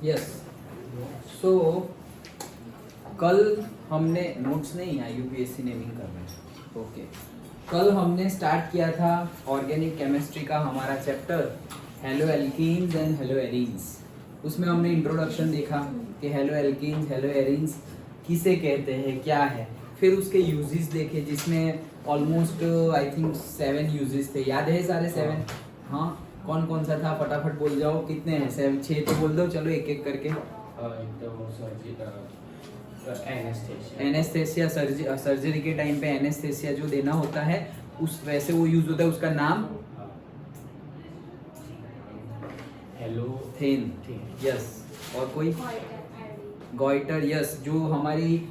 Yes. सो कल हमने notes नहीं है, यूपीएससी नेमिंग कर रहे हैं। ओके, कल हमने स्टार्ट किया था ऑर्गेनिक केमिस्ट्री का हमारा chapter hello alkenes and hello arenes. उसमें हमने इंट्रोडक्शन देखा कि हेलो एल्कीन्स हेलो एरीन्स किसे कहते हैं, क्या है। फिर उसके यूजेस देखे जिसमें ऑलमोस्ट आई थिंक 7 यूजेस थे। याद है सारे 7? हाँ, कौन कौन सा था फटाफट बोल जाओ। कितने हैं? 7 6 तो बोल दो, चलो एक एक करके। एनेस्थेसिया, सर्जरी के टाइम पे एनेस्थेसिया जो देना होता है उस वैसे वो यूज होता है, उसका नाम हेलोथेन। यस। और कोई? गॉइटर। यस। जो हमारी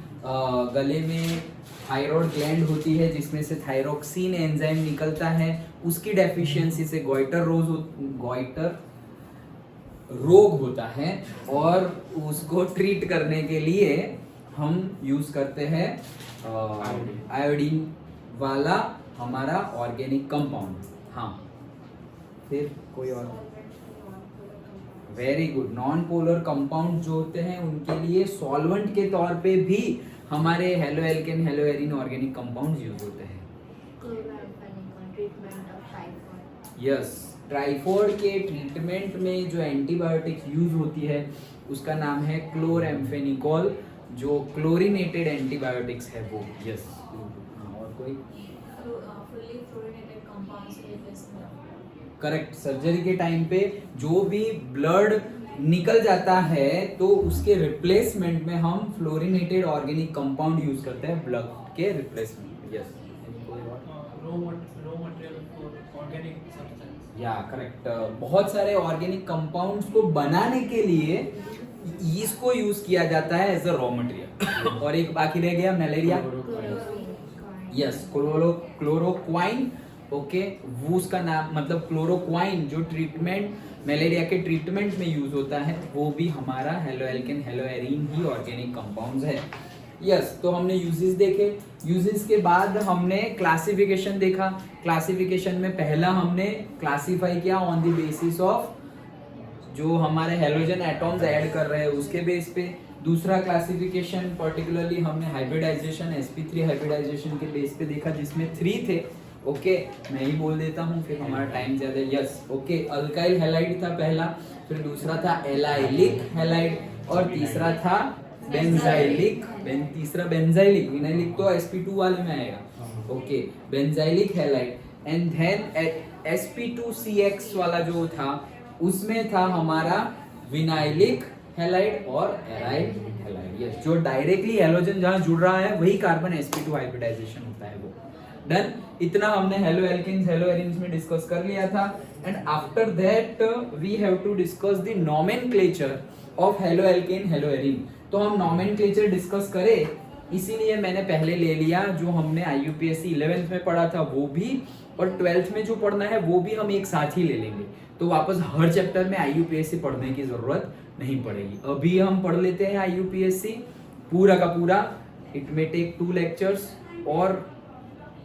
गले में थायराइड ग्लैंड होती है जिसमें से थायरोक्सिन एंजाइम निकलता है, उसकी डेफिशिएंसी से गॉइटर रोग होता है और उसको ट्रीट करने के लिए हम यूज करते हैं आयोडीन वाला हमारा ऑर्गेनिक कंपाउंड। हाँ, फिर कोई और? Very good. Non polar compound जो होते हैं उनके लिए सॉल्वेंट के तौर पे भी हमारे halo alkane hello arene organic compound use होते हैं। यस। टाइफॉइड के ट्रीटमेंट में जो एंटीबायोटिक यूज होती है उसका नाम है क्लोरएम्फेनिकोल, जो क्लोरीनेटेड एंटीबायोटिक्स है वो। यस। और कोई? करेक्ट। सर्जरी के टाइम पे जो भी ब्लड निकल जाता है तो उसके रिप्लेसमेंट में हम फ्लोरिनेटेड ऑर्गेनिक कंपाउंड यूज करते हैं ब्लड के रिप्लेसमेंट। यस। या करेक्ट। बहुत सारे ऑर्गेनिक कंपाउंड्स को बनाने के लिए इसको यूज किया जाता है एज अ रॉ मटेरियल। और एक बाकी रह गया, मलेरिया। Yes, chloroquine. ओके, वो उसका नाम मतलब क्लोरोक्वाइन जो ट्रीटमेंट मलेरिया के ट्रीटमेंट में यूज होता है वो भी हमारा हेलो एल्केन हेलो एरीन ही ऑर्गेनिक कंपाउंड्स है। यस। तो हमने यूजेस देखे। यूजेस के बाद हमने क्लासिफिकेशन देखा। क्लासिफिकेशन में पहला हमने क्लासिफाई किया ऑन द बेसिस ऑफ जो हमारे हेलोजन एटॉम्स ऐड कर रहे हैं उसके बेस पे। दूसरा क्लासिफिकेशन पर्टिकुलरली हमने हाइब्रिडाइजेशन sp3 हाइब्रिडाइजेशन के बेस पे देखा जिसमें 3 थे। ओके, मैं ही बोल देता हूँ फिर हमारा टाइम ज्यादा। यस। ओके, अल्काइल हैलाइड था पहला, फिर दूसरा था एलाइलिक हैलाइड और तीसरा था बेंजाइलिक। तीसरा बेंजाइलिक, विनाइलिक तो sp2 वाले में आएगा। Okay, benzylic halide and then sp2cx वाला जो था उसमें था हमारा विनाइलिक हैलाइड और एराइल हैलाइड। यस, जो डायरेक्टली हैलोजन जहां जुड़ रहा है वही कार्बन sp2 हाइब्रिडाइजेशन होता है वो। डन। इतना हमने हेलो एल्केन्स हेलो एरीन्स में डिस्कस कर लिया था। And after that we have to discuss the nomenclature of haloalkane haloarene. तो हम नोमेनक्लेचर डिस्कस करें इसीलिए मैंने पहले ले लिया जो हमने IUPAC 11th में पढ़ा था वो भी, और 12th में जो पढ़ना है वो भी हम एक साथ ही ले लेंगे। तो वापस हर चैप्टर में IUPAC पढ़ने की जरूरत नहीं पड़ेगी। अभी हम पढ़ लेते हैं IUPAC पूरा का पूरा। इट मे टेक 2 लेक्चर्स और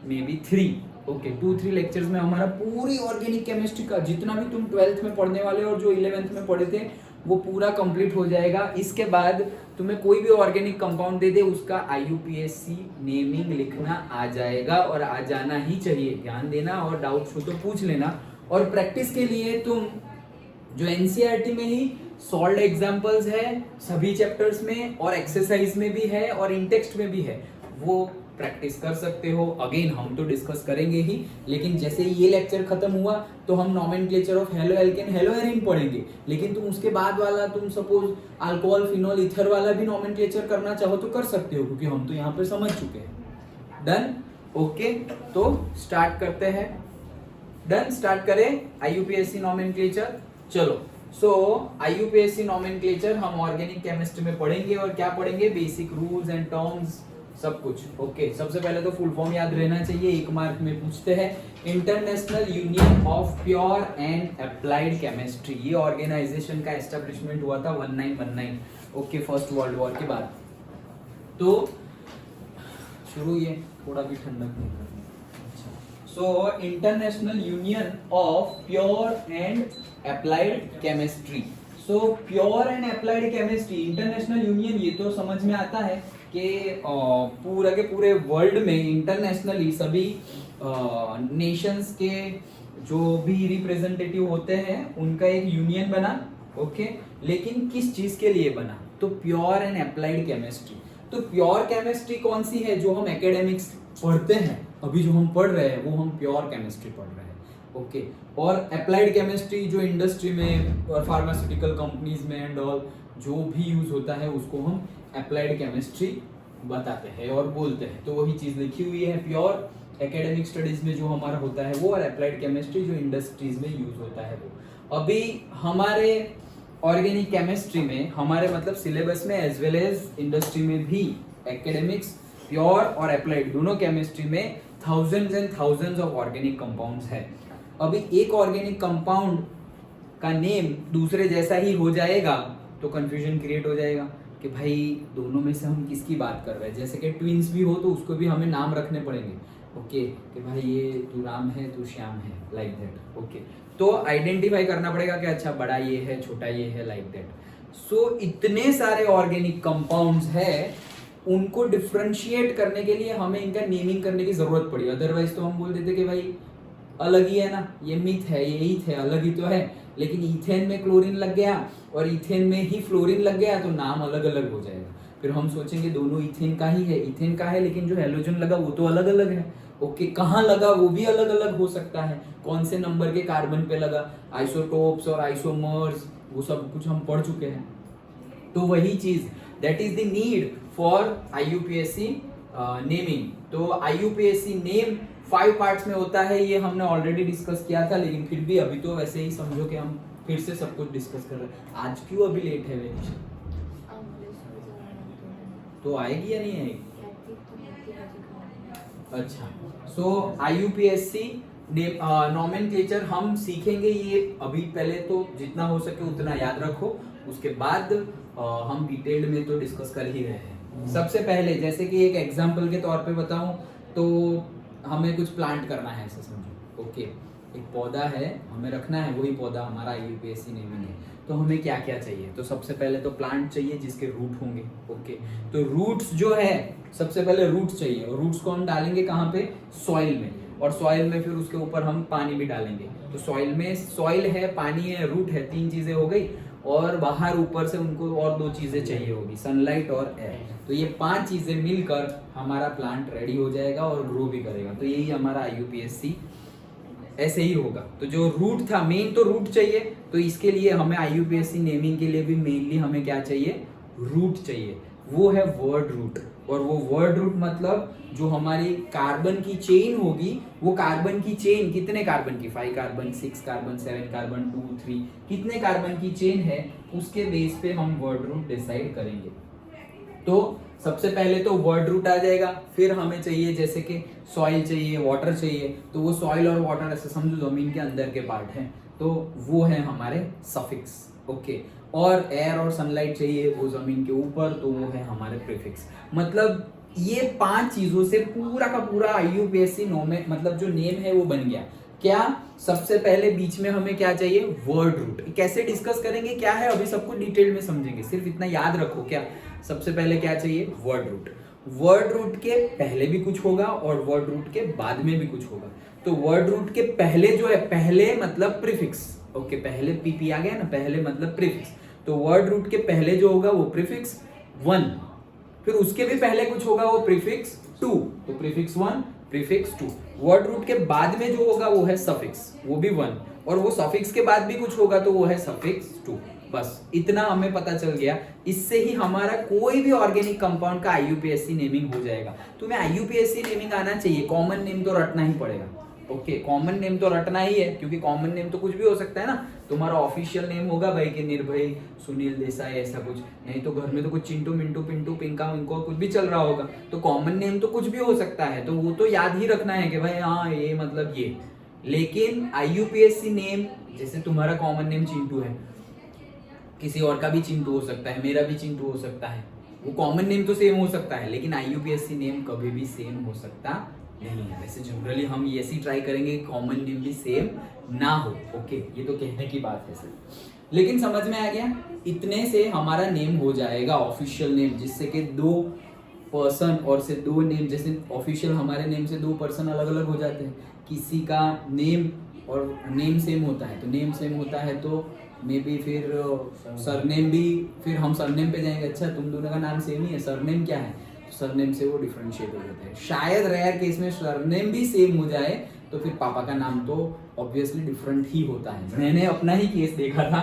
मे बी 3। ओके, 2-3 लेक्चर्स में हमारा पूरी ऑर्गेनिक केमिस्ट्री का जितना भी तुम 12th में पढ़ने वाले और जो 11th में पढ़े थे वो पूरा कंप्लीट हो जाएगा। इसके बाद तुम्हें कोई भी ऑर्गेनिक कंपाउंड दे दे उसका IUPAC नेमिंग लिखना आ जाएगा और आ जाना ही चाहिए। ध्यान देना और डाउट्स हो तो पूछ लेना। और प्रैक्टिस के लिए तुम जो NCERT में ही सॉल्व एग्जाम्पल्स है सभी चैप्टर्स में और एक्सरसाइज में भी है और इन टेक्स्ट में भी है, वो प्रैक्टिस कर सकते हो। अगेन हम तो डिस्कस करेंगे ही, लेकिन जैसे ये लेक्चर खत्म हुआ तो हम nomenclature of haloalkane hello arene पढ़ेंगे। लेकिन तुम उसके बाद वाला तुम सपोज अल्कोहल फिनोल ईथर वाला भी नोमेनक्लेचर करना चाहो तो कर सकते हो क्योंकि हम तो यहाँ पे समझ चुके हैं। डन। ओके, तो स्टार्ट करते हैं। डन, स्टार्ट करें IUPAC नोमेनक्लेचर। चलो, सो IUPAC नोमेनक्लेचर हम ऑर्गेनिक केमिस्ट्री में पढ़ेंगे और क्या पढ़ेंगे? बेसिक रूल्स एंड टर्म्स सब कुछ। ओके, सबसे पहले तो फुल फॉर्म याद रहना चाहिए, 1 मार्क में पूछते हैं। International Union of Pure and Applied chemistry, ये ऑर्गेनाइजेशन का एस्टेब्लिशमेंट हुआ था 1919। ओके, फर्स्ट वर्ल्ड वॉर के बाद। तो शुरू ये थोड़ा भी ठंडक नहीं करनी। So International Union of Pure and Applied Chemistry. So so Pure and Applied Chemistry International Union, ये तो समझ में आता है कि पूरा के पूरे वर्ल्ड में इंटरनेशनली सभी नेशंस के जो भी रिप्रेजेंटेटिव होते हैं उनका एक यूनियन बना, ओके। लेकिन किस चीज के लिए बना? तो प्योर एंड अप्लाइड केमिस्ट्री। तो प्योर केमिस्ट्री कौन सी है? जो हम एकेडमिक्स पढ़ते हैं, अभी जो हम पढ़ रहे हैं वो हम प्योर केमिस्ट्री पढ़ रहे हैं, ओके। और अप्लाइड केमिस्ट्री जो इंडस्ट्री में और फार्मास्यूटिकल कंपनीज में एंड ऑल जो भी यूज होता है उसको हम अप्लाइड केमिस्ट्री बताते हैं और बोलते हैं। तो वही चीज लिखी हुई है, प्योर एकेडमिक स्टडीज में जो हमारा होता है वो, और अप्लाइड केमिस्ट्री जो इंडस्ट्रीज में यूज होता है वो। अभी हमारे ऑर्गेनिक केमिस्ट्री में, हमारे मतलब सिलेबस में एज वेल एज इंडस्ट्री में भी एकेडमिक्स प्योर और अप्लाइड दोनों केमिस्ट्री में thousands and thousands of organic compounds है। अभी एक ऑर्गेनिक कंपाउंड का नेम दूसरे जैसा ही हो जाएगा तो कंफ्यूजन क्रिएट हो जाएगा कि भाई दोनों में से हम किसकी बात कर रहे हैं। जैसे कि ट्विंस भी हो तो उसको भी हमें नाम रखने पड़ेंगे, ओके, कि भाई ये तू राम है तू श्याम है, लाइक दैट, ओके। तो आइडेंटिफाई करना पड़ेगा कि अच्छा बड़ा ये है छोटा ये है, लाइक दैट। सो इतने सारे ऑर्गेनिक कंपाउंड्स है, उनको डिफरेंशिएट करने के लिए हमें इनका नेमिंग करने की जरूरत पड़ी। अदरवाइज तो हम बोल देते कि भाई अलग ही है ना, ये मिथ है, ये ईथ है, अलग ही तो है। लेकिन इथेन में क्लोरीन लग गया और इथेन में ही फ्लोरीन लग गया तो नाम अलग अलग हो जाएगा। फिर हम सोचेंगे दोनों इथेन का ही है, इथेन का है, लेकिन जो हेलोजन लगा वो तो अलग अलग है, ओके। कहाँ लगा वो भी अलग अलग हो सकता है, कौन से नंबर के कार्बन पे लगा, आइसोटोप्स और आइसोमर्स वो सब कुछ हम पढ़ चुके हैं। तो वही चीज, that is the need for IUPAC naming. तो IUPAC नेम 5 पार्ट्स में होता है, ये हमने ऑलरेडी डिस्कस किया था, लेकिन फिर भी अभी तो वैसे ही समझो कि हम फिर से सब कुछ डिस्कस कर रहे हैं। आज क्यों अभी लेट है वेनिशा? तो आएगी या नहीं आएगी? अच्छा, सो IUPAC नॉमेनक्लेचर हम सीखेंगे ये अभी। पहले तो जितना हो सके उतना याद रखो, उसके बाद हम डिटेल्ड में तो डिस्कस कर ही रहे हैं। सबसे पहले जैसे कि एक एग्जांपल के तौर पे बताऊं तो हमें कुछ प्लांट करना है, ऐसे समझो, ओके। एक पौधा है, हमें रखना है, वही पौधा हमारा IUPAC नेमिंग है। तो हमें क्या क्या चाहिए? तो सबसे पहले तो प्लांट चाहिए जिसके रूट होंगे, ओके। तो रूट्स जो है, सबसे पहले रूट्स चाहिए, और रूट्स को हम डालेंगे कहाँ पे? सॉइल में। और सॉइल में फिर उसके ऊपर हम पानी भी डालेंगे। तो सॉइल में, सॉइल है, पानी है, रूट है, 3 चीजें हो गई। और बाहर ऊपर से उनको और 2 चीजें चाहिए होगी, सनलाइट और एयर। तो ये 5 चीजें मिलकर हमारा प्लांट रेडी हो जाएगा और ग्रो भी करेगा। तो यही हमारा IUPAC ऐसे ही होगा। तो जो रूट था, मेन तो रूट चाहिए, तो इसके लिए हमें IUPAC नेमिंग के लिए भी मेनली हमें क्या चाहिए? रूट चाहिए। वो है वर्ड रूट। और वो वर्ड रूट मतलब जो हमारी कार्बन की चेन होगी, वो कार्बन की चेन कितने कार्बन की, 5 कार्बन, 6 कार्बन, 7 कार्बन, 2, 3, कितने कार्बन की चेन है, उसके बेस पे हम वर्ड रूट डिसाइड करेंगे। तो सबसे पहले तो वर्ड रूट आ जाएगा। फिर हमें चाहिए जैसे कि सॉइल चाहिए, वाटर चाहिए। तो वो सॉइल और वाटर ऐसे समझो जमीन के अंदर के पार्ट हैं, तो वो है हमारे सफिक्स, ओके। और एयर और सनलाइट चाहिए, वो जमीन के ऊपर, तो वो है हमारे प्रीफिक्स। मतलब ये 5 चीजों से पूरा का पूरा IUPAC मतलब जो नेम है वो बन गया। क्या? सबसे पहले बीच में हमें क्या चाहिए? Word root. कैसे डिस्कस करेंगे, क्या है, अभी सब कुछ डिटेल में समझेंगे। सिर्फ इतना याद रखो, क्या सबसे पहले क्या चाहिए? Word root. वर्ड रूट के पहले भी कुछ होगा और वर्ड रूट के बाद में भी कुछ होगा। तो वर्ड रूट के पहले जो है, पहले मतलब प्रीफिक्स, ओके। पहले PP आ गया ना, पहले मतलब प्रीफिक्स। तो वर्ड रूट के पहले जो होगा वो प्रीफिक्स 1, फिर उसके भी पहले कुछ होगा वो प्रीफिक्स 2, तो प्रीफिक्स 1, प्रीफिक्स 2। वर्ड रूट के बाद में जो होगा वो है सफिक्स, वो भी 1, और वो सफिक्स के बाद भी कुछ होगा तो वो है सफिक्स 2। बस इतना हमें पता चल गया। इससे ही हमारा कोई भी ऑर्गेनिक कंपाउंड का IUPAC नेमिंग हो जाएगा। तुम्हें IUPAC नेमिंग आना चाहिए, कॉमन नेम तो रटना ही पड़ेगा, ओके। कॉमन नेम तो रटना ही है, क्योंकि कॉमन नेम तो कुछ भी हो सकता है ना। तुम्हारा ऑफिशियल नेम होगा भाई कि निर्भय सुनील देसाई, ऐसा कुछ नहीं तो घर में तो कुछ चिंटू मिंटू पिंटू पिंका विंको कुछ भी चल रहा होगा। तो कॉमन नेम तो कुछ भी हो सकता है, तो वो तो याद ही रखना है कि भाई हाँ ये मतलब ये। लेकिन IUPAC नेम, जैसे तुम्हारा कॉमन नेम चिंटू है, किसी और का भी चिंटू हो सकता है, मेरा भी चिंटू हो सकता है। वो कॉमन नेम तो सेम हो सकता है, लेकिन IUPAC नेम कभी भी सेम हो सकता नहीं है। वैसे जनरली हम ये ऐसी ट्राई करेंगे कॉमन नेम भी सेम ना हो। ओके, ये तो कहने की बात है सर, लेकिन समझ में आ गया। इतने से हमारा नेम हो जाएगा ऑफिशियल नेम, जिससे कि 2 पर्सन और से 2 नेम, जैसे ऑफिशियल हमारे नेम से 2 पर्सन अलग अलग हो जाते हैं। किसी का नेम और नेम सेम होता है, तो नेम सेम होता है तो मे बी फिर सरनेम भी, फिर हम सरनेम पे जाएंगे, अच्छा तुम दोनों का नाम सेम ही है, सरनेम क्या है, तो सरनेम से वो डिफरेंशिएट हो जाते हैं। शायद रेयर केस में सरनेम भी सेम हो जाए तो फिर पापा का नाम तो ऑब्वियसली डिफरेंट ही होता है। मैंने अपना ही केस देखा था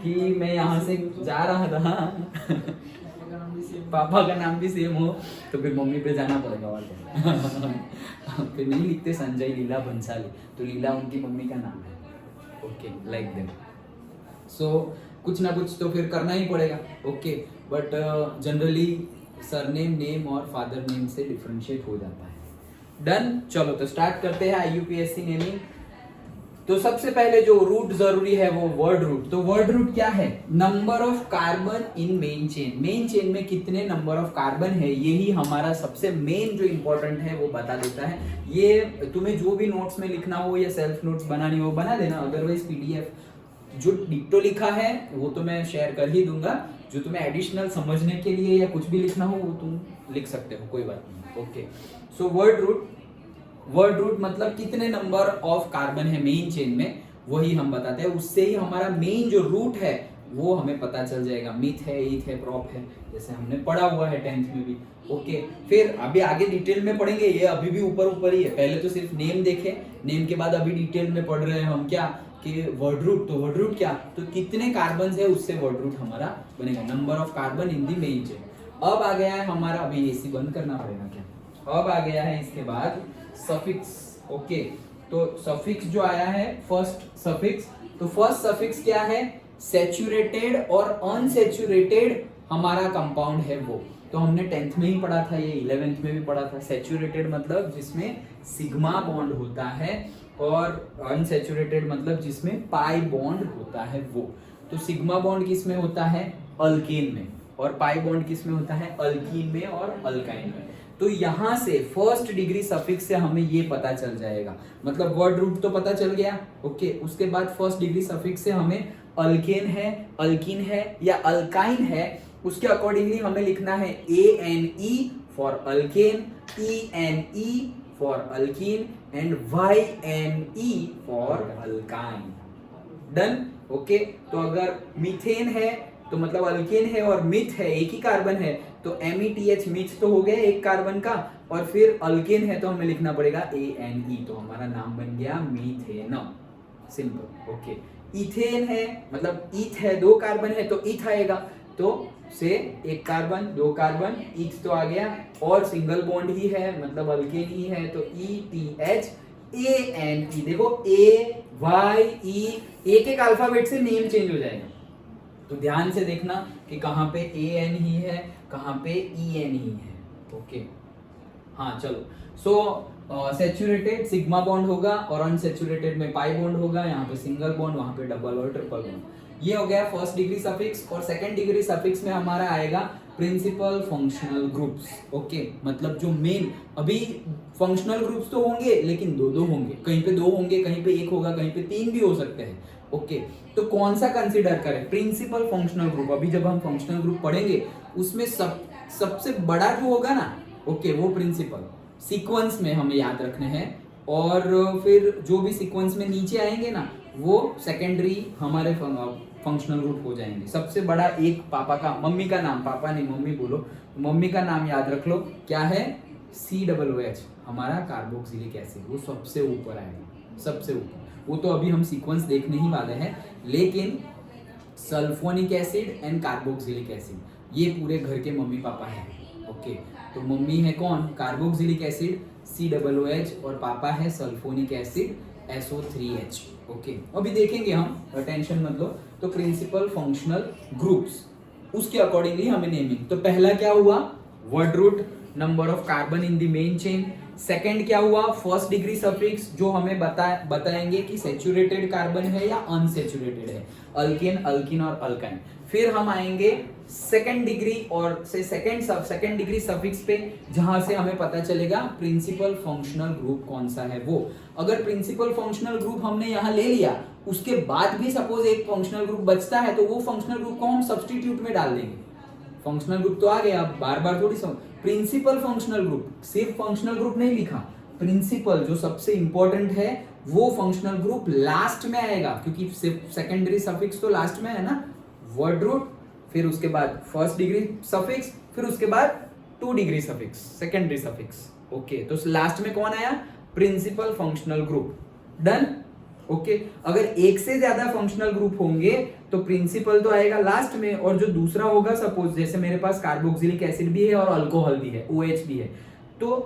कि मैं यहाँ से जा रहा था पापा का नाम भी सेम हो तो फिर मम्मी पे जाना पड़ेगा और फिर नहीं लिखते संजय लीला बंसाली, तो लीला उनकी मम्मी का नाम है। Okay, like that. सो कुछ ना कुछ तो फिर करना ही पड़ेगा। Okay, but generally surname, name और फादर नेम से डिफरेंशिएट हो जाता है। डन, चलो तो स्टार्ट करते हैं IUPAC नेमिंग। तो सबसे पहले जो रूट जरूरी है वो वर्ड रूट। तो वर्ड रूट क्या है? Number of carbon in main chain. Main chain में कितने नंबर ऑफ कार्बन है, यही हमारा सबसे मेन जो इंपॉर्टेंट है वो बता देता है। ये तुम्हें जो भी नोट्स में लिखना हो या सेल्फ नोट्स बनानी हो बना देना, अदरवाइज PDF जो डिक्टो लिखा है वो तो मैं शेयर कर ही दूंगा। जो तुम्हें एडिशनल समझने के लिए या कुछ भी लिखना हो वो तुम लिख सकते हो, कोई बात नहीं। ओके, सो वर्ड रूट मतलब कितने नंबर ऑफ कार्बन है मेन चेन में, वही हम बताते हैं। उससे ही हमारा मेन जो रूट है वो हमें पता चल जाएगा। मिथ है, ईथ है, प्रॉप है, जैसे हमने पढ़ा हुआ है 10th में भी। ओके, फिर अभी आगे डिटेल में पढ़ेंगे, ये अभी भी ऊपर ही है। पहले तो सिर्फ नेम देखे, नेम के बाद अभी डिटेल में पढ़ रहे हैं हम क्या कि वर्ड रूट। तो वर्ड रूट क्या, तो कितने कार्बन है उससे वर्ड रूट हमारा बनेगा, number of carbon in the main chain. अब आ गया है हमारा, अभी AC बंद करना पड़ेगा क्या, अब आ गया है इसके बाद सफिक्स। ओके, तो सफिक्स जो आया है फर्स्ट सफिक्स, तो फर्स्ट सफिक्स क्या है, सैचुरेटेड और अनसैचुरेटेड हमारा कंपाउंड है वो। तो हमने 10th में ही पढ़ा था, ये 11th में भी पढ़ा था। सैचुरेटेड मतलब जिसमें सिग्मा बॉन्ड होता है, और अनसैचुरेटेड मतलब जिसमें पाई बॉन्ड होता है वो। तो सिग्मा बॉन्ड किस में होता है, अल्केन में, और पाई बॉन्ड किस में होता है, अल्कीन में और अल्काइन में। तो यहाँ से फर्स्ट डिग्री सफिक्स से हमें ये पता चल जाएगा, मतलब वर्ड रूट तो पता चल गया। ओके, उसके बाद फर्स्ट डिग्री सफिक्स से हमें अल्केन है, अल्कीन है या अल्काइन है, उसके अकॉर्डिंगली हमें लिखना है ANE for alkane, ENE for alkyne and YNE for alkyne. Done. Okay, तो अगर मीथेन है तो मतलब अल्केन है और मिथ है, एक ही कार्बन है, तो METH मिथ तो हो गया एक कार्बन का, और फिर अल्केन है तो हमें लिखना पड़ेगा ANE, तो हमारा नाम बन गया मीथेन, सिंपल। ओके, इथेन है मतलब ईथ है, 2 कार्बन है तो ईथ आएगा, तो से 1 कार्बन 2 कार्बन, ईथ तो आ गया, और सिंगल बॉन्ड ही है मतलब अल्केन ही है, तो ETH ANE। देखो AYE, एक अल्फाबेट से नेम चेंज हो जाएगा, तो ध्यान से देखना कि कहाँ पे AN ही है, कहाँ पे EN ही है। ओके, हाँ चलो। सो सैचुरेटेड सिग्मा बॉन्ड होगा और अनसैचुरेटेड में पाई बॉन्ड होगा, यहाँ पे सिंगल बॉन्ड, वहां पे डबल और ट्रिपल बॉन्ड। ये हो गया फर्स्ट डिग्री सफिक्स। और सेकंड डिग्री सफिक्स में हमारा आएगा प्रिंसिपल फंक्शनल ग्रुप्स। ओके, मतलब जो मेन, अभी फंक्शनल ग्रुप्स तो होंगे लेकिन 2-2 होंगे, कहीं पे 2 होंगे, कहीं पे 1 होगा, कहीं पे 3 भी हो सकते हैं। ओके, तो कौन सा कंसीडर करें, प्रिंसिपल फंक्शनल ग्रुप। अभी जब हम फंक्शनल ग्रुप पढ़ेंगे उसमें सबसे बड़ा जो होगा ना, ओके, वो प्रिंसिपल सीक्वेंस में हमें याद रखने हैं, और फिर जो भी सीक्वेंस में नीचे आएंगे ना वो सेकेंडरी हमारे फंक्शनल ग्रुप हो जाएंगे। सबसे बड़ा एक पापा का, मम्मी का नाम, पापा नहीं मम्मी बोलो, मम्मी का नाम याद रख लो, क्या है, COOH, हमारा कार्बोक्सिलिक एसिड, वो सबसे ऊपर आएगा, सबसे ऊपर। वो तो अभी हम सीक्वेंस देखने ही वाले हैं, लेकिन sulphonic acid and carboxylic acid ये पूरे घर के मम्मी पापा हैं। ओके, तो मम्मी है कौन, कार्बोक्सिलिक एसिड COOH, और पापा है सल्फोनिक एसिड SO3H। ओके, अभी देखेंगे हम, टेंशन मत लो। तो प्रिंसिपल फंक्शनल ग्रुप्स, उसके अकॉर्डिंगली हमें नेमिंग। तो पहला क्या हुआ, word root, number of carbon in the main chain, second क्या हुआ, फर्स्ट डिग्री सफिक्स जो हमें बताएंगे कि सैचुरेटेड कार्बन है या अनसैचुरेटेड है, अल्केन, अल्कीन और अल्काइन। फिर हम आएंगे सेकंड डिग्री और से सेकंड डिग्री सफिक्स पे, जहां से हमें पता चलेगा प्रिंसिपल फंक्शनल ग्रुप कौन सा है वो। अगर प्रिंसिपल फंक्शनल ग्रुप हमने यहाँ ले लिया, उसके बाद भी सपोज एक फंक्शनल ग्रुप बचता है, तो वो फंक्शनल ग्रुप को हम सब्स्टिट्यूट में डाल देंगे। फंक्शनल ग्रुप तो आ गया, अब बार बार थोड़ी समझ। प्रिंसिपल फंक्शनल ग्रुप, सिर्फ फंक्शनल ग्रुप नहीं लिखा, प्रिंसिपल जो सबसे इंपॉर्टेंट है वो फंक्शनल ग्रुप लास्ट में आएगा, क्योंकि सेकेंडरी सफिक्स तो लास्ट में है ना, वर्ड रूट, फिर उसके बाद फर्स्ट डिग्री सफिक्स, फिर उसके बाद 2 degree suffix, secondary suffix. Okay, तो लास्ट में कौन आया, principal functional group. Done. Okay, अगर एक से ज्यादा फंक्शनल ग्रुप होंगे तो प्रिंसिपल तो आएगा लास्ट में, और जो दूसरा होगा, सपोज जैसे मेरे पास कार्बोक्सिलिक एसिड भी है और अल्कोहल भी है, OH भी है, तो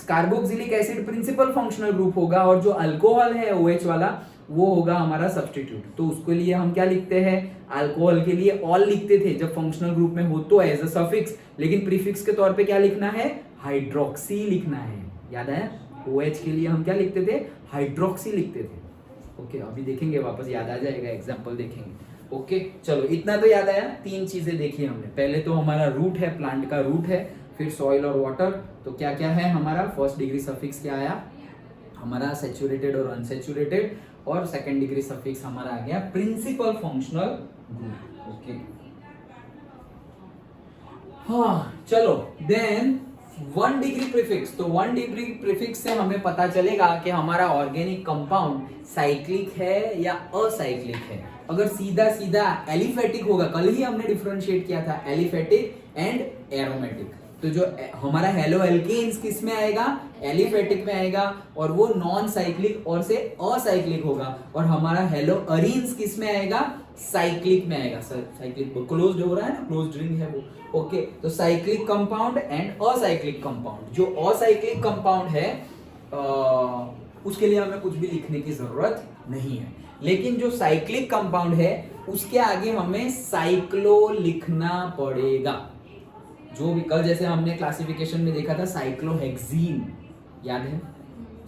carboxylic acid principal functional group होगा, और जो अल्कोहल है OH वाला वो होगा हमारा सब्स्टिट्यूट। तो उसके लिए हम क्या लिखते हैं, अल्कोहल के लिए ऑल लिखते थे जब फंक्शनल ग्रुप में हो तो एज अ सफिक्स, लेकिन प्रीफिक्स के तौर पे क्या लिखना है, हाइड्रोक्सी लिखना है। याद है, OH के लिए हम क्या लिखते थे, हाइड्रोक्सी लिखते थे। ओके, अभी देखेंगे, वापस याद आ जाएगा, एग्जांपल देखेंगे। ओके, चलो इतना तो याद आया। 3 चीजें देखी हमने, पहले तो हमारा रूट है, प्लांट का रूट है, फिर सॉइल और वाटर, तो क्या क्या है हमारा, फर्स्ट डिग्री सफिक्स क्या आया हमारा, सैचुरेटेड और अनसैचुरेटेड, और सेकंड डिग्री सफिक्स हमारा आ गया प्रिंसिपल फंक्शनल ग्रुप। ओके, हाँ चलो, देन 1 डिग्री प्रीफिक्स। तो 1 डिग्री प्रीफिक्स से हमें पता चलेगा कि हमारा ऑर्गेनिक कंपाउंड साइक्लिक है या असाइक्लिक है। अगर सीधा सीधा एलिफेटिक होगा, कल ही हमने डिफरेंशिएट किया था एलिफेटिक एंड एरोमेटिक, तो जो हमारा हेलो एल्केन्स किस में आएगा, एलिफेटिक में आएगा, और वो नॉन साइक्लिक और से असाइक्लिक होगा, और हमारा हेलो अरीन्स किस में आएगा, साइक्लिक में आएगा। साइक्लिक क्लोज्ड हो रहा है ना, क्लोज्ड रिंग है वो। ओके, तो cyclic compound and acyclic compound. जो असाइक्लिक कंपाउंड है उसके लिए हमें कुछ भी लिखने की जरूरत नहीं है, लेकिन जो साइक्लिक कंपाउंड है उसके आगे हमें साइक्लो लिखना पड़ेगा। जो भी कल जैसे हमने क्लासिफिकेशन में देखा था साइक्लोहेक्सीन, याद है,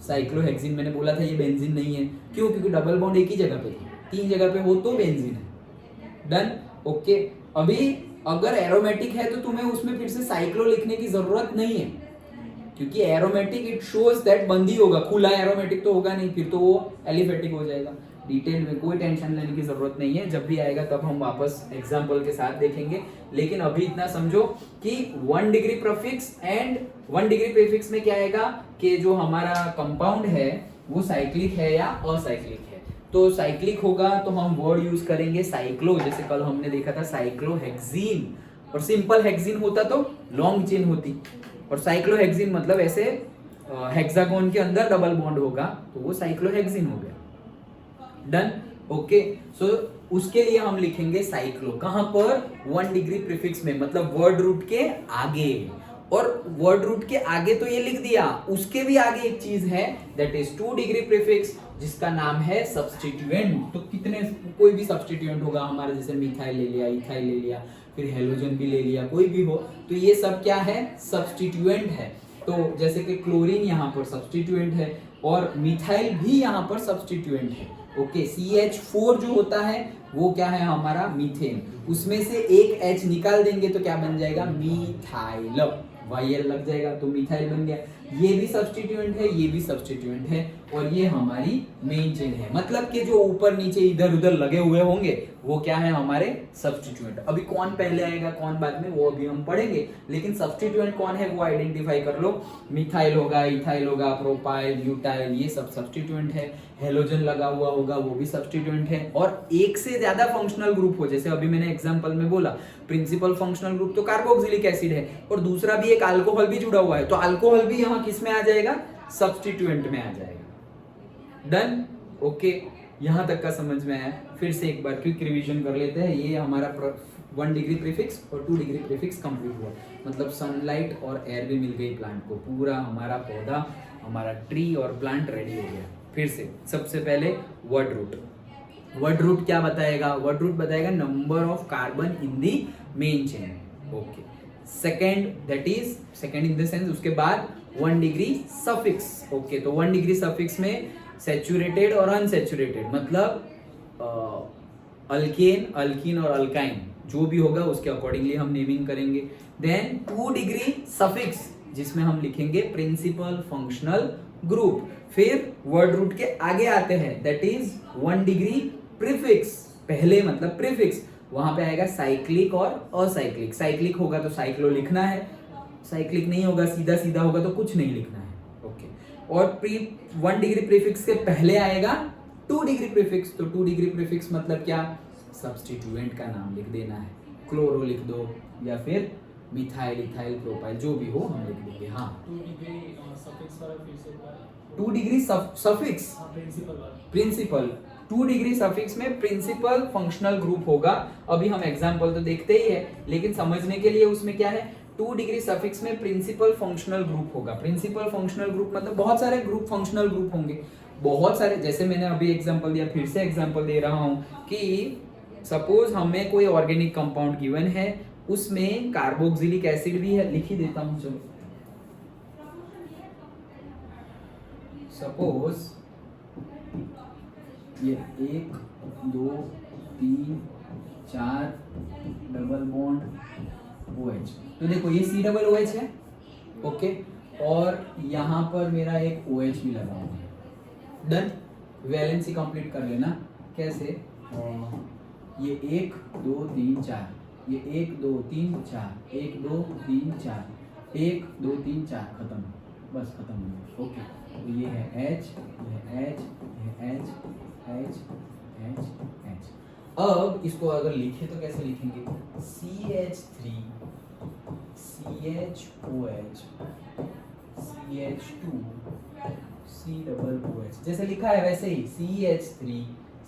साइक्लोहेक्सीन मैंने बोला था ये बेंजीन नहीं है, क्यों, क्योंकि डबल बॉन्ड एक ही जगह पे थी, 3 जगह पे हो तो बेंजीन है। डन। ओके, अभी अगर एरोमेटिक है तो तुम्हें उसमें फिर से साइक्लो लिखने की जरूरत नहीं है, क्योंकि एरोमेटिक इट शोज दैट बंदी होगा, खुला एरोमेटिक तो होगा नहीं, फिर तो वो एलिफेटिक हो जाएगा। डिटेल में कोई टेंशन लेने की जरूरत नहीं है, जब भी आएगा तब हम वापस एग्जांपल के साथ देखेंगे। लेकिन अभी इतना समझो कि 1 degree prefix and 1 degree prefix में क्या आएगा कि जो हमारा कंपाउंड है वो साइक्लिक है या असाइक्लिक है। तो साइक्लिक होगा तो हम वर्ड यूज करेंगे साइक्लो, जैसे कल हमने देखा था साइक्लोहेक्सीन, और सिंपल हेक्सीन होता तो लॉन्ग चेन होती, और साइक्लोहेक्सीन मतलब ऐसे हेक्सागोन के अंदर डबल बॉन्ड होगा, तो वो साइक्लोहेक्सीन हो गया। डन। ओके, सो उसके लिए हम लिखेंगे साइक्लो, कहां पर, 1 डिग्री प्रीफिक्स में, मतलब वर्ड रूट के आगे। और वर्ड रूट के आगे तो ये लिख दिया, उसके भी आगे एक चीज है, दैट इज 2 डिग्री प्रीफिक्स, जिसका नाम है सब्स्टिट्यूएंट। तो कितने, कोई भी सब्स्टिट्यूएंट होगा हमारे, जैसे मिथाइल ले लिया, इथाइल ले लिया, फिर हेलोजन भी ले लिया, कोई भी हो, तो ये सब क्या है, सब्स्टिट्यूएंट है। तो जैसे कि क्लोरीन यहाँ पर सब्स्टिट्यूएंट है, और मिथाइल भी यहाँ पर सब्स्टिट्यूएंट है। ओके, CH4 जो होता है वो क्या है हमारा, मीथेन, उसमें से एक H निकाल देंगे तो क्या बन जाएगा, मीथाइल, YL लग जाएगा तो मिथाइल बन गया। ये भी सब्स्टिट्यूएंट है, ये भी सब्स्टिट्यूएंट है, और ये हमारी मेन चेन है, मतलब कि जो ऊपर नीचे इधर उधर लगे हुए होंगे वो क्या है, हमारे सब्स्टिट्यूएंट। अभी कौन पहले आएगा कौन बाद में वो अभी हम पढ़ेंगे, लेकिन सब्स्टिट्यूएंट कौन है वो आइडेंटिफाई कर लो। मिथाइल होगा, इथाइल होगा, प्रोपाइल, ब्यूटाइल, ये सब सब्स्टिट्यूएंट है। हेलोजन लगा हुआ होगा वो भी सब्स्टिट्यूएंट है। और एक से ज्यादा फंक्शनल ग्रुप हो, जैसे अभी मैंने एग्जांपल में बोला, प्रिंसिपल फंक्शनल ग्रुप तो कार्बोक्सिलिक एसिड है, और दूसरा भी एक अल्कोहल भी जुड़ा हुआ है, तो अल्कोहल भी यहाँ किस में आ जाएगा, सब्स्टिट्यूएंट में आ जाएगा। डन। ओके, यहां तक का समझ में आया। फिर से एक बार क्विक रिवीजन कर लेते हैं। ये हमारा 1 डिग्री प्रीफिक्स और 2 डिग्री प्रीफिक्स कंप्लीट हुआ, मतलब सनलाइट और एयर भी मिल गई प्लांट को, पूरा हमारा पौधा, हमारा ट्री और प्लांट रेडी हो गया। फिर से सबसे पहले वर्ड रूट। वर्ड रूट क्या बताएगा, वर्ड रूट बताएगा number of carbon in the main chain. Okay, second, that is second in the sense, उसके बाद 1 डिग्री सफिक्स। ओके, तो 1 डिग्री सफिक्स में सैचुरेटेड और अनसैचुरेटेड, मतलब अल्केन, अल्कीन और अल्काइन जो भी होगा उसके अकॉर्डिंगली हम नेमिंग करेंगे। देन 2 डिग्री सफिक्स जिसमें हम लिखेंगे प्रिंसिपल फंक्शनल ग्रुप। फिर वर्ड रूट के आगे आते हैं, दैट इज 1 डिग्री प्रीफिक्स। पहले मतलब प्रीफिक्स, वहां पे आएगा साइक्लिक और असाइक्लिक। साइक्लिक होगा तो साइक्लो लिखना है, साइक्लिक नहीं होगा, सीधा सीधा होगा तो कुछ नहीं लिखना है। ओके, और 1 डिग्री प्रीफिक्स के पहले आएगा 2 डिग्री प्रीफिक्स। तो 2 डिग्री प्रीफिक्स मतलब क्या, सब्स्टिट्यूएंट का नाम लिख देना है, क्लोरो लिख दो या फिर मिथाइल, इथाइल, प्रोपाइल, जो भी हो हम लिख देंगे। हाँ, 2 degree suffix principal, 2 degree suffix में प्रिंसिपल फंक्शनल ग्रुप होगा। अभी हम एग्जांपल तो देखते ही है, लेकिन समझने के लिए उसमें क्या है, 2 डिग्री सफिक्स में प्रिंसिपल फंक्शनल ग्रुप होगा। प्रिंसिपल फंक्शनल ग्रुप मतलब बहुत सारे ग्रुप फंक्शनल ग्रुप होंगे, बहुत सारे। जैसे मैंने अभी एग्जांपल दिया, फिर से एग्जांपल दे रहा हूं कि सपोज हमें कोई ऑर्गेनिक कंपाउंड गिवन है, उसमें कार्बोक्सिलिक एसिड भी है, लिख ही देता हूं। चलो सपोज ये 1 2 3 4 डबल बॉन्ड OH, तो देखो ये COOH है। ओके, और यहाँ पर मेरा एक OH भी लगा हुआ है। डन, वैलेंसी कंप्लीट कर लेना। कैसे, ये 1 2 3 4, ये 1 2 3 4, 1 2 3 4, 1 2 3 4, खत्म, बस खत्म हो गया। ओके, तो ये है H, ये H, ये H, H, H, H। अब इसको अगर लिखे तो कैसे लिखेंगे, CH3 CHOH CH2 COOH, जैसे लिखा है वैसे ही CH3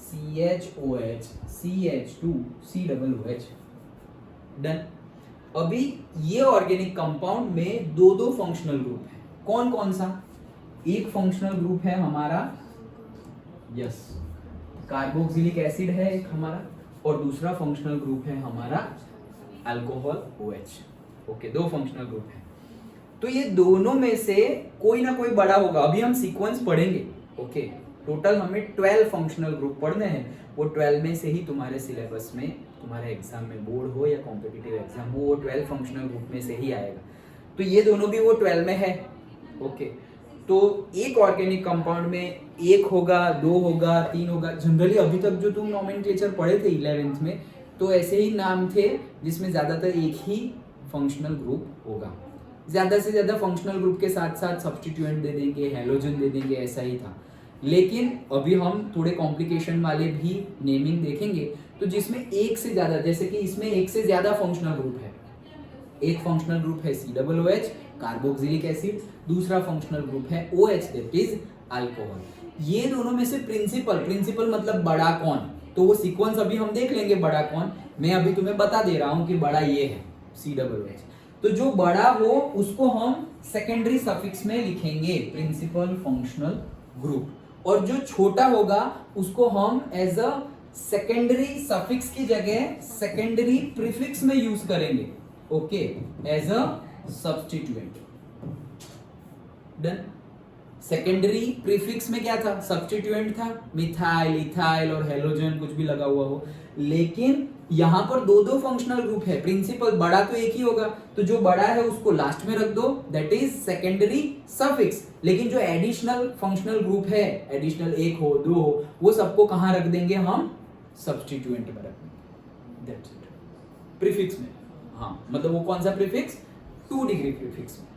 CHOH CH2 COOH। Done. अभी ये ऑर्गेनिक कंपाउंड में दो फंक्शनल ग्रुप है। कौन कौन सा, एक फंक्शनल ग्रुप है हमारा, यस, कार्बोक्सिलिक एसिड है एक हमारा, और दूसरा फंक्शनल ग्रुप है हमारा alcohol OH। Okay, 2 functional group है। तो ये दोनों में से कोई ना कोई बड़ा होगा। अभी हम सीक्वेंस पढ़ेंगे। ओके, टोटल हमें 12 फंक्शनल ग्रुप पढ़ने हैं। वो 12 में से ही तुम्हारे सिलेबस में, तुम्हारे एग्जाम में, बोर्ड हो या कॉम्पिटिटिव एग्जाम हो, वो 12 फंक्शनल ग्रुप में से ही आएगा। तो ये दोनों भी वो 12 में है। ओके, तो एक ऑर्गेनिक कंपाउंड में 1 होगा, 2 होगा, 3 होगा। जनरली अभी तक जो तुम नोमेनक्लेचर पढ़े थे 11th में, तो ऐसे ही नाम थे जिसमें ज्यादातर एक ही फंक्शनल ग्रुप होगा। ज्यादा से ज्यादा फंक्शनल ग्रुप के साथ साथ सब्स्टिट्यूएंट दे देंगे, हैलोजन दे देंगे, ऐसा ही था। लेकिन अभी हम थोड़े कॉम्प्लिकेशन वाले भी नेमिंग देखेंगे, तो जिसमें एक से ज्यादा, जैसे कि इसमें एक से ज्यादा फंक्शनल ग्रुप है। एक फंक्शनल ग्रुप है COOH कार्बोक्सिलिक एसिड, दूसरा फंक्शनल ग्रुप है OH दैट इज अल्कोहल। ये दोनों में से प्रिंसिपल मतलब बड़ा कौन, तो वो सीक्वेंस अभी हम देख लेंगे बड़ा कौन। मैं अभी तुम्हें बता दे रहा हूं कि बड़ा ये है COOH। तो जो बड़ा हो उसको हम सेकेंडरी सफिक्स में लिखेंगे प्रिंसिपल फंक्शनल ग्रुप, और जो छोटा होगा उसको हम एज अ सेकेंडरी सफिक्स की जगह सेकेंडरी प्रीफिक्स में यूज करेंगे। Okay, as a substituent. Done. Secondary prefix में क्या था, सब्स्टिट्यूएंट था, मिथाइल, इथाइल और हेलोजन कुछ भी लगा हुआ हो। लेकिन यहां पर दो फंक्शनल ग्रुप है। प्रिंसिपल बड़ा तो एक ही होगा, तो जो बड़ा है उसको लास्ट में रख दो, दैट इज सेकेंडरी सफिक्स। लेकिन जो एडिशनल फंक्शनल ग्रुप है, एडिशनल 1 हो 2 हो, वो सबको कहां रख देंगे हम, सब्स्टिट्यूएंट में रख देंगे, दैट्स इट, प्रीफिक्स में। हाँ, मतलब वो कौन सा प्रीफिक्स, 2 डिग्री प्रीफिक्स में।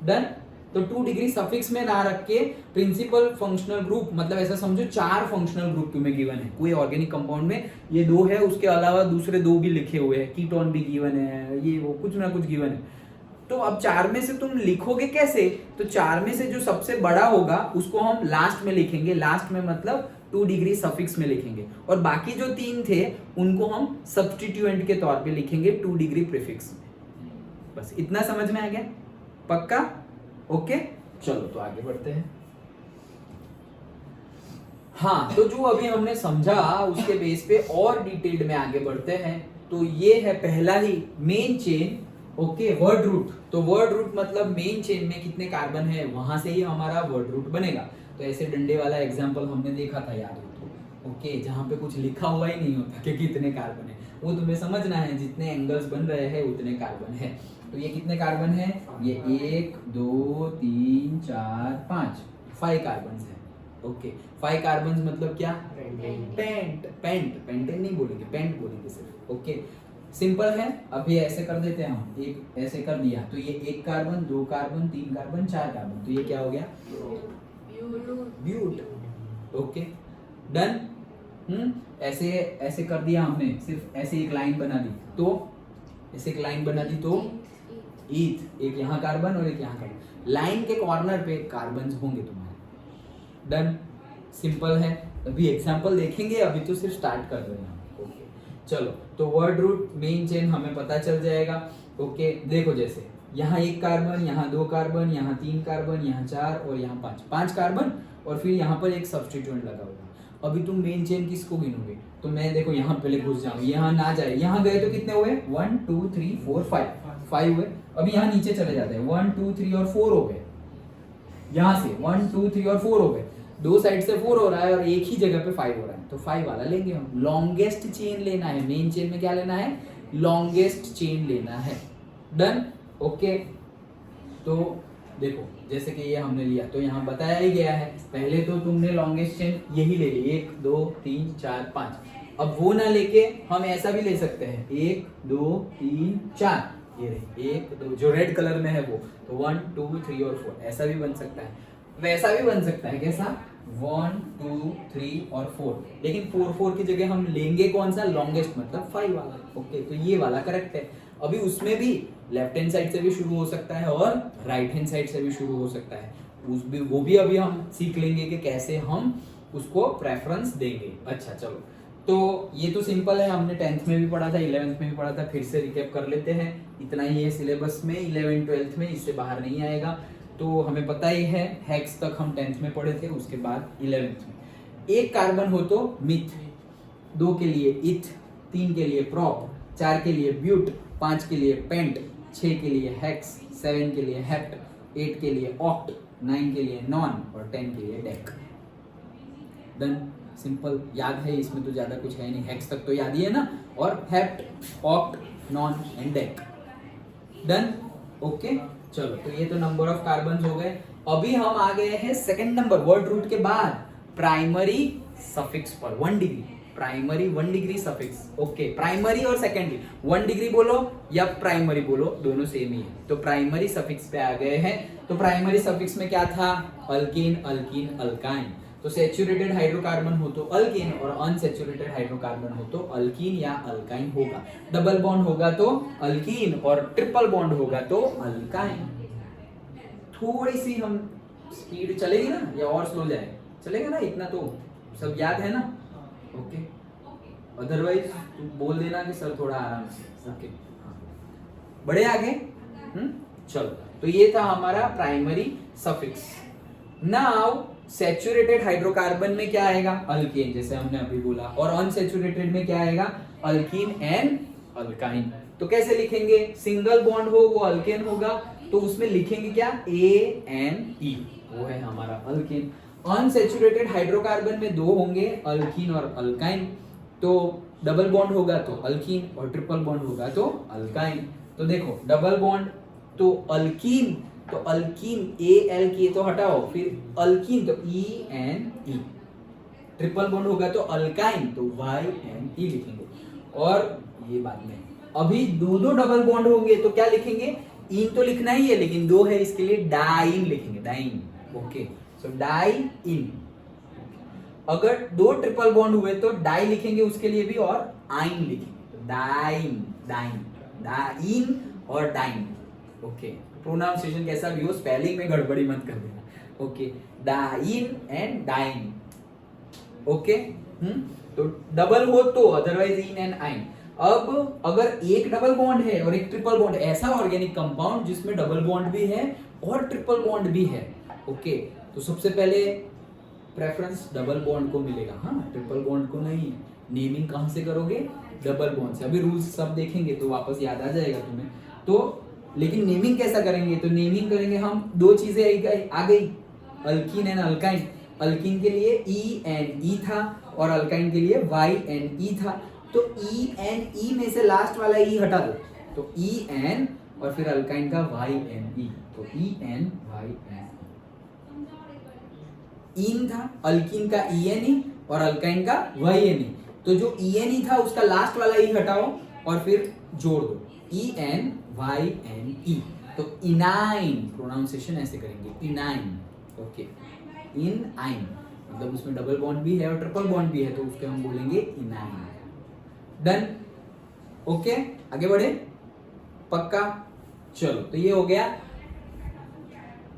डन। तो 2 डिग्री सफिक्स में ना रख के प्रिंसिपल फंक्शनल ग्रुप, मतलब ऐसा समझो 4 फंक्शनल ग्रुप तुम्हें गिवन है कोई ऑर्गेनिक कंपाउंड में। ये 2 है, उसके अलावा दूसरे 2 भी लिखे हुए हैं, कीटोन भी गिवन है, ये वो कुछ ना कुछ गिवन है। तो अब 4 में से तुम लिखोगे कैसे, तो 4 में से जो सबसे बड़ा होगा उसको हम लास्ट में लिखेंगे। लास्ट में मतलब 2 डिग्री सफिक्स में लिखेंगे, और बाकी जो 3 थे उनको हम सब्स्टिट्यूएंट के तौर पे लिखेंगे 2 डिग्री प्रीफिक्स में। बस इतना समझ में आ गया, पक्का? ओके, चलो तो आगे बढ़ते हैं। हाँ, तो जो अभी हमने समझा उसके बेस पे और डिटेल्ड में आगे बढ़ते हैं। तो ये है पहला ही main chain, okay, word root. तो वर्ड रूट मतलब मेन चेन में कितने कार्बन है वहां से ही हमारा वर्ड रूट बनेगा। तो ऐसे डंडे वाला एग्जांपल हमने देखा था, याद हो तो। ओके, जहाँ पे कुछ लिखा हुआ ही नहीं होता कि कितने कार्बन है, वो तुम्हें समझना है, जितने एंगल्स बन रहे हैं उतने कार्बन है। तो ये कितने कार्बन है, ये 1 2 3 4 5, 5 कार्बन है। ओके, 5 कार्बन मतलब क्या, पेंटेन नहीं बोलेंगे, पेंट बोलेंगे सिर्फ। ओके, सिंपल है। अभी ऐसे कर देते हैं हम, एक ऐसे कर दिया तो ये 1 कार्बन 2 कार्बन 3 कार्बन 4 कार्बन, तो ये क्या हो गया, ब्यूट। Okay, done. ऐसे ऐसे कर दिया हमने, सिर्फ ऐसे एक लाइन बना दी, तो ऐसे एक लाइन बना दी तो ईथ, एक यहाँ कार्बन और एक यहाँ कार्बन, लाइन के कॉर्नर पे कार्बन होंगे तुम्हारे। डन, सिंपल है। अभी एग्जांपल देखेंगे, अभी तो सिर्फ स्टार्ट कर रहे हैं हम। ओके, चलो, तो वर्ड रूट मेन चेन हमें पता चल जाएगा। ओके, देखो जैसे यहाँ 1 कार्बन, यहाँ 2 कार्बन, यहाँ 3 कार्बन, यहाँ 4 और यहाँ 5 कार्बन, और फिर यहाँ पर एक सब्स्टिट्यूएंट लगा होगा। अभी तुम मेन चेन किसको गिनोगे, तो मैं देखो यहाँ पहले घुस जाऊँ, यहाँ ना जाए, यहाँ गए तो कितने हुए, 1 2 3 4 5 हुए। अभी यहाँ नीचे चले जाते हैं, 1 2 3 और 4 हो गए, यहाँ से 1 2 3 और 4 हो गए, दो साइड से 4 हो रहा है और एक ही जगह पे 5 हो रहा है, तो 5 वाला लेंगे हम। लॉन्गेस्ट चेन लेना है, मेन चेन में क्या लेना है, लॉन्गेस्ट चेन लेना है। डन। ओके, तो देखो जैसे कि ये हमने लिया, तो यहाँ बताया ही गया है, पहले तो तुमने लॉन्गेस्ट चेन यही ले ली, 1 2 3 4 5। अब वो ना लेके हम ऐसा भी ले सकते हैं, 1 2 3 4, ये 1 2 जो रेड कलर में है वो, तो 1 2 3 और 4, ऐसा भी बन सकता है। वैसा भी बन सकता है, कैसा, 1 2 3 और 4, लेकिन 4 4 की जगह हम लेंगे कौन सा, लॉन्गेस्ट मतलब 5 वाला। ओके, तो ये वाला करेक्ट है। अभी उसमें भी लेफ्ट हैंड साइड से भी शुरू हो सकता है और राइट हैंड साइड से भी शुरू हो सकता है, वो भी अभी हम सीख लेंगे कि कैसे हम उसको प्रेफरेंस देंगे। अच्छा चलो, तो ये तो सिंपल है, हमने 10th में भी पढ़ा था, 11th में भी पढ़ा था, फिर से रिकैप कर लेते हैं। इतना ही है सिलेबस में, 11 12th में, इससे बाहर नहीं आएगा। तो हमें पता ही है, हेक्स तक हम 10th में पढ़े थे, उसके बाद 11th में। 1 कार्बन हो तो मिथ, 2 के लिए इथ, 3 के लिए प्रॉप, 4 के लिए ब्यूट, 5 के लिए पेंट, 6 के लिए हेक्स, 7 के लिए हेप्ट, 8 के लिए ऑक्ट, 9 के लिए नॉन और 10 के लिए डेक। डन, सिंपल, याद है, इसमें तो ज्यादा कुछ है नहीं, हेक्स तक तो याद ही है ना, और hept, oct, non and deck. Done. Okay, चलो, तो ये तो नंबर ऑफ कार्बन हो गए। अभी हम आ गए हैं सेकंड नंबर, वर्ड रूट के बाद प्राइमरी सफिक्स पर 1 degree, primary 1 degree suffix. Okay, primary और सेकेंडरी 1 डिग्री बोलो या प्राइमरी बोलो, दोनों सेम ही है। तो प्राइमरी सफिक्स पे आ गए हैं। तो प्राइमरी सफिक्स में क्या था, अल्कीन अल्कीन अल्काइन। तो सैचुरेटेड हाइड्रोकार्बन हो तो अल्कीन और अनसैचुरेटेड हाइड्रोकार्बन हो तो अल्कीन या अल्काइन होगा। डबल बॉन्ड होगा तो अल्कीन और ट्रिपल बॉन्ड होगा तो अल्काइन। थोड़ी सी हम स्पीड चलेगी ना, या और स्लो जाए, चलेगा ना, इतना तो सब याद है ना। ओके, अदरवाइज तू बोल देना कि सर थोड़ा आराम से। ओके, बढ़े आगे। चलो, तो ये था हमारा primary suffix. Now saturated hydrocarbon में क्या आएगा, अल्केन, जैसे हमने अभी बोला, और अनसैचुरेटेड में क्या आएगा, अल्कीन एंड अल्काइन। तो कैसे लिखेंगे, सिंगल बॉन्ड हो वो अल्केन होगा, तो उसमें लिखेंगे क्या, ANE, वो है हमारा अल्केन। अनसैचुरेटेड हाइड्रोकार्बन में 2 होंगे, अल्कीन और अल्काइन, तो डबल बॉन्ड होगा तो अल्कीन और ट्रिपल बॉन्ड होगा तो अल्काइन। तो देखो डबल बॉन्ड तो अल्कीन, तो अल्कीन AL तो हटाओ, फिर अल्कीन तो ENE, ट्रिपल बॉन्ड होगा तो अल्काइन तो YNE लिखेंगे। और ये बाद में अभी दो डबल बॉन्ड होंगे तो क्या लिखेंगे, इन तो लिखना ही है लेकिन 2 है, इसके लिए डाइन लिखेंगे, डाइन। ओके, सो डाई इन। अगर 2 ट्रिपल बॉन्ड हुए तो डाई लिखेंगे उसके लिए भी, और आइन लिखेंगे, तो डाइन डाइन, डाइन और डाइन। ओके, प्रोनाउंसिएशन कैसा भी हो, स्पेलिंग में गड़बड़ी मत कर देना। Okay, diene and diyne. Okay, तो डबल हो तो, अदरवाइज इन एंड आइन। अब अगर एक डबल बॉन्ड है और एक ट्रिपल बॉन्ड, ऐसा ऑर्गेनिक कंपाउंड जिसमें डबल बॉन्ड भी है और ट्रिपल बॉन्ड भी है, ओके, तो सबसे पहले प्रेफरेंस डबल बॉन्ड को मिलेगा, हाँ, ट्रिपल बॉन्ड को नहीं। नेमिंग कहां से करोगे, डबल बॉन्ड से। अभी रूल्स सब देखेंगे तो वापस याद आ जाएगा तुम्हें। तो लेकिन नेमिंग कैसा करेंगे? तो नेमिंग करेंगे हम, दो चीजें आ गई, अल्कीन एंड अल्काइन। अल्कीन के लिए ई एंड ई था और अल्काइन के लिए वाई एंड ई था। तो ई एंड ई में से लास्ट वाला ई हटा दो, तो ई एन और फिर अल्काइन का वाई एन ई, तो ई एन वाई एन। इन था, अल्कीन का ई एन ई और अल्काइन का वाई एन ई। तो जो ई एन ई था उसका लास्ट वाला ई हटाओ और फिर जोड़ दो, E N Y N E. तो इनाइन, प्रोनाउंसिएशन ऐसे करेंगे, इनाइन। ओके, इन आइन, मतलब उसमें डबल बॉन्ड भी है और ट्रिपल बॉन्ड भी है, तो उसके हम बोलेंगे इनाइन। डन? ओके, आगे बढ़े? पक्का? चलो, तो ये हो गया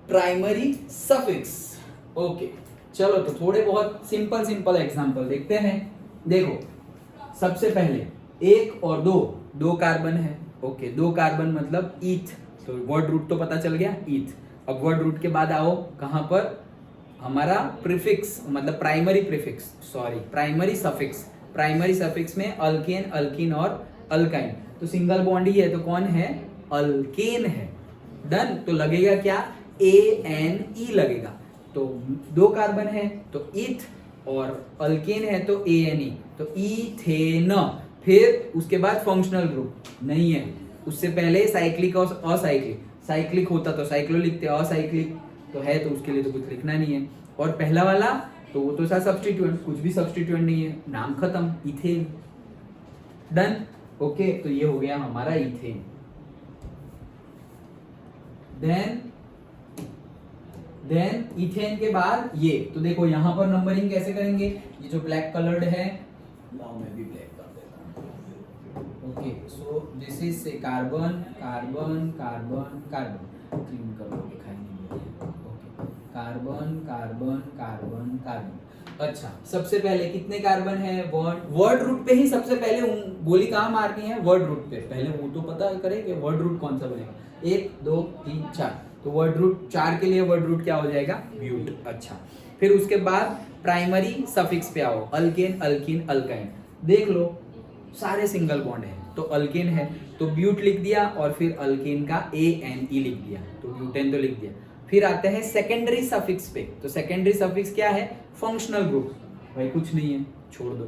प्राइमरी सफिक्स। ओके, चलो तो थोड़े बहुत सिंपल एग्जांपल देखते हैं। देखो, सबसे पहले एक और दो कार्बन है। ओके, दो कार्बन मतलब ईथ, तो वर्ड रूट तो पता चल गया, ईथ। अब वर्ड रूट के बाद आओ कहां पर? हमारा प्रीफिक्स, मतलब प्राइमरी सफिक्स। प्राइमरी सफिक्स में अल्केन, अल्कीन और अल्काइन, तो सिंगल बॉन्ड ही है, तो कौन है? अल्केन है। डन? तो लगेगा क्या? ANE लगेगा। तो दो कार्बन है तो इथ, और अल्केन है तो ANE, तो इथेन। फिर उसके बाद फंक्शनल ग्रुप नहीं है, उससे पहले साइक्लिक और असाइक्लिक। साइक्लिक होता तो साइक्लो लिखते, असाइक्लिक तो है तो उसके लिए तो कुछ लिखना नहीं है। और पहला वाला तो वो तो सा सब्स्टिट्यूएंट, कुछ भी सब्स्टिट्यूएंट नहीं है, नाम खत्म, इथेन। डन? ओके, तो ये हो गया हमारा इथेन। देन इथेन के बाद ये, तो देखो यहां पर नंबरिंग कैसे करेंगे? ये जो ब्लैक कलर्ड है, लाओ मैं भी ब्लैक कर देता हूं। ओके, सो दिस इज से carbon carbon carbon carbon, clean कर लो, दिखाई नहीं दे रहा। Okay, carbon carbon carbon carbon. अच्छा, सबसे पहले कितने कार्बन है? वर्ड रूट पे ही सबसे पहले गोली कहां मारनी है? वर्ड रूट पे। पहले वो तो पता करें कि वर्ड रूट कौन सा बनेगा। 1 2 3 4, तो वर्ड रूट 4 के लिए वर्ड रूट क्या हो जाएगा? ब्यूट। अच्छा, फिर उसके बाद प्राइमरी सफिक्स पे आओ, अल्केन, अल्कीन, अल्काइन। देख लो सारे सिंगल बॉन्ड है, तो अल्केन है तो ब्यूट लिख दिया, और फिर अल्केन का ANE लिख दिया, तो ब्यूटेन तो लिख दिया। फिर आते हैं सेकेंडरी सफिक्स पे, तो सेकेंडरी सफिक्स क्या है? फंक्शनल ग्रुप, भाई कुछ नहीं है, छोड़ दो।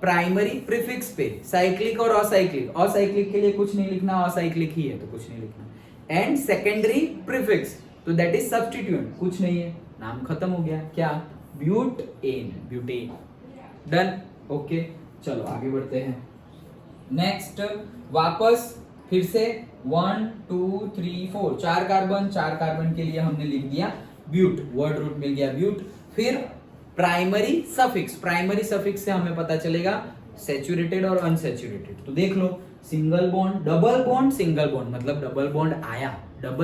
प्राइमरी प्रीफिक्स पे साइक्लिक और असाइक्लिक, असाइक्लिक के लिए कुछ नहीं लिखना, असाइक्लिक ही है तो कुछ नहीं लिखना। एंड सेकेंडरी प्रीफिक्स, तो दैट इज सब्स्टिट्यूएंट, कुछ नहीं है, नाम खत्म हो गया, क्या? Butane, butane. डन? ओके, चलो आगे बढ़ते हैं। नेक्स्ट, वापस फिर से 1 2 3 4, 4 कार्बन के लिए हमने लिख दिया ब्यूट, वर्ड रूट मिल गया ब्यूट। फिर प्राइमरी सफिक्स से हमें पता चलेगा सैचुरेटेड और अनसैचुरेटेड। तो देख लो, single bond, double bond, single bond मतलब डबल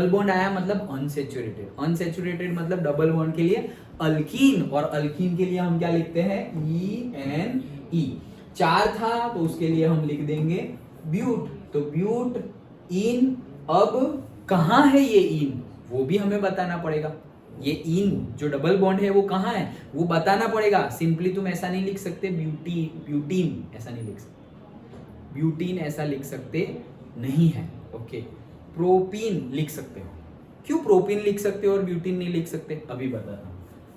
बॉन्ड आया मतलब अनसैचुरेटेड मतलब डबल बॉन्ड के लिए अल्कीन, और अल्कीन के लिए हम क्या लिखते हैं? ENE। 4 था तो उसके लिए हम लिख देंगे ब्यूट, तो ब्यूट इन। अब कहां है ये इन, वो भी हमें बताना पड़ेगा। ये इन जो डबल बॉन्ड है वो कहां है, वो बताना पड़ेगा। सिंपली तुम ऐसा नहीं लिख सकते ब्यूटीन ऐसा नहीं लिख सकते, ब्यूटीन ऐसा लिख सकते नहीं है। ओके, प्रोपीन लिख सकते हो। क्यों प्रोपीन लिख सकते हो और ब्यूटीन नहीं लिख सकते? अभी बताता हूं।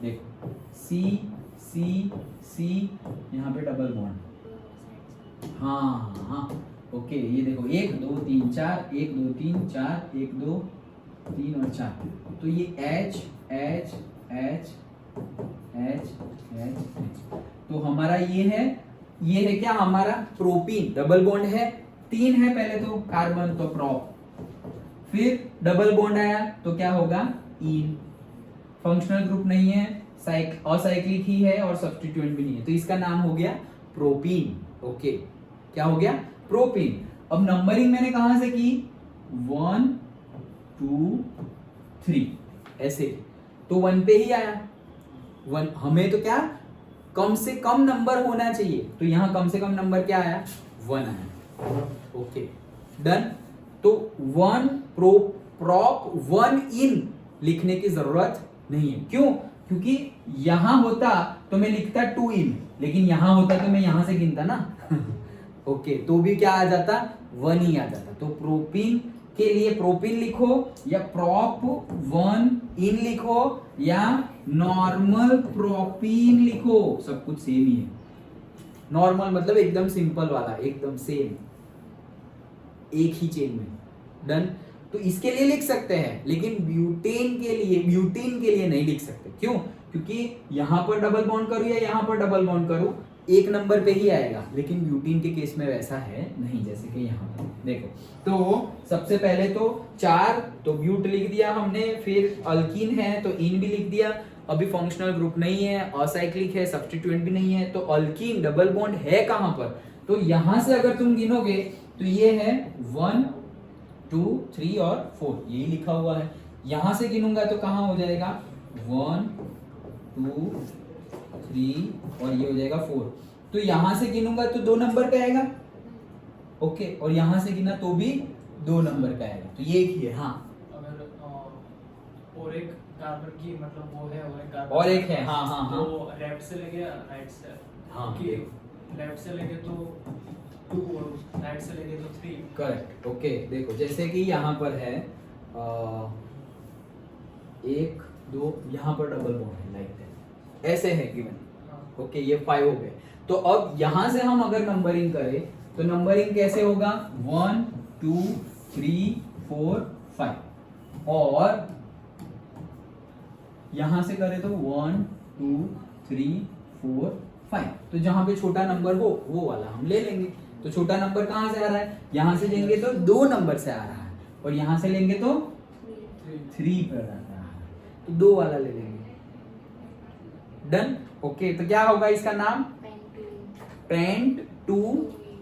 देखो, C यहाँ पे डबल बॉन्ड, हाँ ओके, ये देखो 1 2 3 4, 1 2 3 4, 1 2 3 और 4, तो ये H H H H H, तो हमारा ये है क्या? हमारा प्रोपीन, डबल बॉन्ड है, 3 है पहले तो कार्बन, तो प्रोप, फिर डबल बॉन्ड आया तो क्या होगा? इन। फंक्शनल ग्रुप नहीं है, असाइक्लिक ही है और सब्स्टिट्यूएंट भी नहीं है, तो इसका नाम हो गया प्रोपीन। ओके, क्या हो गया? प्रोपीन। अब नंबरिंग मैंने कहां से की? 1 2 3 ऐसे, तो 1 पे ही आया। 1 हमें तो क्या कम से कम नंबर होना चाहिए, तो यहां कम से कम नंबर क्या आया? 1 आया। Okay, done. तो 1 प्रॉप 1 इन लिखने की जरूरत नहीं है। क्यों? क्योंकि यहां होता तो मैं लिखता 2 इन, लेकिन यहां होता तो मैं यहां से गिनता ना। ओके, तो भी क्या आ जाता? 1 ही आ जाता। तो प्रोपीन के लिए प्रोपिन लिखो या प्रोप 1 इन लिखो या नॉर्मल प्रोपीन लिखो, सब कुछ सेम ही है। नॉर्मल मतलब एकदम सिंपल वाला, एकदम सेम, एक ही चेन में। डन। तो इसके लिए लिख सकते हैं, लेकिन ब्यूटेन के लिए नहीं लिख सकते। क्यों? क्योंकि यहां पर डबल बॉन्ड करूं या यहां पर डबल बॉन्ड करूं, एक नंबर पे ही आएगा, लेकिन ब्यूटीन के केस में वैसा है नहीं, जैसे कि यहाँ पर देखो। तो सबसे पहले तो 4 तो ब्यूट लिख दिया हमने, फिर अल्कीन है तो इन भी लिख दिया। अभी फंक्शनल ग्रुप नहीं है, असाइक्लिक है, सब्स्टिट्यूएंट भी नहीं है, तो अल्कीन डबल बॉन्ड है कहां पर? तो यहां से अगर तुम गिनोगे तो ये है 1 2 3 और 4, यही लिखा हुआ है। यहां से गिनूंगा तो कहां हो जाएगा 1 2 3 और ये हो जाएगा 4। तो यहां से गिनूंगा तो 2 नंबर पे आएगा, ओके, और यहां से गिना तो भी 2 नंबर पे आएगा। तो ये एक ही है। हाँ, अगर और एक कार्बन की मतलब वो है और एक है, हाँ हाँ हाँ, तो लेफ्ट से लेके राइट से, हाँ, कि लेफ्ट से लेके तो 2 और राइट से लेके तो 3। Correct, okay. देखो जैसे कि यहाँ पर है 1 2, यहाँ पर डबल बॉन्ड है, लाइक दैट, ऐसे है गिवन, ओके। ये 5 हो गए। तो अब यहां से हम अगर नंबरिंग करें तो नंबरिंग कैसे होगा? 1 2 3 4 5, और यहां से करें तो 1 2 3 4 5। तो जहां पे छोटा नंबर हो वो वाला हम ले लेंगे। तो छोटा नंबर कहां से आ रहा है? यहां से लेंगे तो 2 नंबर से आ रहा है, और यहां से लेंगे तो 3 पर आ रहा है, तो 2 वाला ले लेंगे। Done, okay. तो क्या होगा इसका नाम? पेंट टू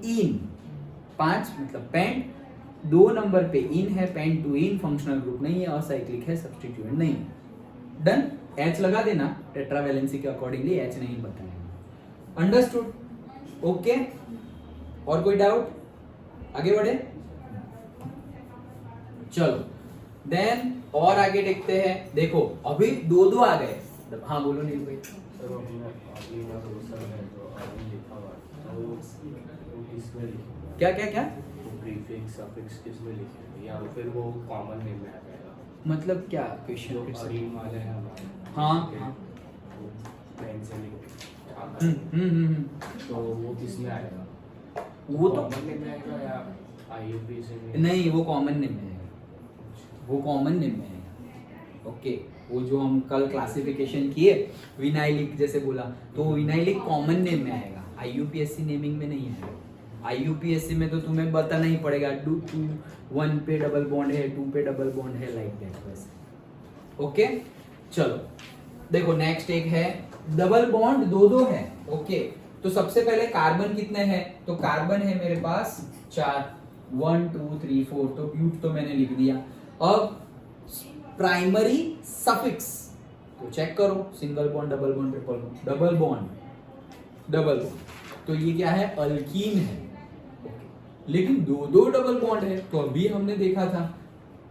इन। 5 मतलब पेंट, 2 नंबर पे इन है, pent two ene, functional group नहीं है, असाइक्लिक है, सब्स्टिट्यूएंट नहीं है। डन। H लगा देना, टेट्रावैलेंसी के अकॉर्डिंगली H नहीं बताएंगे। Understood, okay. और कोई डाउट? आगे बढ़े, चलो। देन और आगे देखते हैं। देखो अभी 2 आ गए। हाँ बोलो नील भाई। क्या क्या क्या? प्रीफिक्स सफिक्स किसमें लिखेंगे, या फिर वो कॉमन नेम में आ जाएगा? मतलब क्या क्वेश्चन? अरीन वाले हैं हमारे, हाँ, पेन से लिखे, तो वो किसमें आएगा? वो तो कॉमन नेम में आएगा या आईयूपी से में? नहीं, वो कॉमन नेम में है, वो कॉमन नेम में है, ओके। वो जो हम कल क्लासिफिकेशन किए विनाइलिक जैसे बोला, तो विनाइलिक कॉमन नेम में आएगा, आईयूपीएससी नेमिंग में नहीं आएगा। आईयूपीएससी में तो तुम्हें बताना ही पड़ेगा 2 1 पे डबल बॉन्ड है, 2 पे डबल बॉन्ड है, लाइक दैट वैसे, ओके। चलो देखो नेक्स्ट एक है डबल बॉन्ड 2 है, ओके। तो सबसे पहले कार्बन कितने हैं? तो कार्बन है मेरे पास 4, 1 2 3 4, तो ब्यूट तो मैंने लिख दिया। अब प्राइमरी सफिक्स तो चेक करो, single bond, double bond, triple bond, double bond, double bond, तो ये क्या है? अल्कीन है, लेकिन 2 डबल बॉन्ड है। तो अभी हमने देखा था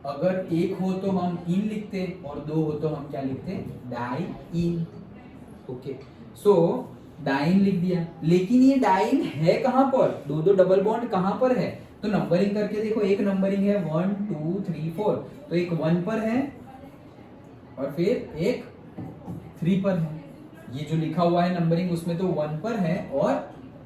अगर एक हो तो हम इन लिखते और 2 हो तो हम क्या लिखते? Diene, okay. सो डाइइन लिख दिया, लेकिन ये डाइइन है कहां पर? 2 डबल बॉन्ड कहां पर है? तो नंबरिंग करके देखो, एक नंबरिंग है 1 2 3 4, तो एक 1 पर है और फिर एक 3 पर है। ये जो लिखा हुआ है नंबरिंग उसमें तो 1 पर है और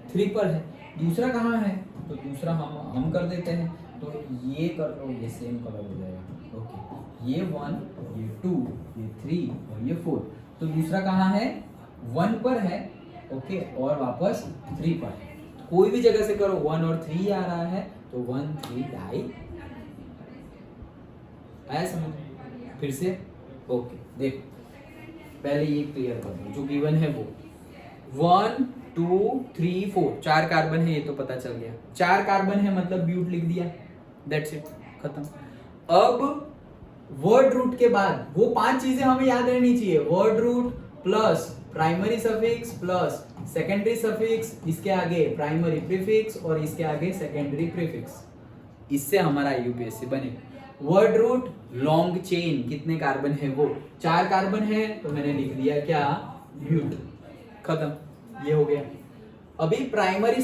3 पर है। दूसरा कहाँ है? तो दूसरा हम कर देते हैं, तो ये कर लो, ये सेम कलर हो जाएगा, ओके। ये 1, ये 2, ये 3 और ये 4। तो दूसरा कहाँ है? 1 पर है, ओके, और वापस 3 पर है। कोई भी जगह से करो, 1 और 3 आ रहा है तो 1 3 डाई आया समझ? फिर से, ओके। देखो पहले ये क्लियर कर दो, जो गिवन है वो 1 2 3 4, 4 कार्बन है, ये तो पता चल गया। 4 कार्बन है मतलब ब्यूट लिख दिया, दैट्स इट, खत्म। अब वर्ड रूट के बाद वो 5 चीजें हमें याद रहनी चाहिए, word root plus primary suffix plus secondary suffix, इसके आगे प्राइमरी प्रीफिक्स और इसके आगे सेकेंडरी प्रीफिक्स। इससे हमारा यूपीएससी बने। वर्ड रूट लॉन्ग चेन, कितने कार्बन है वो? 4 कार्बन है तो मैंने लिख दिया क्या? ब्यूट, खत्म, ये हो गया। अभी प्राइमरी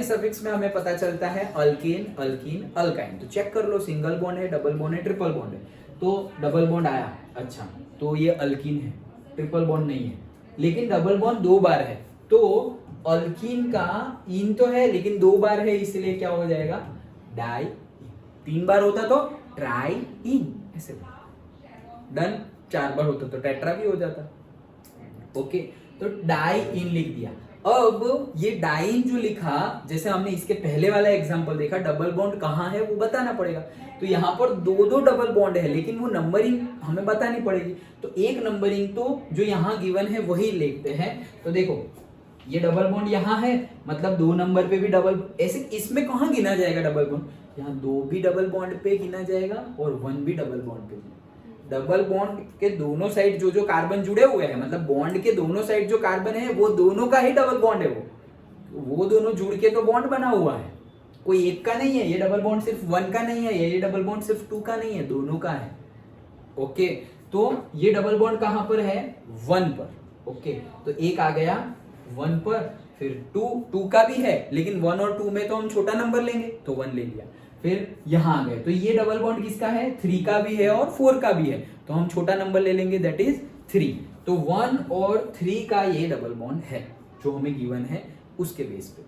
सफिक्स में हमें पता चलता है अल्केन, अल्कीन, अल्काइन। तो चेक कर लो, सिंगल बॉन्ड है, डबल बॉन्ड है, ट्रिपल बॉन्ड है। तो डबल बॉन्ड आया, अच्छा तो ये अल्कीन है, ट्रिपल बॉन्ड नहीं है। लेकिन डबल बॉन्ड 2 बार है, तो अल्कीन का इन तो है लेकिन 2 बार है, इसलिए क्या हो जाएगा, डाई। 3 बार होता तो ट्राई इन, ऐसे डन। 4 बार होता तो टेट्रा भी हो जाता। ओके, तो डाई इन लिख दिया। अब ये डाइन जो लिखा, जैसे हमने इसके पहले वाला एग्जांपल देखा, डबल बॉन्ड कहाँ है वो बताना पड़ेगा। तो यहाँ पर 2 डबल बॉन्ड है, लेकिन वो नंबरिंग हमें बतानी पड़ेगी। तो एक नंबरिंग तो जो यहाँ गिवन है वही लिखते हैं। तो देखो ये डबल बॉन्ड यहाँ है, मतलब 2 नंबर पे भी डबल, ऐसे इसमें कहाँ गिना जाएगा डबल बॉन्ड, यहाँ 2 भी डबल बॉन्ड पे गिना जाएगा और 1 भी डबल बॉन्ड पे। डबल बॉन्ड के दोनों साइड जो जो कार्बन जुड़े हुए हैं, मतलब बॉन्ड के दोनों साइड जो कार्बन है वो दोनों का ही डबल बॉन्ड है। वो दोनों जुड़ के तो बॉन्ड बना हुआ है, कोई एक का नहीं है। ये डबल बॉन्ड सिर्फ 1 का नहीं है, ये डबल बॉन्ड सिर्फ 2 का नहीं है, दोनों का है। ओके, तो ये डबल बॉन्ड कहां पर है, 1 पर। ओके, तो एक आ गया 1 पर, फिर 2 का भी है, लेकिन 1 और 2 में तो हम छोटा नंबर लेंगे, तो 1 ले लिया। फिर यहां आ गए, तो ये डबल बॉन्ड किसका है, 3 का भी है और 4 का भी है, तो हम छोटा नंबर ले लेंगे, दैट इज 3। तो 1 और 3 का ये डबल बॉन्ड है जो हमें गिवन है उसके बेस पे।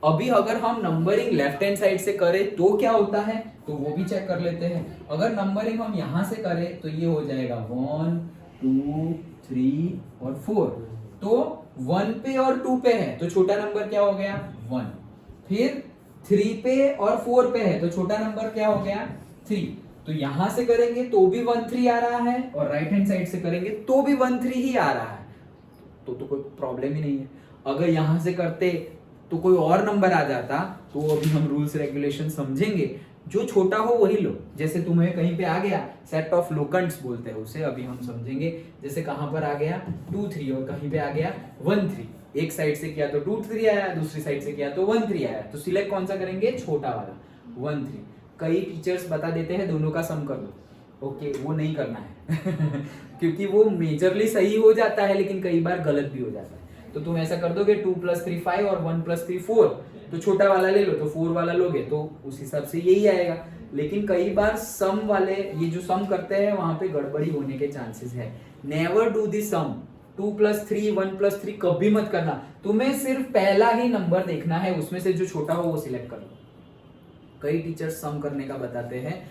अभी अगर हम नंबरिंग लेफ्ट हैंड साइड से करें तो क्या होता है, तो वो भी चेक कर लेते हैं। अगर नंबरिंग हम यहां से करें तो ये हो जाएगा 1 2 3 और 4। तो 1 पे और 2 पे है तो छोटा नंबर क्या हो गया, 1। फिर 3 पे और 4 पे है तो छोटा नंबर क्या हो गया, 3। तो यहां से करेंगे तो भी 1 3 आ रहा है, और राइट हैंड साइड से करेंगे तो भी 1 3 ही आ रहा है, तो कोई प्रॉब्लम ही नहीं है। अगर यहां से करते तो कोई और नंबर आ जाता, तो अभी हम रूल्स रेगुलेशन समझेंगे। जो छोटा हो वही लो, जैसे तुम्हें कहीं पे आ गया सेट ऑफ लोकेंट्स बोलते हैं उसे, अभी हम समझेंगे। जैसे कहां पर आ गया 2 3 और कहीं पे आ गया 1 3, एक साइड से किया तो 2 3 आया, दूसरी साइड से किया तो 1 3 आया, तो सिलेक्ट कौन सा करेंगे, छोटा वाला 1 3। कई टीचर्स बता देते हैं दोनों का सम कर दो, ओके वो नहीं करना है क्योंकि वो मेजरली सही हो जाता है लेकिन कई बार गलत भी हो जाता है। तो तुम ऐसा कर दोगे 2 + 3 5 और 1 + 3 4, तो छोटा वाला ले लो, तो 4 वाला लोगे तो उस हिसाब से यही आएगा। लेकिन कई बार सम वाले ये जो सम करते हैं वहां पे गड़बड़ी होने के चांसेस है। नेवर डू द सम, 2 + 3 1 + 3 कभी मत करना। तुम्हें सिर्फ पहला ही नंबर देखना है, उसमें से जो छोटा हो वो सिलेक्ट कर लो। कई टीचर्स सम करने का बताते हैं,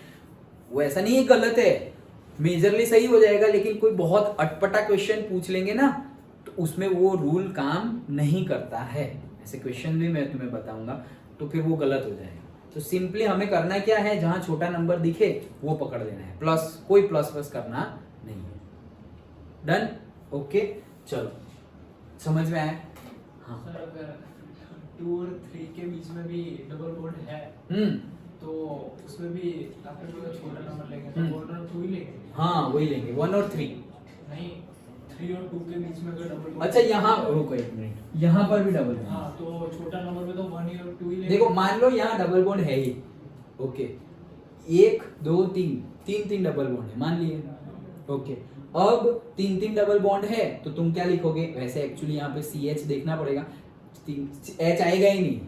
वो ऐसा नहीं है गलत है, मेजरली सही हो जाएगा, लेकिन कोई बहुत अटपटा क्वेश्चन पूछ लेंगे ना तो उसमें वो रूल काम नहीं करता है। ऐसे क्वेश्चन भी मैं तुम्हें बताऊंगा, तो फिर वो गलत हो जाएगा। तो सिंपली हमें करना क्या है, जहां छोटा नंबर दिखे वो पकड़ लेना है, प्लस कोई प्लस करना नहीं है। डन, ओके चलो समझ में आया। हाँ सर अगर 2 और 3 के बीच में भी डबल बॉन्ड है तो उसमें भी आपने बोला छोटा नंबर लेंगे तो 1 और 2 ही लेंगे। हाँ वही लेंगे 1 और 3 नहीं, 3 और 2 के बीच में अगर डबल बॉन्ड, अच्छा यहाँ रुको एक मिनट, यहाँ पर भी डबल बॉन्ड। हाँ तो छोटा नंबर में तो 1 और 2 ही लेंगे। देखो मान लो यहाँ डबल बॉन्ड है ही, ओके 1 2 3 डबल बॉन्ड है मान लिए, ओके। अब 3 डबल बॉन्ड है तो तुम क्या लिखोगे, वैसे एक्चुअली यहाँ पे CH देखना पड़ेगा, H आएगा ही नहीं।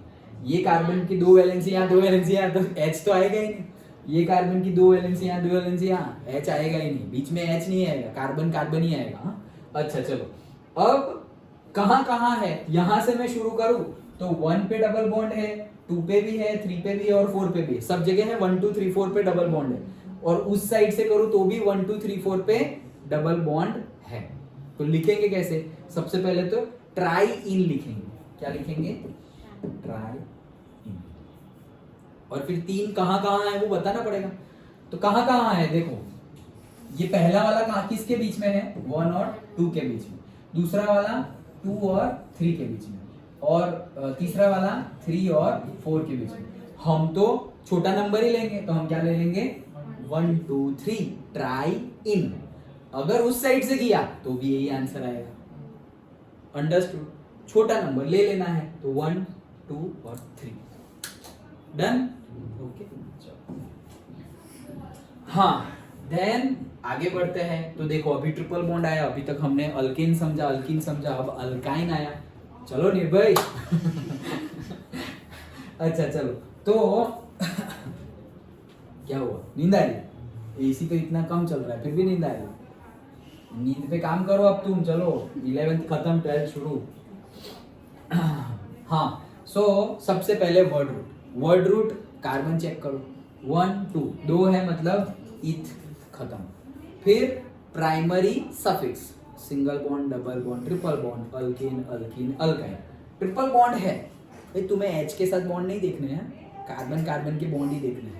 ये कार्बन की 2 वैलेंसी यहाँ 2 वैलेंसी यहाँ, तो H तो आएगा ही नहीं। ये कार्बन की 2 वैलेंसी यहाँ 2 वैलेंसी यहाँ, H आएगा ही नहीं, बीच में H नहीं आएगा, कार्बन कार्बन ही आएगा। हाँ अच्छा चलो, अब कहाँ है, यहां से मैं शुरू करूं तो 1 पे डबल बॉन्ड है, 2 पे भी है, 3 पे भी है और 4 पे भी है, सब जगह है 1 2 3 4 पे डबल बॉन्ड है। और उस साइड से करूं तो भी 1 2 3 4 पे डबल बॉन्ड है। तो लिखेंगे कैसे, सबसे पहले तो ट्राई इन लिखेंगे, क्या लिखेंगे, ट्राई इन। और फिर 3 कहां है वो बताना पड़ेगा, तो कहां है देखो, ये पहला वाला कहां किसके बीच में है, 1 और 2 के बीच में, दूसरा वाला 2 और 3 के बीच में, और तीसरा वाला 3 और 4 के बीच में। हम तो छोटा नंबर ही लेंगे, तो हम क्या ले लेंगे 1 2 3 ट्राई इन। अगर उस साइड से किया तो भी यही आंसर आएगा, अंडरस्टूड। छोटा नंबर ले लेना है तो 1 2 और 3, डन, ओके। हाँ देन आगे बढ़ते हैं, तो देखो अभी ट्रिपल बॉन्ड आया, अभी तक हमने अल्केन समझा, अब अल्काइन आया। चलो निर्भय। अच्छा चलो, तो क्या हुआ, नींद आ रही? एसी तो इतना कम चल रहा है फिर भी नींद आ रही? नींद पे काम करो अब तुम, चलो 11th खत्म 12th शुरू। हाँ, सो सबसे पहले वर्ड रूट कार्बन चेक करो, 1 2 2 है मतलब इथ खत्म। फिर primary suffix, single bond, double bond, triple bond, alkyne alkyne alkyne. Triple bond है भाई, तुम्हें एच के साथ बॉन्ड नहीं देखने हैं, कार्बन कार्बन के बॉन्ड ही देखने हैं।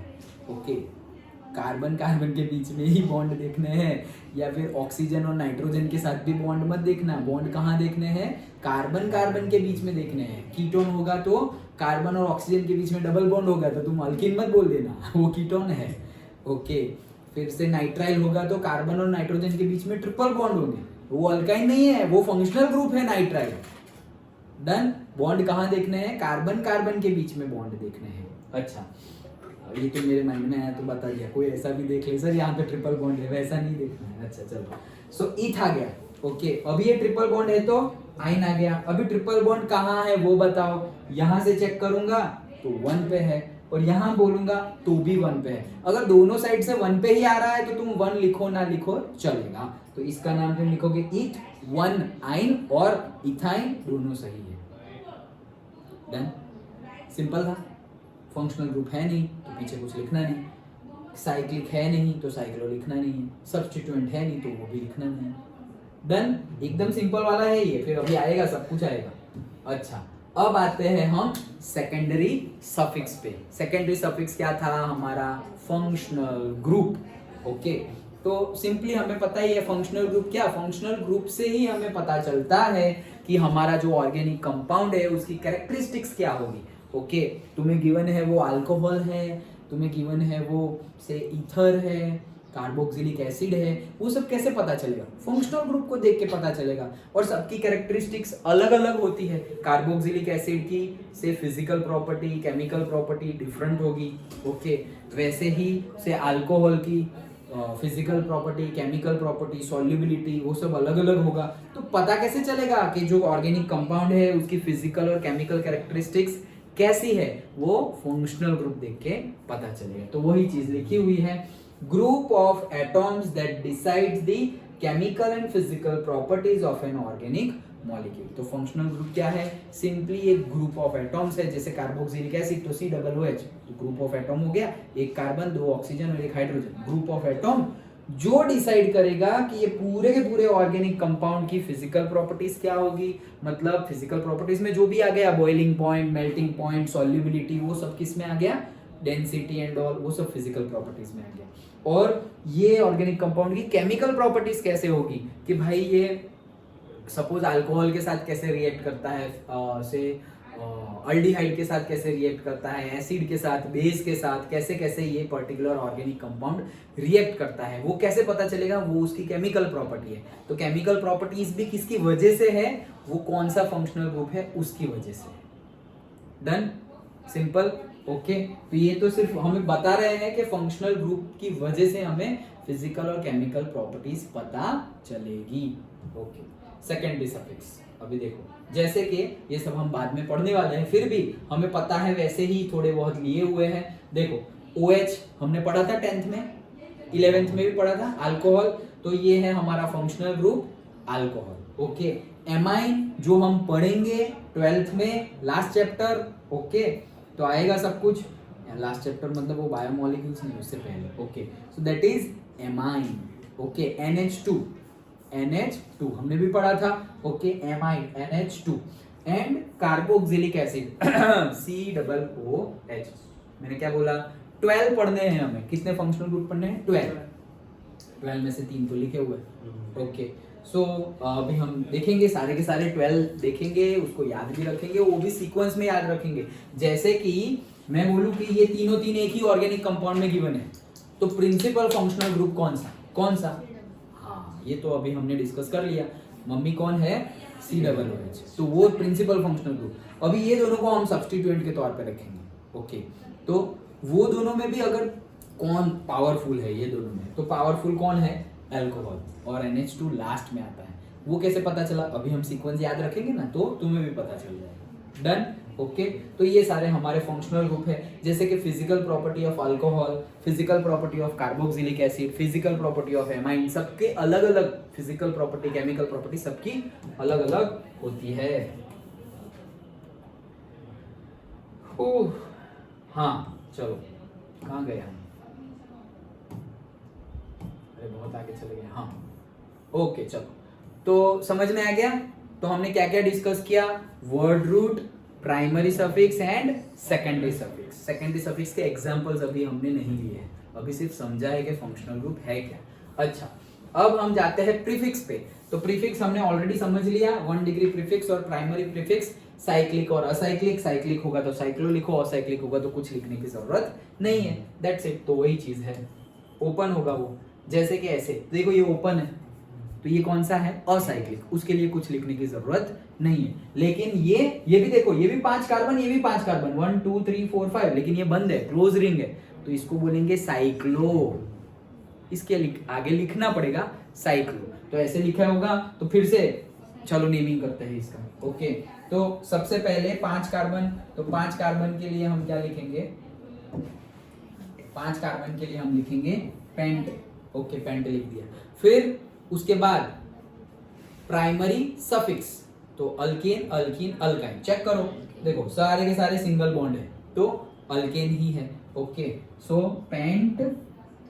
ओके, कार्बन कार्बन के बीच में ही बॉन्ड देखने हैं, या फिर ऑक्सीजन और नाइट्रोजन के साथ भी बॉन्ड मत देखना। बॉन्ड कहाँ देखने हैं? कार्बन कार्बन के बीच में देखने हैं। कीटोन होगा तो कार्बन और ऑक्सीजन के बीच में डबल बॉन्ड होगा तो तुम अल्कीन मत बोल देना, वो कीटोन है। ओके, फिर से नाइट्राइल होगा तो कार्बन और नाइट्रोजन के बीच में ट्रिपल बॉन्ड होंगे, वो अल्काइन नहीं है, वो फंक्शनल ग्रुप है नाइट्राइल। डन। बॉन्ड कहाँ देखने हैं? कार्बन कार्बन के बीच में बॉन्ड देखने हैं। अच्छा, ये तो मेरे माइंड में आया तो बता दिया, कोई ऐसा भी देख ले सर यहाँ पे ट्रिपल बॉन्ड है, वैसा नहीं देखना है। अच्छा चलो, सो ईथ आ गया। ओके, अभी ये ट्रिपल बॉन्ड है तो आइन आ गया। अभी ट्रिपल बॉन्ड कहाँ है वो बताओ। यहाँ से चेक करूंगा तो 1 पे है, और यहाँ बोलूंगा तो भी 1 पे है। अगर दोनों साइड से 1 पे ही आ रहा है तो तुम 1 लिखो ना लिखो चलेगा। तो इसका नाम तुम लिखोगे ईथ 1 आइन, और इथाइन दोनों सही है। डन, सिंपल था। फंक्शनल ग्रुप है नहीं तो पीछे कुछ लिखना नहीं, साइक्लिक है नहीं तो साइक्लो लिखना नहीं है, सब्स्टिट्यूएंट है नहीं तो वो भी लिखना नहीं। डन, एकदम सिंपल वाला है ये। फिर अभी आएगा, सब कुछ आएगा। अच्छा, अब आते हैं हम सेकेंडरी सफिक्स पे। सेकेंडरी सफिक्स क्या था हमारा? Functional group. ओके, तो सिंपली हमें पता ही है फंक्शनल ग्रुप क्या। फंक्शनल ग्रुप से ही हमें पता चलता है कि हमारा जो ऑर्गेनिक कंपाउंड है उसकी कैरेक्टरिस्टिक्स क्या होगी। ओके, तुम्हें गिवन है वो अल्कोहल है, तुम्हें गिवन है वो से ईथर है, कार्बोक्सिलिक एसिड है, वो सब कैसे पता चलेगा? फंक्शनल ग्रुप को देख के पता चलेगा। और सबकी कैरेक्टरिस्टिक्स अलग अलग होती है। कार्बोक्सिलिक एसिड की से physical property, chemical property different होगी। ओके, वैसे ही से अल्कोहल की physical property, chemical property, solubility, वो सब अलग अलग होगा। तो पता कैसे चलेगा कि जो ऑर्गेनिक कंपाउंड है उसकी फिजिकल और केमिकल कैरेक्टरिस्टिक्स कैसी है? वो फंक्शनल ग्रुप देख के पता चलेगा। तो वही चीज लिखी हुई है, group of atoms that decides the chemical and physical properties of an organic molecule. तो फंक्शनल ग्रुप क्या है? सिंपली एक ग्रुप ऑफ एटॉम्स है, जैसे कार्बोक्सिलिक एसिड तो COOH, तो ग्रुप ऑफ एटॉम हो गया, एक कार्बन, 2 ऑक्सीजन और 1 हाइड्रोजन। ग्रुप ऑफ एटॉम जो डिसाइड करेगा कि ये पूरे के पूरे ऑर्गेनिक कंपाउंड की फिजिकल प्रॉपर्टीज क्या होगी। मतलब फिजिकल प्रॉपर्टीज में जो भी आ गया, boiling point, melting point, solubility, वो सब किस में आ गया? डेंसिटी एंड ऑल, वो सब फिजिकल प्रॉपर्टीज में आ गया। और ये ऑर्गेनिक कंपाउंड की केमिकल प्रॉपर्टीज कैसे होगी कि भाई ये सपोज अल्कोहल के साथ कैसे रिएक्ट करता है, अल्डिहाइड के साथ कैसे रिएक्ट करता है, एसिड के साथ, बेस के साथ, कैसे कैसे ये पर्टिकुलर ऑर्गेनिक कंपाउंड रिएक्ट करता है, वो कैसे पता चलेगा? वो उसकी केमिकल प्रॉपर्टी है। तो केमिकल प्रॉपर्टीज भी किसकी वजह से है? वो कौन सा फंक्शनल ग्रुप है उसकी वजह से। Done, simple. ओके, तो ये तो सिर्फ हमें बता रहे हैं कि फंक्शनल ग्रुप की वजह से हमें फिजिकल और केमिकल प्रॉपर्टीज पता चलेगी। ओके, सेकेंडरी सफिक्स अभी देखो, जैसे कि ये सब हम बाद में पढ़ने वाले हैं, फिर भी हमें पता है, वैसे ही थोड़े बहुत लिए हुए हैं। देखो, OH हमने पढ़ा था 10th में, 11th में भी पढ़ा था, अल्कोहल, तो ये है हमारा functional group alcohol. Okay, amine जो हम पढ़ेंगे 12th में, लास्ट चैप्टर। ओके, तो आएगा सब कुछ, लास्ट चैप्टर मतलब वो बायोमोलिक्यूल्स नहीं, उससे पहले। Okay, so that is amine. Okay, NH2 हमने भी पढ़ा था। Okay, amine NH2 and carboxylic acid COOH। मैंने क्या बोला? 12 पढ़ने हैं हमें। कितने फंक्शनल ग्रुप पढ़ने हैं? 12 में से 3 तो लिखे हुए हैं। ओके, सो अभी हम देखेंगे सारे के सारे 12 देखेंगे, उसको याद भी रखेंगे, वो भी सीक्वेंस में याद रखेंगे। जैसे कि मैं बोलूं कि ये तीनों तीन एक ही ऑर्गेनिक कंपाउंड में गिवन है, तो प्रिंसिपल फंक्शनल ग्रुप कौन सा? हाँ, ये तो अभी हमने डिस्कस कर लिया। मम्मी कौन है? COOH, तो वो प्रिंसिपल फंक्शनल ग्रुप। अभी ये दोनों को हम सब्स्टिट्यूएंट के तौर पर रखेंगे। ओके, तो वो दोनों में भी अगर कौन पावरफुल है, ये दोनों में, तो पावरफुल कौन है? अल्कोहल, और NH2 लास्ट में आता है। वो कैसे पता चला, अभी हम सीक्वेंस याद रखेंगे ना तो तुम्हें भी पता चल जाएगा। Done, okay. तो ये सारे हमारे फंक्शनल ग्रुप है, जैसे कि physical property of alcohol, physical property of carboxylic acid, physical property of amine, सबके अलग अलग फिजिकल प्रॉपर्टी, केमिकल प्रॉपर्टी सबकी अलग अलग होती है। हाँ चलो, कहाँ गए हम? अरे बहुत आगे चले गए। हाँ ओके चलो, तो समझ में आ गया। तो हमने क्या क्या डिस्कस किया? Word root, primary suffix and secondary suffix. Secondary suffix के एग्जांपल्स अभी हमने नहीं लिए हैं, अभी सिर्फ समझा है कि फंक्शनल ग्रुप है क्या। अच्छा, अब हम जाते हैं प्रीफिक्स पे। तो प्रीफिक्स हमने ऑलरेडी समझ लिया, 1 डिग्री प्रीफिक्स और प्राइमरी प्रीफिक्स, साइक्लिक और असाइक्लिक। साइक्लिक होगा तो साइक्लो लिखो, असाइक्लिक होगा तो कुछ लिखने की जरूरत नहीं है, दैट्स इट। तो वही चीज है, ओपन होगा वो, जैसे कि ऐसे देखो ये ओपन है, तो ये कौन सा है? असाइक्लिक, उसके लिए कुछ लिखने की जरूरत नहीं है। लेकिन ये भी देखो, ये भी 5 कार्बन, ये भी 5 कार्बन, 1 2 3 4 5, लेकिन ये बंद है, क्लोज रिंग है, तो इसको बोलेंगे साइक्लो। इसके आगे लिखना पड़ेगा साइक्लो। तो ऐसे लिखा होगा, तो फिर से चलो नेमिंग करते हैं इसका। ओके, तो सबसे पहले 5 कार्बन, तो 5 कार्बन के लिए हम क्या लिखेंगे? 5 कार्बन के लिए हम लिखेंगे पेंट। ओके, पेंट लिख दिया। फिर उसके बाद प्राइमरी सफिक्स, तो अल्केन, अल्कीन, अल्काइन। चेक करो, देखो सारे के सारे सिंगल बॉन्ड है, तो अल्केन ही है। ओके, सो पेंट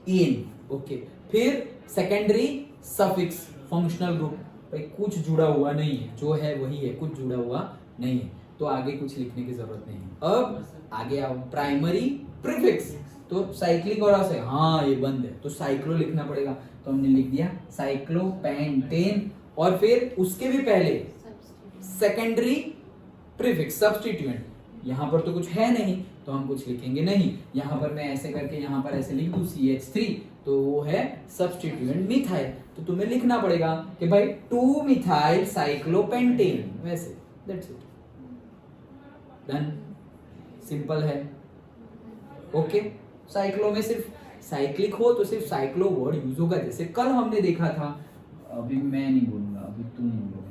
इन। ओके, फिर सेकेंडरी सफिक्स, फंक्शनल ग्रुप, भाई कुछ जुड़ा हुआ नहीं है, जो है वही है, कुछ जुड़ा हुआ नहीं है, तो आगे कुछ लिखने की जरूरत नहीं है। अब आगे आओ, प्राइमरी प्रीफिक्स, तो साइक्लिक और असाइक्लिक, हाँ ये बंद है, तो साइक्लो लिखना पड़ेगा, तो हमने लिख दिया साइक्लोपेंटेन। और फिर उसके भी पहले सेकेंडरी प्रीफिक्स, सब्स्टिट्यूएंट। यहाँ पर तो कुछ है नहीं, तो हम कुछ लिखेंगे नहीं। यहाँ पर मैं ऐसे करके यहाँ पर ऐसे लिख दूं CH3, तो वो है सब्स्टिट्यूएंट मिथाइल, तो तुम्हें लिखना पड़ेगा कि भाई 2 मिथाइल साइक्लोपेंटेन, वैसे, दैट्स इट, डन, सिंपल है। ओके, साइक्लो में सिर्फ साइक्लिक हो तो सिर्फ साइक्लो वर्ड यूज होगा, जैसे कल हमने देखा था। अभी मैं नहीं बोलूंगा, अभी तुम बोलोगे।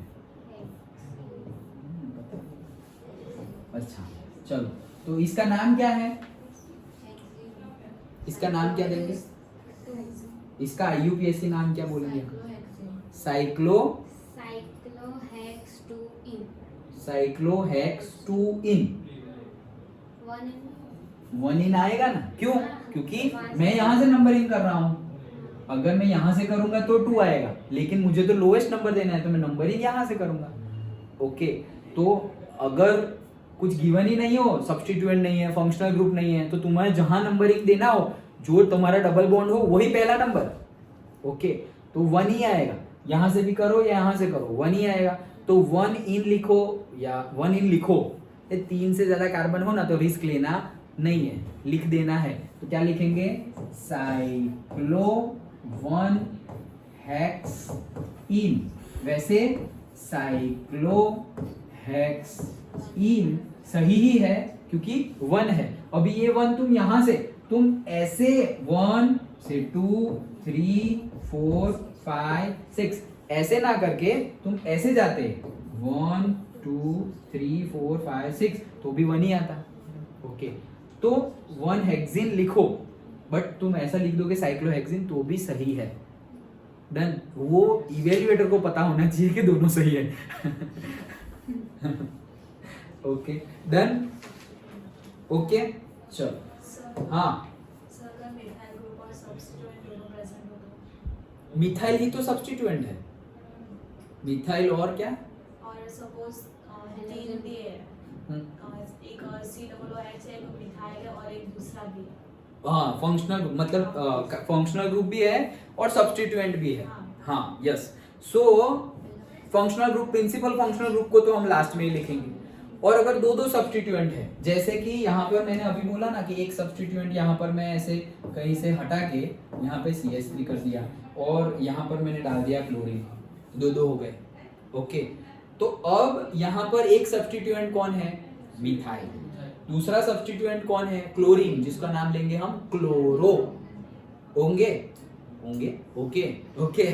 अच्छा चलो, तो इसका नाम क्या है? इसका नाम क्या देंगे? इसका IUPAC नाम क्या बोलेंगे? साइक्लोहेक्स 2 इन। 1 इन आएगा ना, क्यों? क्योंकि मैं यहाँ से नंबरिंग कर रहा हूँ, अगर मैं यहाँ से करूंगा तो 2 आएगा, लेकिन मुझे तो लोएस्ट नंबर देना है, तो मैं नंबरिंग यहाँ से करूंगा। ओके, तो अगर कुछ गिवन ही नहीं हो, सब्स्टिट्यूएंट नहीं है, फंक्शनल ग्रुप नहीं है, तो तुम्हें जहां नंबरिंग देना हो, जो तुम्हारा डबल बॉन्ड हो वही पहला नंबर। ओके, तो 1 ही आएगा, यहां से भी करो या यहां से करो 1 ही आएगा। तो 1 इन लिखो या 1 इन लिखो, 3 से ज्यादा कार्बन हो ना तो रिस्क लेना नहीं है, लिख देना है। तो क्या लिखेंगे? साइक्लो 1 हेक्स इन। वैसे साइक्लो हेक्स इन सही ही है, क्योंकि 1 है। अभी ये 1 तुम यहां से, तुम ऐसे 1 से 2 3 4 5 6 ऐसे ना करके तुम ऐसे जाते 1 2 3 4 5 6, तो भी 1 ही आता। ओके, तो 1 हेक्सिन लिखो, बट तुम ऐसा लिख दोगे साइक्लोहेक्सिन तो भी सही है। डन, वो इवेल्युएटर को पता होना चाहिए कि दोनों सही है। Okay, done. ओके, चलो, हाँ, मिथाइल ही तो सब्स्टिट्यूएंट है। मिथाइल और क्या? और सपोज तीन भी है, एक COOH है, एक मिथाइल है और एक दूसरा भी है। हाँ, फंक्शनल मतलब फंक्शनल ग्रुप भी है और सब्स्टिट्यूएंट भी है। हाँ, yes. So functional group, principal functional group को तो हम लास्ट में ही लिखेंगे। और अगर दो सब्स्टिट्यूएंट है, जैसे कि यहाँ पर मैंने अभी बोला ना कि एक सब्स्टिट्यूएंट यहाँ पर मैं ऐसे कहीं से हटा के यहाँ पे CH3 कर दिया और यहाँ पर मैंने डाल दिया क्लोरीन, दो हो गए। ओके, तो अब यहाँ पर एक सब्स्टिट्यूएंट कौन है? मिथाइल। दूसरा सब्स्टिट्यूएंट कौन है? क्लोरीन, जिसका नाम लेंगे हम क्लोरो होंगे। होंगे। ओके ओके,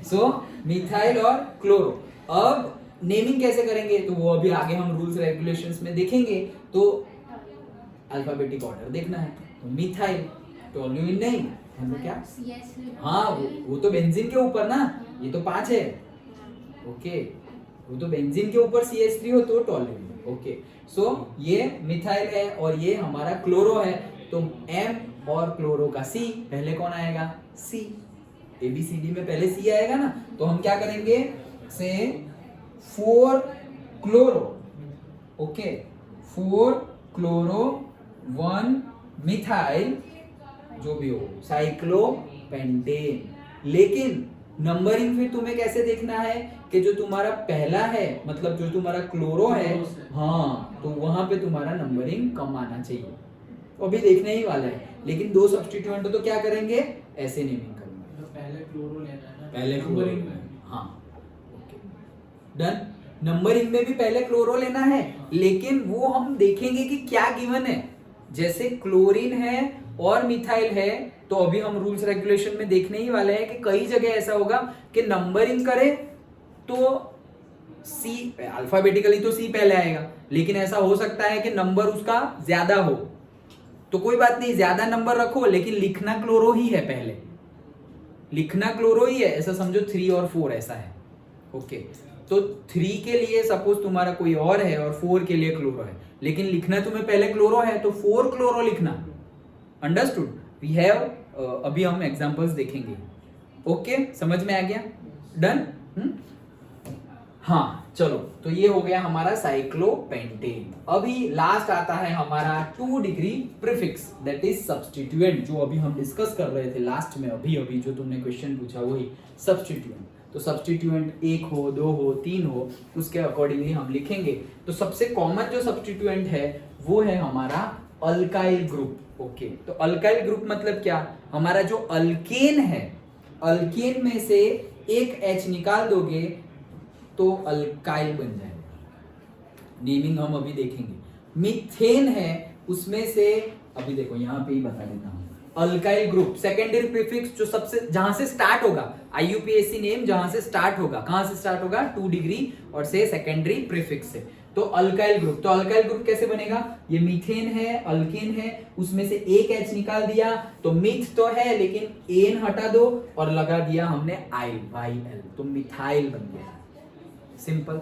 सो मिथाइल और क्लोरो। अब नेमिंग कैसे करेंगे तो वो अभी आगे हम रूल्स रेगुलेशंस में देखेंगे, तो अल्फाबेटिक ऑर्डर देखना है। तो मिथाइल टोल्यूइन नहीं, हम लोग क्या, हाँ वो तो बेंजीन के ऊपर ना, ये तो 5 है। ओके, वो तो बेंजीन के ऊपर CH3 हो तो टोल्यूइन। ओके, सो ये मिथाइल है और ये हमारा क्लोरो है, तो M और क्लोरो का C, पहले कौन आएगा, C। ABCD में पहले C आएगा ना, तो हम क्या करेंगे, से 4 क्लोरो, ओके 4 क्लोरो 1 मिथाइल, जो भी हो, साइक्लोपेंटेन। लेकिन नंबरिंग फिर तुम्हें कैसे देखना है कि जो तुम्हारा पहला है, मतलब जो तुम्हारा क्लोरो है, हाँ, तो वहां पे तुम्हारा नंबरिंग कम आना चाहिए। तो अभी देखने ही वाला है, लेकिन 2 सब्स्टिट्यूएंट तो क्या करेंगे, ऐसे नेमिंग करेंगे। तो पहले क्लोरो लेना है ना, पहले नंबरिंग में। हाँ, ओके डन। नंबरिंग में भी पहले क्लोरो लेना है, लेकिन वो हम देखेंगे कि क्या गिवन है। जैसे क्लोरीन है और मिथाइल है, तो अभी हम रूल्स रेगुलेशन में देखने ही वाले हैं कि कई जगह ऐसा होगा कि नंबरिंग करे तो सी, अल्फाबेटिकली तो सी पहले आएगा, लेकिन ऐसा हो सकता है कि नंबर उसका ज्यादा हो, तो कोई बात नहीं, ज्यादा नंबर रखो, लेकिन लिखना क्लोरो ही है, पहले लिखना क्लोरो ही है, ऐसा समझो 3 और 4 ऐसा है। ओके, तो 3 के लिए सपोज तुम्हारा कोई और है और 4 के लिए क्लोरो है, लेकिन लिखना तुम्हें पहले क्लोरो है, तो 4 क्लोरो लिखना। अंडरस्टूड? वी हैव, अभी हम एग्जांपल्स देखेंगे। ओके, समझ में आ गया? डन? हाँ चलो, तो ये हो गया हमारा साइक्लोपेंटेन। अभी लास्ट आता है हमारा 2 degree prefix, that is substituent, जो अभी हम डिस्कस कर रहे थे लास्ट में, अभी जो तुमने क्वेश्चन पूछा वही सब्स्टिट्यूएंट। तो सब्स्टिट्यूएंट 1 हो, 2 हो, 3 हो, उसके अकॉर्डिंगली हम लिखेंगे। तो सबसे कॉमन जो सब्स्टिट्यूएंट है वो है हमारा अल्काइल ग्रुप। ओके, तो अल्काइल ग्रुप मतलब क्या, हमारा जो अल्केन है, अल्केन में से एक H निकाल दोगे तो अल्काइल बन जाएगा। नेमिंग हम अभी देखेंगे। मीथेन है, उसमें से अभी देखो यहाँ पे ही बता देता हूँ, अल्काइल ग्रुप सेकेंडरी प्रीफिक्स जो सबसे जहां से स्टार्ट होगा, IUPAC नेम जहां से स्टार्ट होगा, कहां से स्टार्ट होगा, 2 डिग्री और से सेकेंडरी प्रीफिक्स से, तो अल्काइल ग्रुप। तो अल्काइल ग्रुप कैसे बनेगा, ये मीथेन है, अल्केन है, उसमें से एक H निकाल दिया तो मिथ तो है, लेकिन एन हटा दो और लगा दिया हमने आइल, YL, तो मिथाइल बन गया। सिंपल।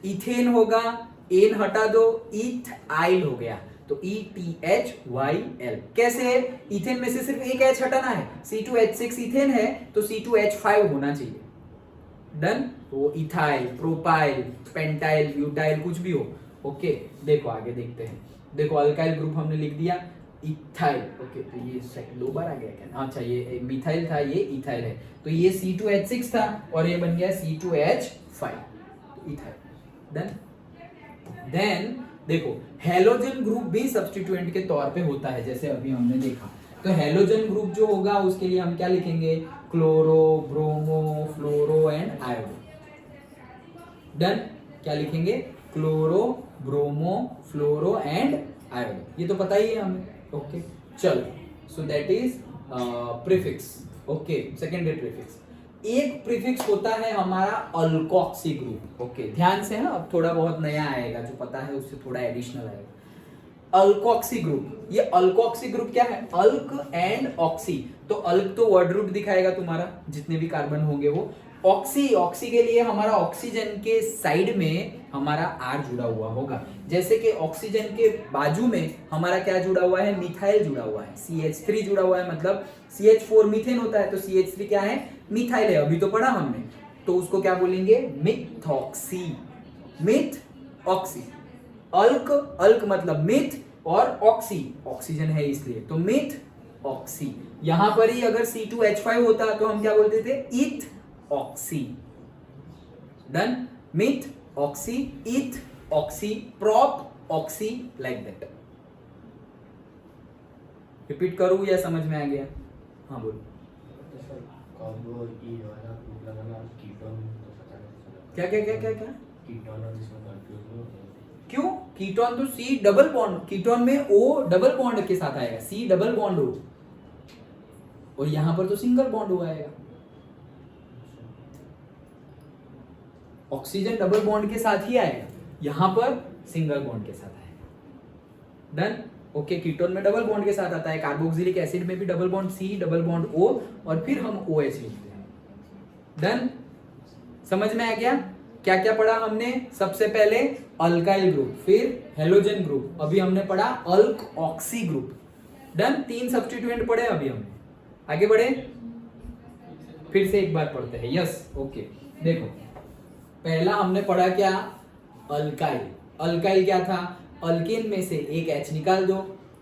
इथेन होगा, एन हटा दो, इथाइल हो गया, तो ETHYL। कैसे, इथेन में से सिर्फ एक H हटाना है, C2H6 इथेन है तो C2H5 होना चाहिए। डन? तो इथाइल, प्रोपाइल, पेंटाइल, ब्यूटाइल, कुछ भी हो। ओके, देखो आगे देखते हैं। देखो अल्काइल ग्रुप हमने लिख दिया, इथाइल। ओके, तो ये 2 बार आ गया क्या, अच्छा ये मिथाइल था, ये इथाइल है, तो ये C2H6 था और ये बन गया C2H5, तो इथाइल। डन? देन देखो हेलोजन ग्रुप भी सब्स्टिट्यूएंट के तौर पे होता है, जैसे अभी हमने देखा। तो हेलोजन ग्रुप जो होगा उसके लिए हम क्या लिखेंगे, chloro, bromo, fluoro and iodo. Done? क्या लिखेंगे, chloro, bromo, fluoro and iodo, ये तो पता ही है हमें। ओके, चलो, so that is prefix. Okay, secondary prefix. एक प्रीफिक्स होता है हमारा अल्कोक्सी ग्रुप। ओके, ध्यान से, हाँ, अब थोड़ा बहुत नया आएगा, जो पता है उससे थोड़ा एडिशनल आएगा। अल्कोक्सी ग्रुप, ये अल्कोक्सी ग्रुप क्या है, अल्क एंड ऑक्सी। तो अल्क तो वर्ड रूट दिखाएगा तुम्हारा, जितने भी कार्बन होंगे वो। ऑक्सी, ऑक्सी के लिए हमारा ऑक्सीजन के साइड में हमारा R जुड़ा हुआ होगा, जैसे कि ऑक्सीजन के बाजू में हमारा क्या जुड़ा हुआ है, मिथाइल जुड़ा हुआ है, CH3 जुड़ा हुआ है, मतलब CH4 मीथेन होता है तो CH3 क्या है, मिथाइल है, अभी तो पढ़ा हमने, तो उसको क्या बोलेंगे, मिथॉक्सी, मिथ ऑक्सी। अल्क, अल्क मतलब मिथ, और ऑक्सी ऑक्सीजन है इसलिए, तो मिथ ऑक्सी। यहां पर ही अगर C2H5 होता तो हम क्या बोलते थे, इथ ऑक्सी। डन? मिथ ऑक्सी, इथ oxy, prop oxy, like that. Repeat करूं या समझ में आ गया? हाँ बोलो। क्या क्या क्या क्या क्या, कीटोन और इसमें कंफ्यूज हो, क्यों? कीटोन तो C डबल बॉन्ड, कीटोन में O डबल बॉन्ड के साथ आएगा, C डबल बॉन्ड O। और यहाँ पर तो सिंगल बॉन्ड हुआ आएगा। ऑक्सीजन डबल बॉन्ड के साथ ही आएगा, यहाँ पर सिंगल बॉन्ड के साथ आएगा। डन। ओके, कीटोन में डबल बॉन्ड के साथ आता है, कार्बोक्सिलिक एसिड में भी double bond C double bond O और फिर हम OH लिखते हैं। डन। समझ में आ गया? क्या क्या पढ़ा हमने? सबसे पहले अल्काइल ग्रुप, फिर हेलोजन ग्रुप, अभी हमने पढ़ा अल्क ऑक्सी ग्रुप। डन। 3 सब्स्टिट्यूएंट पढ़े अभी हमने। आगे बढ़े, फिर से एक बार पढ़ते हैं। Yes, okay. देखो, पहला हमने पढ़ा क्या? अल्काइल। अल्काइल क्या था? अल्केन में से एक H निकाल दो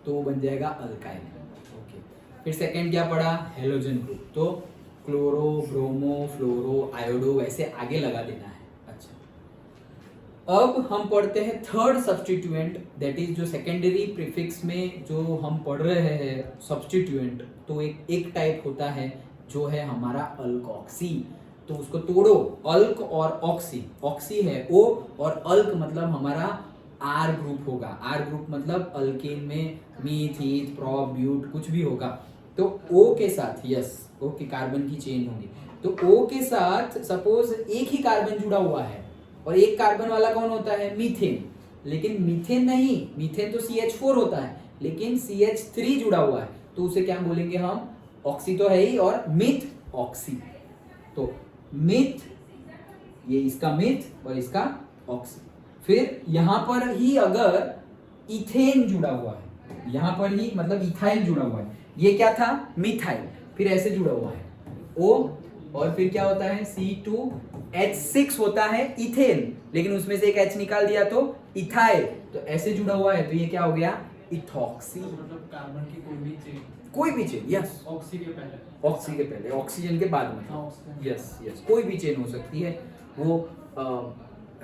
तो वो बन जाएगा अल्काइल। ओके। फिर सेकंड क्या पढ़ा? हेलोजन ग्रुप, तो क्लोरो, ब्रोमो, फ्लोरो, आयोडो, वैसे आगे लगा देना है। अच्छा, अब हम पढ़ते हैं थर्ड सब्स्टिट्यूएंट, दैट इज जो सेकेंडरी प्रीफिक्स में जो हम पढ़ रहे हैं सब्स्टिट्यूएंट, तो एक टाइप होता है जो है हमारा अल्कोक्सी। तो उसको तोड़ो, अल्क और ऑक्सी। ऑक्सी है O और अल्क मतलब हमारा R ग्रुप होगा। R ग्रुप मतलब अल्केन में मीथ, ईथ, प्रोप, ब्यूट कुछ भी होगा। तो O के साथ, यस, O की कार्बन की चेन होगी, तो O के साथ सपोज एक ही कार्बन जुड़ा हुआ है और एक कार्बन वाला कौन होता है? मीथेन। लेकिन मीथेन नहीं, मीथेन तो CH4 होता है, लेकिन CH3 जुड़ा हुआ है, तो उसे क्या बोलेंगे हम? ऑक्सी तो है ही, और मिथ ऑक्सी। तो मिथ, ये इसका मिथ और इसका ऑक्सी। फिर यहां पर ही अगर इथेन जुड़ा हुआ है, यहां पर ही मतलब इथाइल जुड़ा हुआ है, ये क्या था? मिथाइल। फिर ऐसे जुड़ा हुआ है O, और फिर क्या होता है? C2H6 होता है इथेन, लेकिन उसमें से एक H निकाल दिया तो इथाइल, तो ऐसे जुड़ा हुआ है, तो ये क्या हो गया? इथॉक्सी। मतलब कार्बन की कोई भी चेन, यस, ऑक्सी के पहले, ऑक्सी के पहले, ऑक्सीजन के बाद हाँ, में, ऑक्सीजन। यस यस, कोई भी चेन हो सकती है। वो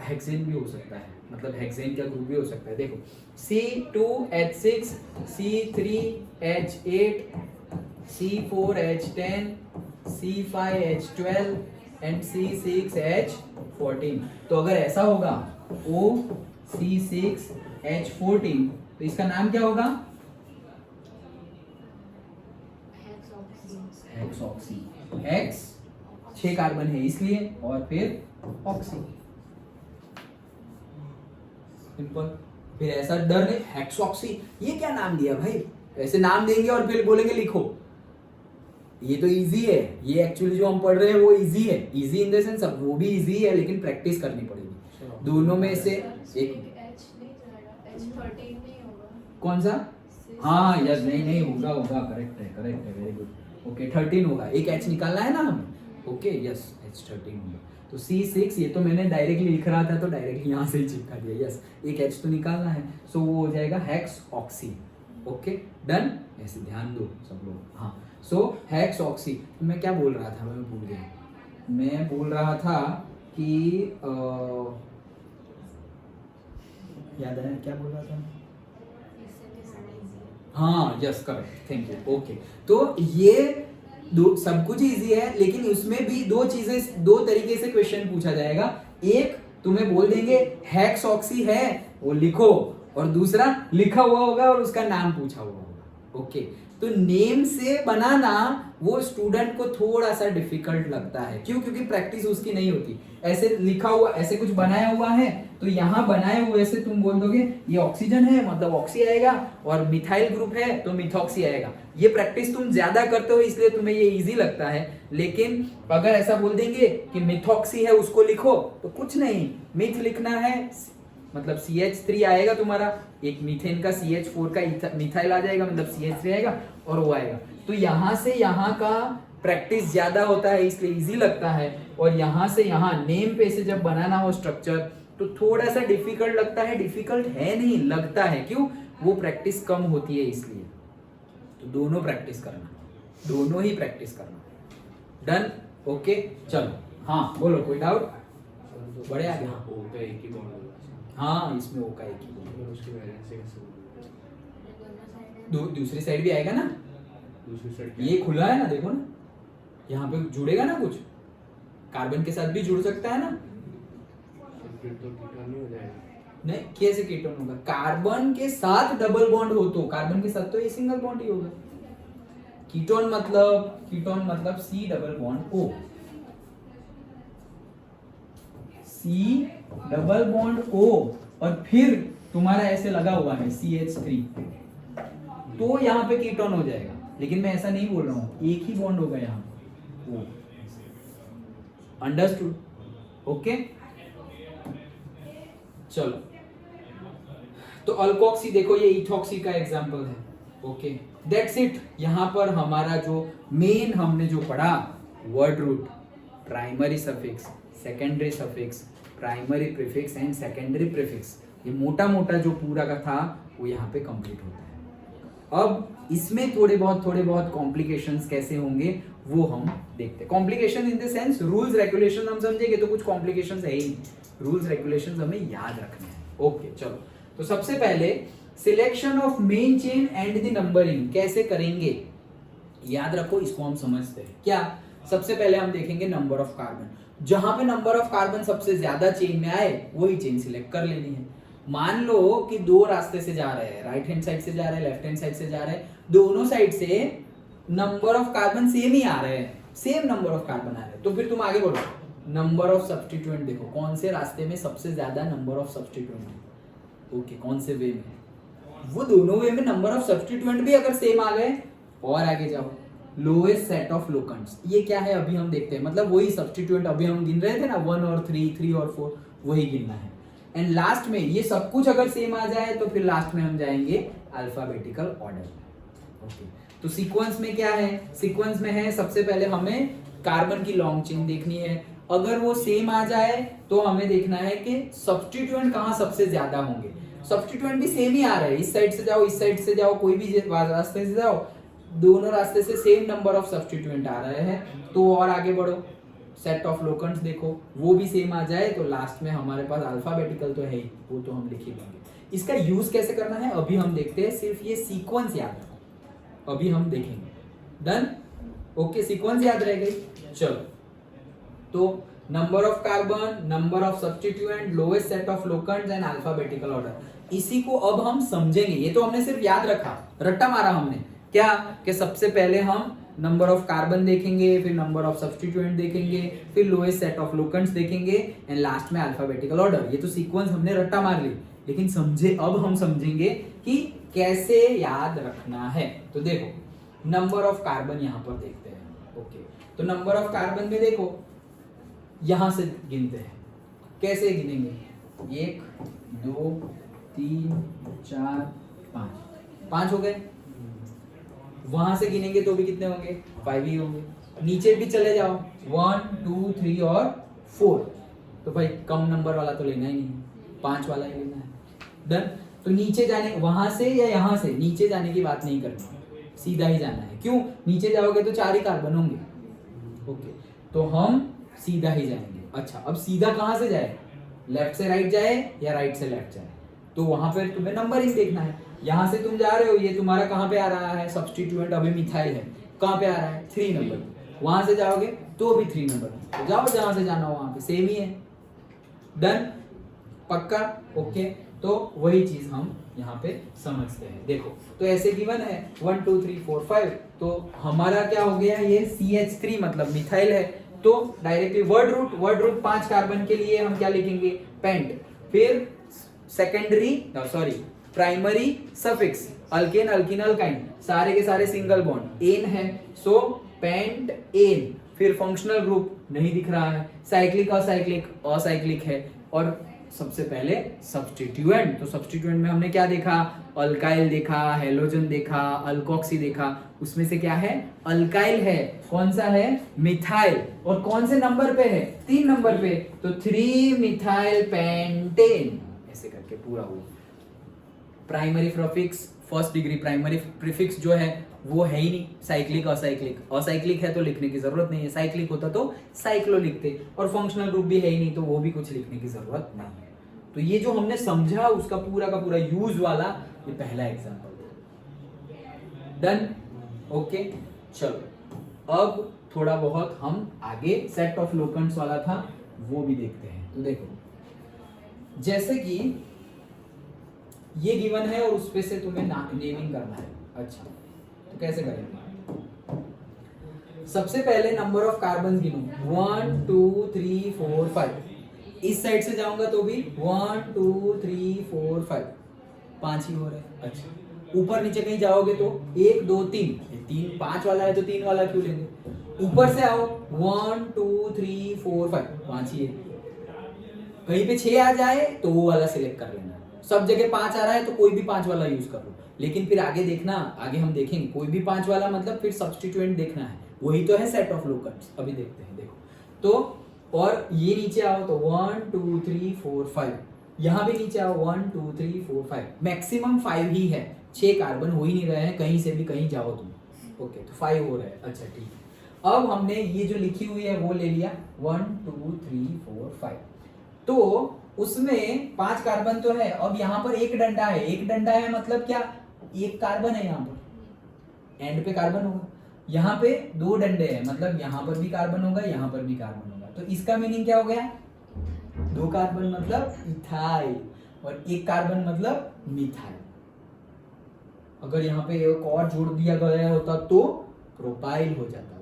हेक्सेन भी हो सकता है, मतलब हेक्सेन का ग्रुप भी हो सकता है। देखो, C2H6, C3H8, C4H10, C5H12 and C6H14। तो अगर ऐसा होगा OC6H14, तो इसका नाम क्या होगा? हेक्सॉक्सी। हेक्स 6 कार्बन है इसलिए, और फिर ऑक्सी। सिंपल। फिर ऐसा डर नहीं, हेक्सॉक्सी, ये क्या नाम दिया भाई? ऐसे नाम देंगे और फिर बोलेंगे लिखो। ये तो इजी है, ये एक्चुअली जो हम पढ़ रहे हैं वो इजी है। इजी इन द सेंस अब वो भी इजी है, लेकिन प्रैक्टिस करनी पड़ेगी। दोनों में से एक कौन सा? हाँ यस, नहीं होगा, करेक्ट है, वेरी गुड। ओके, 13 होगा, एक H निकालना है ना हमें। ओके, यस, H13 होगा। तो C6, ये तो मैंने डायरेक्टली लिख रहा था तो डायरेक्टली यहाँ से ही चिपका दिया। यस, एक H तो निकालना है, सो वो हो जाएगा हेक्स ऑक्सी। Okay, done. ऐसे ध्यान दो सब लोग। हाँ, सो हेक्स ऑक्सी। तो मैं क्या बोल रहा था, मैं भूल गया। मैं बोल रहा था कि याद आया क्या बोल रहा था? हाँ yes, correct, thank you. Okay, तो ये सब कुछ इजी है, लेकिन उसमें भी दो तरीके से क्वेश्चन पूछा जाएगा। एक तुम्हें बोल देंगे हेक्स ऑक्सी है, वो लिखो, और दूसरा लिखा हुआ होगा और उसका नाम पूछा हुआ होगा। ओके, तो नेम से बनाना वो स्टूडेंट को थोड़ा सा डिफिकल्ट लगता है। क्यों? क्योंकि प्रैक्टिस उसकी नहीं होती। ऐसे लिखा हुआ, ऐसे कुछ बनाया हुआ है, तो यहाँ बनाए हुए से तुम बोल दोगे ये ऑक्सीजन है मतलब ऑक्सी आएगा, और मिथाइल ग्रुप है तो मिथॉक्सी आएगा। ये प्रैक्टिस तुम ज्यादा करते हो इसलिए तुम्हें ये इजी लगता है। लेकिन अगर ऐसा बोल देंगे कि मिथॉक्सी है उसको लिखो, तो कुछ नहीं, मिथ लिखना है, मतलब CH3 आएगा तुम्हारा, एक मीथेन का CH4 का मिथाइल आ जाएगा, मतलब CH3 आएगा और वो आएगा। तो यहाँ से यहाँ का प्रैक्टिस ज्यादा होता है इसलिए इजी लगता है, और यहाँ से यहाँ नेम पे से जब बनाना हो स्ट्रक्चर तो थोड़ा सा डिफिकल्ट लगता है। डिफिकल्ट है नहीं, लगता है। क्यों? वो प्रैक्टिस कम होती है इसलिए। तो दोनों प्रैक्टिस करना, दोनों ही प्रैक्टिस करना। डन? ओके, चलो। हाँ बोलो, कोई डाउट? बड़े आगे। हाँ, O का एक ही बॉन्ड होगा। हाँ, इसमें O का एक ही बॉन्ड। और उसकी वैलेंस से कैसे बोलोगे? दूसरी साइड भी आएगा ना, दूसरी साइड ये खुला है ना, देखो ना, यहाँ पे जुड़ेगा ना, कुछ कार्बन के साथ भी जुड़ सकता है ना। फिर तो कीटोन नहीं हो जाएगा। नहीं, कैसे कीटोन होगा? कार्बन के साथ डबल बॉन्ड हो तो, कार्बन के साथ तो ये सिंगल बॉन्ड ही होगा। कीटोन मतलब C double bond O, C double bond O और फिर तुम्हारा ऐसे लगा हुआ है CH3, तो यहाँ पे कीटोन हो जाएगा। लेकिन मैं ऐसा नहीं बोल रहा हूँ, एक ही बॉन्ड होगा यहाँ O। अंडरस्टूड? ओके चलो, तो अल्कोक्सी देखो ये इथॉक्सी का एग्जांपल है। Okay that's it. यहां पर हमारा जो मेन हमने जो पढ़ा word root, primary suffix, secondary suffix, primary prefix and secondary prefix, ये मोटा मोटा जो पूरा का था वो यहाँ पे कंप्लीट होता है। अब इसमें थोड़े बहुत कॉम्प्लिकेशंस कैसे होंगे वो हम देखते हैं। Complication in the sense rules regulation हम समझेंगे तो कुछ कॉम्प्लिकेशंस है ही नहीं, रूल्स रेगुलेशंस हमें याद रखने हैं। ओके चलो, तो सबसे पहले selection of main chain and the numbering कैसे करेंगे, याद रखो, इसको हम समझते हैं। क्या, सबसे पहले हम देखेंगे नंबर ऑफ कार्बन। जहां पे नंबर ऑफ कार्बन सबसे ज्यादा चेन में आए वही चेन सिलेक्ट कर लेनी है। मान लो कि दो रास्ते से जा रहे हैं, राइट हैंड साइड से जा रहे हैं, लेफ्ट हैंड साइड से जा रहे हैं, दोनों साइड से नंबर ऑफ कार्बन सेम ही आ रहे हैं, सेम नंबर ऑफ कार्बन आ रहे हैं, तो फिर तुम आगे बढ़ो, नंबर ऑफ सब्स्टिट्यूएंट देखो, कौन से रास्ते में सबसे ज्यादा नंबर ऑफ सब्स्टिट्यूएंट है। ओके, कौन से वे में, वो दोनों वे में नंबर ऑफ सब्स्टिट्यूएंट भी अगर सेम आ गए, और आगे जाओ, लोएस्ट सेट ऑफ लोकेंट्स, ये क्या है अभी हम देखते हैं, मतलब वही सब्स्टिट्यूएंट अभी हम गिन रहे थे ना, 1 और 3, 3 और 4, वही गिनना है। एंड लास्ट में ये सब कुछ अगर सेम आ जाए तो फिर लास्ट में हम जाएंगे अल्फाबेटिकल ऑर्डर। ओके, तो सीक्वेंस में क्या है, सीक्वेंस में है सबसे पहले हमें कार्बन की लॉन्ग चेन देखनी है, अगर वो सेम आ जाए तो हमें देखना है कि सब्स्टिट्यूएंट कहाँ सबसे ज्यादा होंगे। सब्स्टिट्यूएंट भी सेम ही आ रहे हैं, इस साइड से जाओ, इस साइड से जाओ, कोई भी रास्ते से जाओ, दोनों रास्ते से सेम नंबर ऑफ सब्स्टिट्यूएंट आ रहे हैं, तो और आगे बढ़ो, सेट ऑफ लोकेंट्स देखो, वो भी सेम आ जाए तो लास्ट में हमारे पास अल्फाबेटिकल तो है ही, वो तो हम लिख ही लेंगे। इसका यूज कैसे करना है अभी हम देखते हैं, सिर्फ ये सीक्वेंस याद रखो, अभी हम देखेंगे। डन? ओके, सीक्वेंस याद रह गई। चलो, तो number of carbon, number of substituent, lowest set of locants and alphabetical order, इसी को अब हम समझेंगे। ये तो हमने सिर्फ याद रखा, रट्टा मारा हमने, क्या कि सबसे पहले हम नंबर ऑफ कार्बन देखेंगे, फिर नंबर ऑफ सब्स्टिट्यूएंट देखेंगे, फिर लोएस्ट सेट ऑफ लोकेंट्स देखेंगे एंड लास्ट में अल्फाबेटिकल ऑर्डर। ये तो सीक्वेंस हमने रट्टा मार ली, लेकिन समझे, अब हम समझेंगे कि कैसे याद रखना है। तो देखो, नंबर ऑफ कार्बन यहां पर देखते हैं। ओके, तो नंबर ऑफ कार्बन में देखो, यहां से गिनते हैं, कैसे गिनेंगे, 1 2 3 4 5 हो गए। वहां से गिनेंगे तो भी कितने होंगे, 5 ही होंगे। नीचे भी चले जाओ, 1 2 3 और 4, तो भाई कम नंबर वाला तो लेना ही नहीं, 5 वाला ही लेना है। डन? तो नीचे जाने, वहां से या यहां से नीचे जाने की बात नहीं करनी, सीधा ही जाना है। क्यों? नीचे जाओगे तो 4 ही कार्बन होंगे। ओके, तो हम सीधा ही जाएंगे। अच्छा, अब सीधा कहां से जाए, लेफ्ट से राइट जाए या राइट से लेफ्ट जाए, तो वहां पर तुम्हें नंबरिंग देखना है। यहां से तुम जा रहे हो, ये तुम्हारा कहां पे आ रहा है, सब्स्टिट्यूएंट अभी मिथाइल है, कहां पे आ रहा है, 3 नंबर। वहां से जाओगे तो भी 3 नंबर, तो जाओ जहां से जाना हो वहां पे, सेम ही है। डन? पक्का? ओके, तो वही चीज हम यहाँ पे समझते हैं। देखो, तो ऐसे गिवन है 1 2 3 4 5, तो हमारा क्या हो गया, ये CH3 मतलब मिथाइल है, तो डायरेक्टली वर्ड रूट 5 कार्बन के लिए हम क्या लिखेंगे, पेंट। फिर secondary primary suffix, alkane alkene alkyne, सारे के सारे सिंगल बॉन्ड, एन है, सो पेंट एन। फिर फंक्शनल ग्रुप नहीं दिख रहा है, साइक्लिक असाइक्लिक है, और सबसे पहले सब्स्टिट्यूएंट। तो सब्स्टिट्यूएंट में हमने क्या देखा, अल्काइल देखा, हेलोजन देखा, अल्कोक्सी देखा, उसमें से क्या है, अल्काइल है। कौन सा है, मिथाइल, और कौन से नंबर पे है, 3 नंबर पे, तो 3 मिथाइल पेंटेन, ऐसे करके पूरा हुआ। Primary prefix, first degree primary prefix जो है वो है ही नहीं, साइक्लिक असाइक्लिक है तो लिखने की जरूरत नहीं है, साइक्लिक होता तो साइक्लो लिखते, और फंक्शनल ग्रुप भी है ही नहीं तो वो भी कुछ लिखने की जरूरत नहीं है। तो ये जो हमने समझा उसका पूरा का पूरा यूज वाला ये पहला एग्जांपल। डन? ओके, चलो अब थोड़ा बहुत हम आगे सेट ऑफ लोकेंट्स वाला था वो भी देखते हैं। तो देखो, जैसे कि ये गिवन है और उस पे से तुम्हें नेमिंग करना है। अच्छा, तो कैसे करेंगे, सबसे पहले नंबर ऑफ कार्बन गिनो 1 2 3 4 5। इस साइड से जाऊंगा तो भी 1 2 3 4 5 5 ही हो रहे हैं। अच्छा ऊपर नीचे कहीं जाओगे तो 1 2 3 3 5 वाला है तो 3 वाला क्यों लेंगे। ऊपर से आओ 1 2 3 4 5 5 ही है। कहीं पे 6 आ जाए तो वो वाला सिलेक्ट कर लेना। सब जगह 5 आ रहा है तो कोई भी 5 वाला यूज कर लो। लेकिन फिर आगे देखना, आगे हम देखेंगे कोई भी 5 वाला मतलब फिर सब्स्टिट्यूएंट देखना है, वही तो है सेट ऑफ लोकल्स। अभी देखते हैं, देखो तो और ये नीचे आओ तो 1 2 3 4 5, यहाँ भी नीचे आओ 1 2 3 4 5, मैक्सिमम 5 ही है, 6 कार्बन हो ही नहीं रहे हैं कहीं से भी कहीं जाओ तुम। ओके तो 5 हो रहा है। अच्छा ठीक है, अब हमने ये जो लिखी हुई है वो ले लिया 1 2 3 4 5, तो उसमें 5 कार्बन तो है। अब यहाँ पर एक डंडा है, एक डंडा है मतलब क्या, एक कार्बन है, यहाँ पर एंड पे कार्बन होगा। यहाँ पे 2 डंडे हैं मतलब यहाँ पर भी कार्बन होगा, यहाँ पर भी कार्बन होगा। तो इसका मीनिंग क्या हो गया, 2 कार्बन मतलब इथाइल और 1 कार्बन मतलब मिथाइल। अगर यहाँ पे एक और जोड़ दिया गया होता तो प्रोपाइल हो जाता।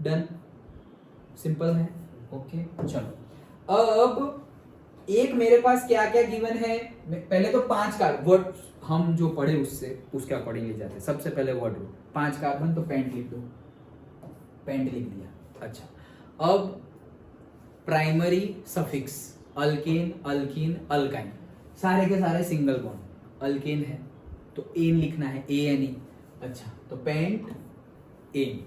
डन, सिंपल है। ओके चलो, अब एक मेरे पास क्या क्या गिवन है, पहले तो 5 कार्बन, वर्ड हम जो पढ़े उसके अकॉर्डिंग ले जाते हैं। सबसे पहले वर्ड रो 5 कार्बन तो पेंट लिख दो, पेंट लिख दिया। अच्छा अब primary suffix alkane alkene alkyne, सारे के सारे सिंगल बॉन्ड। अल्केन है तो एन लिखना है, ANE। अच्छा तो पेंट एन।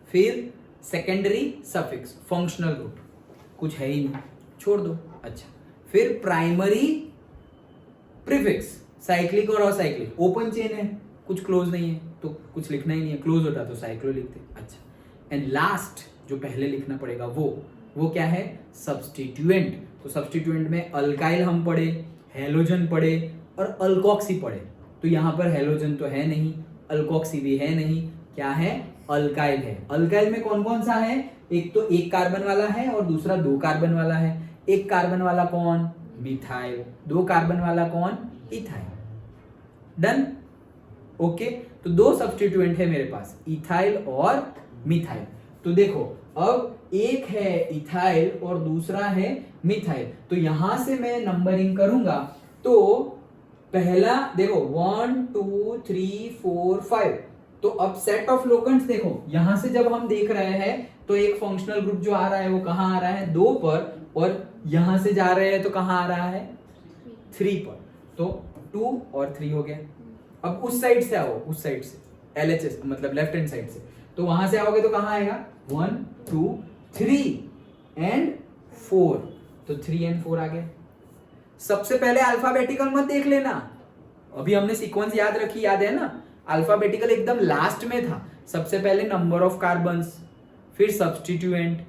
फिर सेकेंडरी सफिक्स फंक्शनल ग्रुप, कुछ है ही नहीं, छोड़ दो। अच्छा फिर प्राइमरी प्रीफिक्स साइक्लिक और असाइक्लिक, ओपन चेन है कुछ क्लोज नहीं है तो कुछ लिखना ही नहीं है, क्लोज होता तो साइक्लो लिखते। अच्छा एंड लास्ट जो पहले लिखना पड़ेगा वो क्या है, सब्स्टिट्यूएंट। तो सब्स्टिट्यूएंट में अल्काइल हम पढ़े, हेलोजन पढ़े और अल्कोक्सी पढ़े। तो यहाँ पर हेलोजन तो है नहीं, अल्कोक्सी भी है नहीं, क्या है, अल्काइल है। अल्काइल में कौन कौन सा है, एक तो 1 कार्बन वाला है और दूसरा 2 कार्बन वाला है। 1 कार्बन वाला कौन, मिथाइल, 2 कार्बन वाला कौन, इथाइल। डन। ओके तो 2 सब्स्टिट्यूएंट है मेरे पास, इथाइल और मिथाइल। तो देखो अब एक है इथाइल और दूसरा है मिथाइल, तो यहां से मैं नंबरिंग करूंगा तो पहला देखो 1 2 3 4 5। तो अब सेट ऑफ लोकेंट्स देखो, यहां से जब हम देख रहे हैं तो एक फंक्शनल ग्रुप जो आ रहा है वो कहां आ रहा है, 2 पर, और यहां से जा रहे हैं तो कहां आ रहा है, 3 पर। तो 2 और 3 हो गया। अब उस साइड से आओ, उस साइड से LHS मतलब लेफ्ट हैंड साइड से, तो वहां से आओगे तो कहां आएगा 1 2 3 एंड 4। तो 3 एंड 4 आ गया। सबसे पहले अल्फाबेटिकल मत देख लेना, अभी हमने सीक्वेंस याद रखी, याद है ना, अल्फाबेटिकल एकदम लास्ट में था। सबसे पहले नंबर ऑफ कार्बन्स, फिर सब्स्टिट्यूएंट,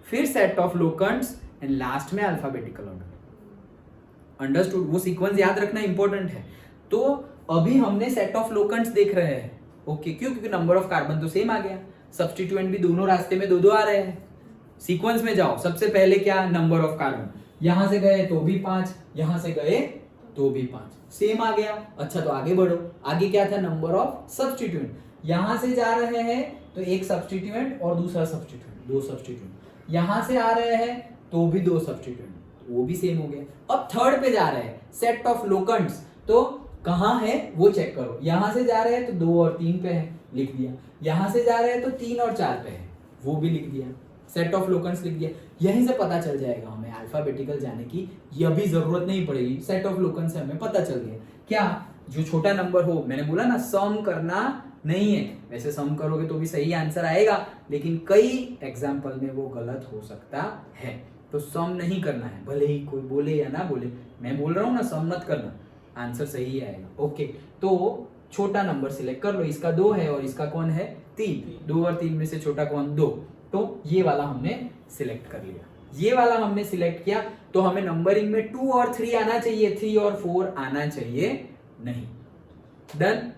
फिर set of locants and last में अल्फाबेटिकल ऑर्डर। अंडरस्टूड, वो सीक्वेंस याद रखना इंपॉर्टेंट है। तो अभी हमने सेट ऑफ लोकेंट्स देख रहे हैं। ओके क्यों, क्योंकि नंबर ऑफ कार्बन तो सेम आ गया, सब्स्टिट्यूएंट भी दोनों रास्ते में 2-2 आ रहे हैं। सीक्वेंस में जाओ, सबसे पहले क्या, नंबर ऑफ कार्बन, यहां से गए तो भी 5, यहां से गए तो भी 5, सेम आ गया। अच्छा तो आगे बढ़ो, आगे क्या था, नंबर ऑफ सब्स्टिट्यूएंट, यहां से जा रहे हैं तो एक सब्स्टिट्यूएंट और दूसरा सब्स्टिट्यूएंट, 2 सब्स्टिट्यूएंट, यहां से आ रहे हैं तो भी 2 सब्स्टिट्यूएंट, वो भी सेम हो गया। अब थर्ड पे जा रहे हैं, सेट ऑफ लोकेंट्स, तो कहां है वो चेक करो, यहां से जा रहे हैं तो 2 और 3 पे है, लिख दिया, यहां से जा रहे हैं तो 3 और 4 पे है, वो भी लिख दिया, सेट ऑफ लोकेंट्स लिख दिया। यहीं से पता चल जाएगा हमें अल्फाबेटिकल जाने की, ये अभी जरूरत नहीं पड़ेगी, सेट ऑफ लोकेंट्स से हमें पता चल गया। क्या, जो छोटा नंबर हो, मैंने बोला ना सम करना नहीं है, वैसे सम करोगे तो भी सही आंसर आएगा, लेकिन कई एग्जाम्पल में वो गलत हो सकता है, तो सम नहीं करना है, भले ही कोई बोले या ना बोले, मैं बोल रहा हूँ ना सम मत करना, आंसर सही आएगा। ओके तो छोटा नंबर सिलेक्ट कर लो, इसका 2 है और इसका कौन है 3, 2 और 3 में से छोटा कौन, 2, तो ये वाला हमने सिलेक्ट कर लिया। ये वाला हमने सिलेक्ट किया तो हमें नंबरिंग में 2 और 3 आना चाहिए, 3 और 4 आना चाहिए नहीं। डन,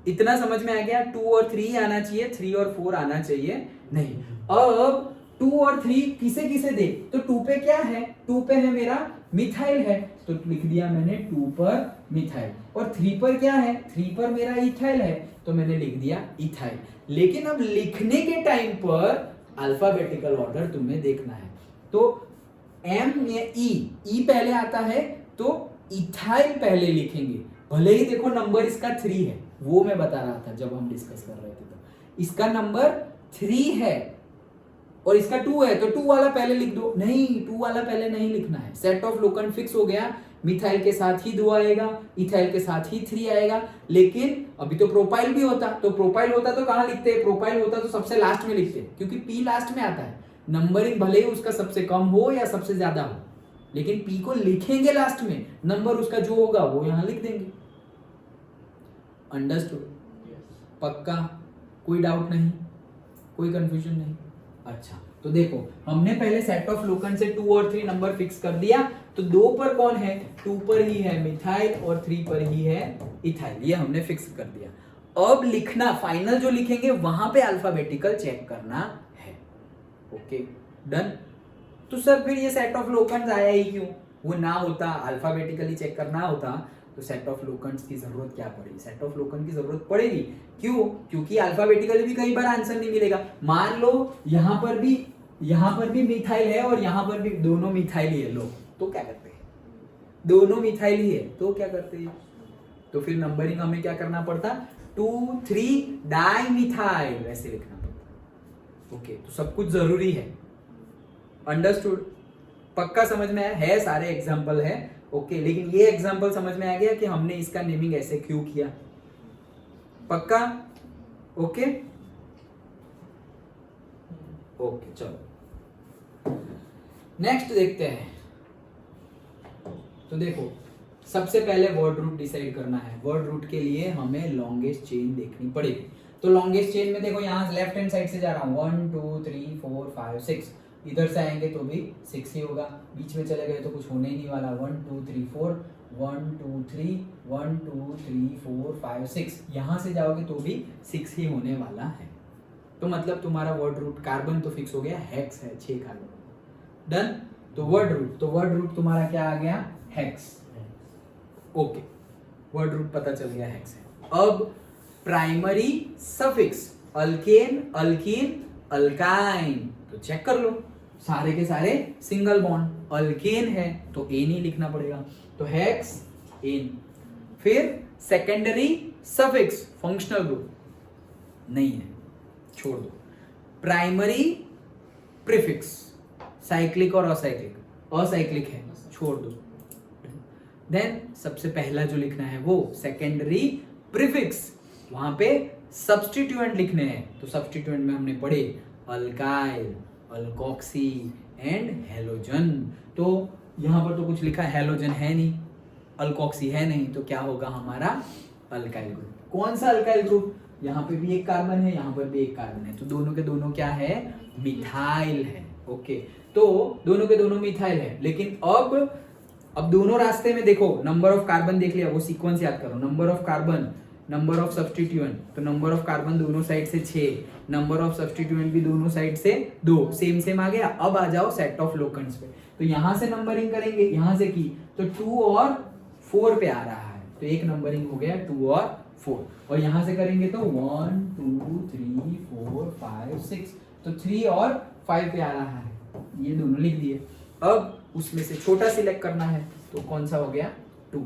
इतना समझ में आ गया, 2 और 3 आना चाहिए, 3 और 4 आना चाहिए नहीं। अब 2 और 3 किसे किसे दे, तो 2 पे क्या है, 2 पे है मेरा मिथाइल है, तो लिख दिया मैंने 2 पर मिथाइल, और 3 पर क्या है, 3 पर मेरा इथाइल है, तो मैंने लिख दिया इथाइल। लेकिन अब लिखने के टाइम पर अल्फाबेटिकल ऑर्डर तुम्हें देखना है। तो एम या ई पहले आता है तो इथाइल पहले लिखेंगे, भले ही देखो नंबर इसका 3 है, वो मैं बता रहा था जब हम डिस्कस कर रहे थे। तो इसका नंबर 3 है और इसका 2 है, तो 2 वाला पहले लिख दो। नहीं, 2 वाला पहले नहीं लिखना है। सेट ऑफ लोकन फिक्स हो गया, मिथाइल के साथ ही 2 आएगा, इथाइल के साथ ही 3 आएगा। लेकिन अभी तो प्रोपाइल भी होता, तो प्रोपाइल होता तो कहां लिखते हैं? प्रोपाइल होता तो सबसे लास्ट में लिखते हैं, क्योंकि पी लास्ट में आता है। नंबरिंग भले ही उसका सबसे कम हो या सबसे ज्यादा हो, लेकिन पी को लिखेंगे लास्ट में, नंबर उसका जो होगा वो यहां लिख देंगे। अंडरस्टूड? पक्का? कोई डाउट नहीं, कोई कंफ्यूजन नहीं? अच्छा, तो देखो हमने पहले सेट ऑफ लोकन से 2 और 3 नंबर फिक्स कर दिया। तो 2 पर कौन है? 2 पर ही है मिथाइल और 3 पर ही है इथाइल, ये हमने फिक्स कर दिया। अब लिखना, फाइनल जो लिखेंगे वहां पे अल्फाबेटिकल चेक करना है। Okay, done. तो सर फिर ये सेट ऑफ लोकन्स आया ही क्यों? वो ना होता, अल्फाबेटिकली चेक करना होता तो सेट ऑफ लोकन्स की जरूरत क्या पड़ेगी? सेट ऑफ लोकन की जरूरत पड़ेगी। क्यों? क्योंकि अल्फाबेटिकली भी कई बार आंसर नहीं मिलेगा। मान लो यहां पर भी मिथाइल है और यहां पर भी दोनों मिथाइल ही है, लो तो क्या करते हैं? दोनों मिथाइल ही है तो क्या करते हैं? तो फिर नंबरिंग हमें क्या करना पड़ता? 2 3 डाइमिथाइल ऐसे लिखना पड़ता। ओके, तो सब कुछ जरूरी है। अंडरस्टूड? पक्का समझ में आया है? सारे एग्जांपल है। ओके, लेकिन ये एग्जांपल समझ में आ गया कि हमने इसका नेमिंग ऐसे क्यों किया? पक्का? ओके ओके, चलो नेक्स्ट देखते हैं। तो देखो सबसे पहले वर्ड रूट डिसाइड करना है। वर्ड रूट के लिए हमें लॉन्गेस्ट चेन देखनी पड़ेगी। तो लॉन्गेस्ट चेन में देखो यहाँ लेफ्ट हैंड साइड से जा रहा हूँ, 1 2 3 4 5 6, इधर से आएंगे तो भी 6 ही होगा, बीच में चले गए तो कुछ होने ही नहीं वाला। 1 2 3 4 1 2 3 1 2 3 4 5 6, यहाँ से जाओगे तो भी 6 ही होने वाला है। तो मतलब तुम्हारा वर्ड रूट कार्बन तो फिक्स हो गया, हेक्स है 6 कार्बन। डन। तो वर्ड रूट तुम्हारा क्या आ गया? हेक्स। ओके, वर्ड रूट पता चल गया, हेक्स है। अब primary suffix, alkane alkene alkyne, तो चेक कर लो सारे के सारे सिंगल बॉन्ड। अल्केन है तो एन ही लिखना पड़ेगा, तो हेक्स एन। फिर सेकेंडरी सफिक्स, फंक्शनल ग्रुप नहीं है, छोड़ दो। प्राइमरी प्रीफिक्स, साइक्लिक और असाइक्लिक, असाइक्लिक है, छोड़ दो। देन सबसे पहला जो लिखना है वो सेकेंडरी प्रीफिक्स, वहां पे सब्स्टिट्यूएंट लिखने हैं। तो सब्स्टिट्यूएंट में हमने पढ़े अल्काइल, अल्कोक्सी एंड हेलोजन। तो यहां पर तो कुछ लिखा है, हेलोजन है नहीं, अल्कोक्सी है नहीं, तो क्या होगा हमारा? Alkyl group. कौन सा अल्काइल ग्रुप? यहाँ पे भी एक कार्बन है, यहाँ पर भी एक कार्बन है, तो दोनों के दोनों क्या है? मिथाइल है। ओके, तो दोनों के दोनों मिथाइल है। लेकिन अब दोनों रास्ते में देखो, नंबर ऑफ कार्बन देख लिया, वो सीक्वेंस याद करो। Number of carbon, number of substituent, तो नंबर ऑफ कार्बन दोनों साइड से 6, नंबर ऑफ सब्स्टिट्यूएंट भी दोनों साइड से 2, सेम आ गया। अब आ जाओ सेट ऑफ लोकन्स पे, तो यहां से नंबरिंग करेंगे, यहां से की तो 2 और 4 पे आ रहा है, तो एक नंबरिंग हो गया 2 और 4। और यहां से करेंगे तो 1 2 3 4 5 6, तो 3 और 5 पे आ रहा है, ये दोनों लिख दिए। अब उसमें से छोटा सिलेक्ट करना है, तो कौन सा हो गया? 2।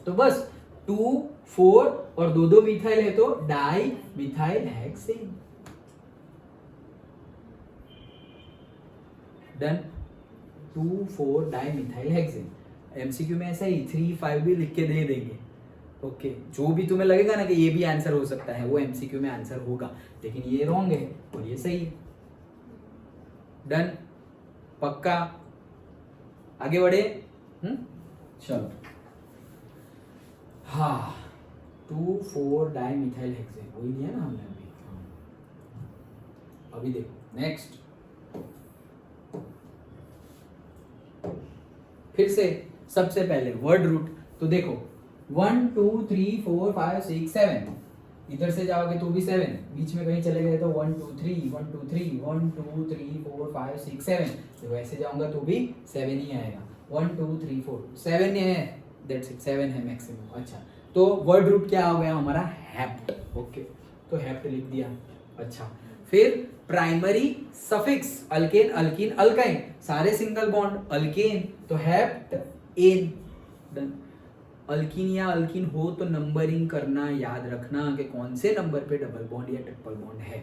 तो बस 2 4 और 2 मिथाइल है तो di methyl hexane. Done. 2 4 di methyl hexane. MCQ में ऐसा ही 3 5 भी लिख के दे देंगे। ओके, जो भी तुम्हें लगेगा ना कि ये भी आंसर हो सकता है, वो एमसीक्यू में आंसर होगा, लेकिन ये रॉन्ग है और ये सही है। डन। पक्का? आगे बढ़े? चलो। हाँ, 2 4 डाई मिथाइल हेक्सेन वही लिया ना हमने अभी। अभी देखो नेक्स्ट, फिर से सबसे पहले वर्ड रूट। तो देखो 1 2 3 4 5 6 7, इधर से जाओगे तो भी 7, बीच में कहीं चले गए तो 1 2 3 1 2 3 1 2 3 4 5 6 7, तो वैसे जाऊंगा तो भी 7 ही आएगा। 1 2 3 4 7 है, दैट्स इट, 7 है मैक्सिमम। अच्छा, तो वर्ड रूट क्या हो गया हमारा हेप्ट। ओके, तो हेप्ट लिख दिया। अच्छा, फिर primary suffix alkane alkene alkyne, सारे सिंगल बॉन्ड अल्केन तो हेप्ट एन। डन। अल्कीन या अल्कीन हो तो नंबरिंग करना याद रखना कि कौन से नंबर पे डबल बॉन्ड या ट्रिपल बॉन्ड है।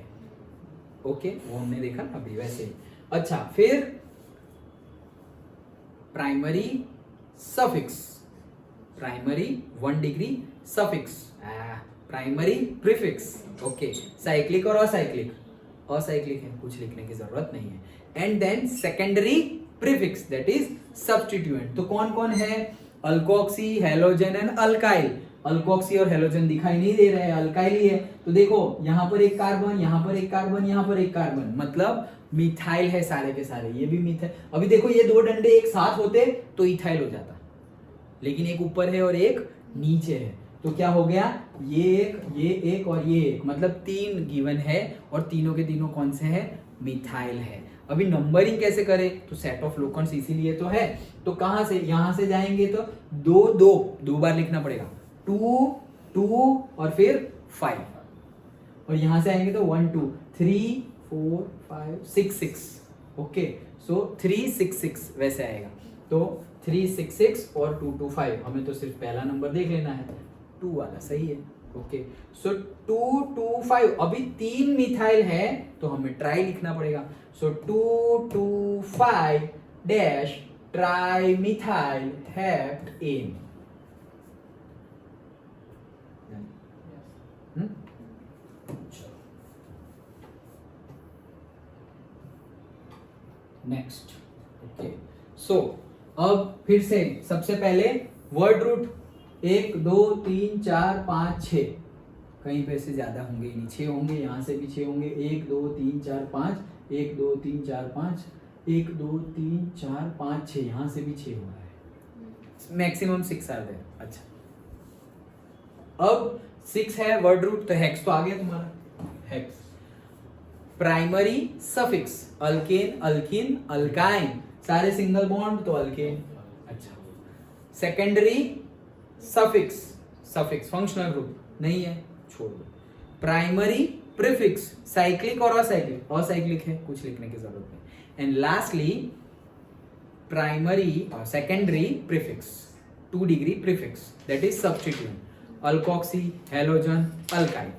ओके, वो हमने देखा ना अभी वैसे ही। अच्छा, फिर primary suffix, primary 1 degree suffix, primary prefix. Okay, cyclic और असाइक्लिक, असाइक्लिक है कुछ लिखने की जरूरत नहीं है। And then secondary prefix that is substituent. तो कौन कौन है? Alkoxy, halogen and alkyl. Alkoxy और हेलोजन दिखाई नहीं दे रहे हैं, अल्काइल ही है। तो देखो यहाँ पर एक कार्बन, यहाँ पर एक कार्बन, यहाँ पर एक कार्बन, मतलब मिथाइल है सारे के सारे। ये भी मिथाइल। अभी देखो ये दो डंडे एक साथ होते तो इथाइल हो जाता, लेकिन एक ऊपर है और एक नीचे है, तो क्या हो गया? ये एक और ये एक, मतलब 3 गिवन है और तीनों के तीनों कौन से हैं? मिथाइल है। अभी नंबरिंग कैसे करें? तो सेट ऑफ लोकेंट्स इसीलिए तो है। तो कहां से? यहां से जाएंगे तो दो बार लिखना पड़ेगा, 2 और फिर 5, और यहां से आएंगे तो 1 2 3 4 5 6 6। ओके, सो 3 6 6 वैसे आएगा। तो 3 6 6 और 2 2 5। हमें तो सिर्फ पहला नंबर देख लेना है, 2 वाला सही है। ओके, सो 2 2 5। अभी 3 मिथाइल है तो हमें ट्राई लिखना पड़ेगा। So 2 2 5 dash tri methyl heptene. Next. Okay, so अब फिर से सबसे पहले वर्ड रूट 1 2 3 4 5 6, कहीं पे से ज्यादा होंगे ही नहीं, 6 होंगे, यहाँ से भी 6 होंगे। 1 2 3 4 5, 1 2 3 4 5, 1 2 3 4 5 6, यहाँ से भी 6 हो रहा है, मैक्सिमम 6 आर देयर। अच्छा, अब 6 है वर्ड रूट, तो हेक्स तो आ गया तुम्हारा, hex. Primary suffix alkane alkene alkyne, सारे सिंगल बॉन्ड तो अल्केन। अच्छा, secondary suffix, suffix functional group नहीं है, छोड़ दो। प्राइमरी प्रीफिक्स साइक्लिक और असाइक्लिक, असाइक्लिक है कुछ लिखने की जरूरत नहीं। And lastly primary secondary prefix 2 degree prefix that is substituent. Alkoxy, halogen, alkyl.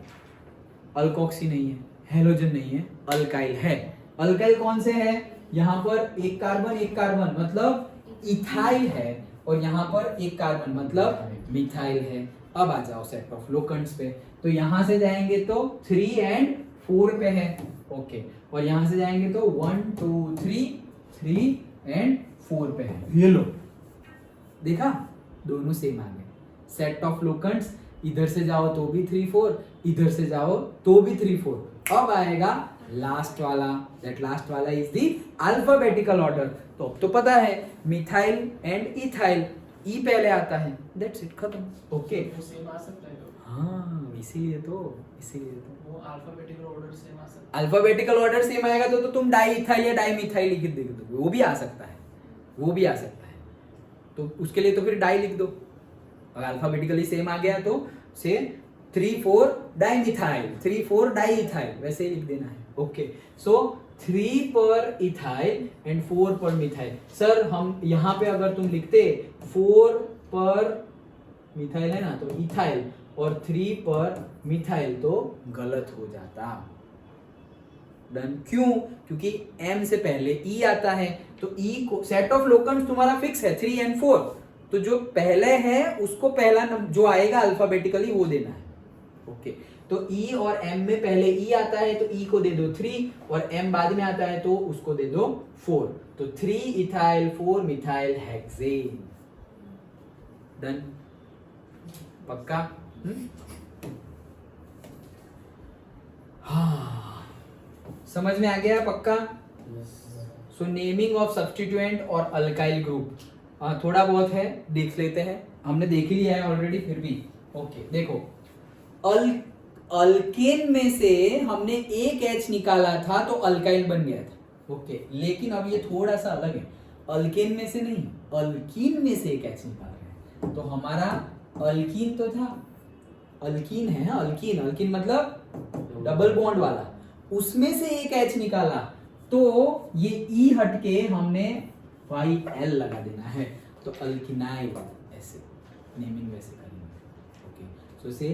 Alkoxy नहीं है, हेलोजन नहीं है, अल्काइल है। अल्काइल कौन से है? यहाँ पर एक कार्बन मतलब इथाइल है, और यहाँ पर एक कार्बन मतलब मिथाइल है। अब आ जाओ सेट ऑफ लोकेंट्स पे, तो यहाँ से जाएंगे तो 3 and 4 पे है। ओके, और यहाँ से जाएंगे तो 1 2 3 and 4 पे है। ये लो, देखा दोनों सेम आ गए। सेट ऑफ लोकेंट्स, इधर से जाओ तो भी 3 4, इधर से जाओ तो भी 3 4। अब आएगा लास्ट वाला, दैट लास्ट वाला इज द अल्फाबेटिकल ऑर्डर। तो अब तो पता है मिथाइल एंड इथाइल, ई पहले आता है, दैट्स इट, खत्म। ओके, वो सेम आ सकता है तो हाँ, इसीलिए तो वो अल्फाबेटिकल ऑर्डर सेम आ सकता अल्फाबेटिकल ऑर्डर सेम आएगा तो तुम डाई इथाइल या डाई मिथाइल लिख दोगे, वो भी आ सकता है, वो भी आ सकता है। तो उसके लिए तो फिर डाई लिख दो। अगर अल्फाबेटिकली सेम आ गया तो से 3 4 डाई मिथाइल, 3 4 डाई इथाइल, वैसे ही लिख देना है। ओके, सो 3 पर इथाइल एंड 4 पर मिथाइल। सर हम यहाँ पे अगर तुम लिखते 4 पर मिथाइल है ना तो इथाइल, और 3 पर मिथाइल तो गलत हो जाता। डन। क्यों? क्योंकि M से पहले E आता है, तो E को सेट ऑफ लोकेंट्स तुम्हारा फिक्स है 3 and 4, तो जो पहले है उसको पहला जो आएगा अल्फाबेटिकली वो देना है। ओके, तो E और M में पहले E आता है तो E को दे दो 3, और M बाद में आता है तो उसको दे दो 4। तो 3 इथाइल 4 मिथाइल हेक्सेन। डन, पक्का? हाँ, समझ में आ गया? पक्का? सो नेमिंग ऑफ सब्स्टिट्यूएंट और अल्काइल ग्रुप थोड़ा बहुत है, देख लेते हैं। हमने देख लिया है ऑलरेडी, फिर भी ओके। देखो, अल्केन में से हमने एक H निकाला था तो अल्काइल बन गया था। ओके, लेकिन अब ये थोड़ा सा अलग है, अल्केन में से नहीं, अल्कीन में से एक H निकाल रहे हैं, तो हमारा अल्कीन तो था, अल्कीन है, अल्कीन, अल्कीन मतलब डबल बॉन्ड वाला, उसमें से एक H निकाला तो ये E हटके हमने YL लगा देना है, तो अल्किनाइल, ऐसे नेमिंग वैसे करेंगे। ओके, सो इसे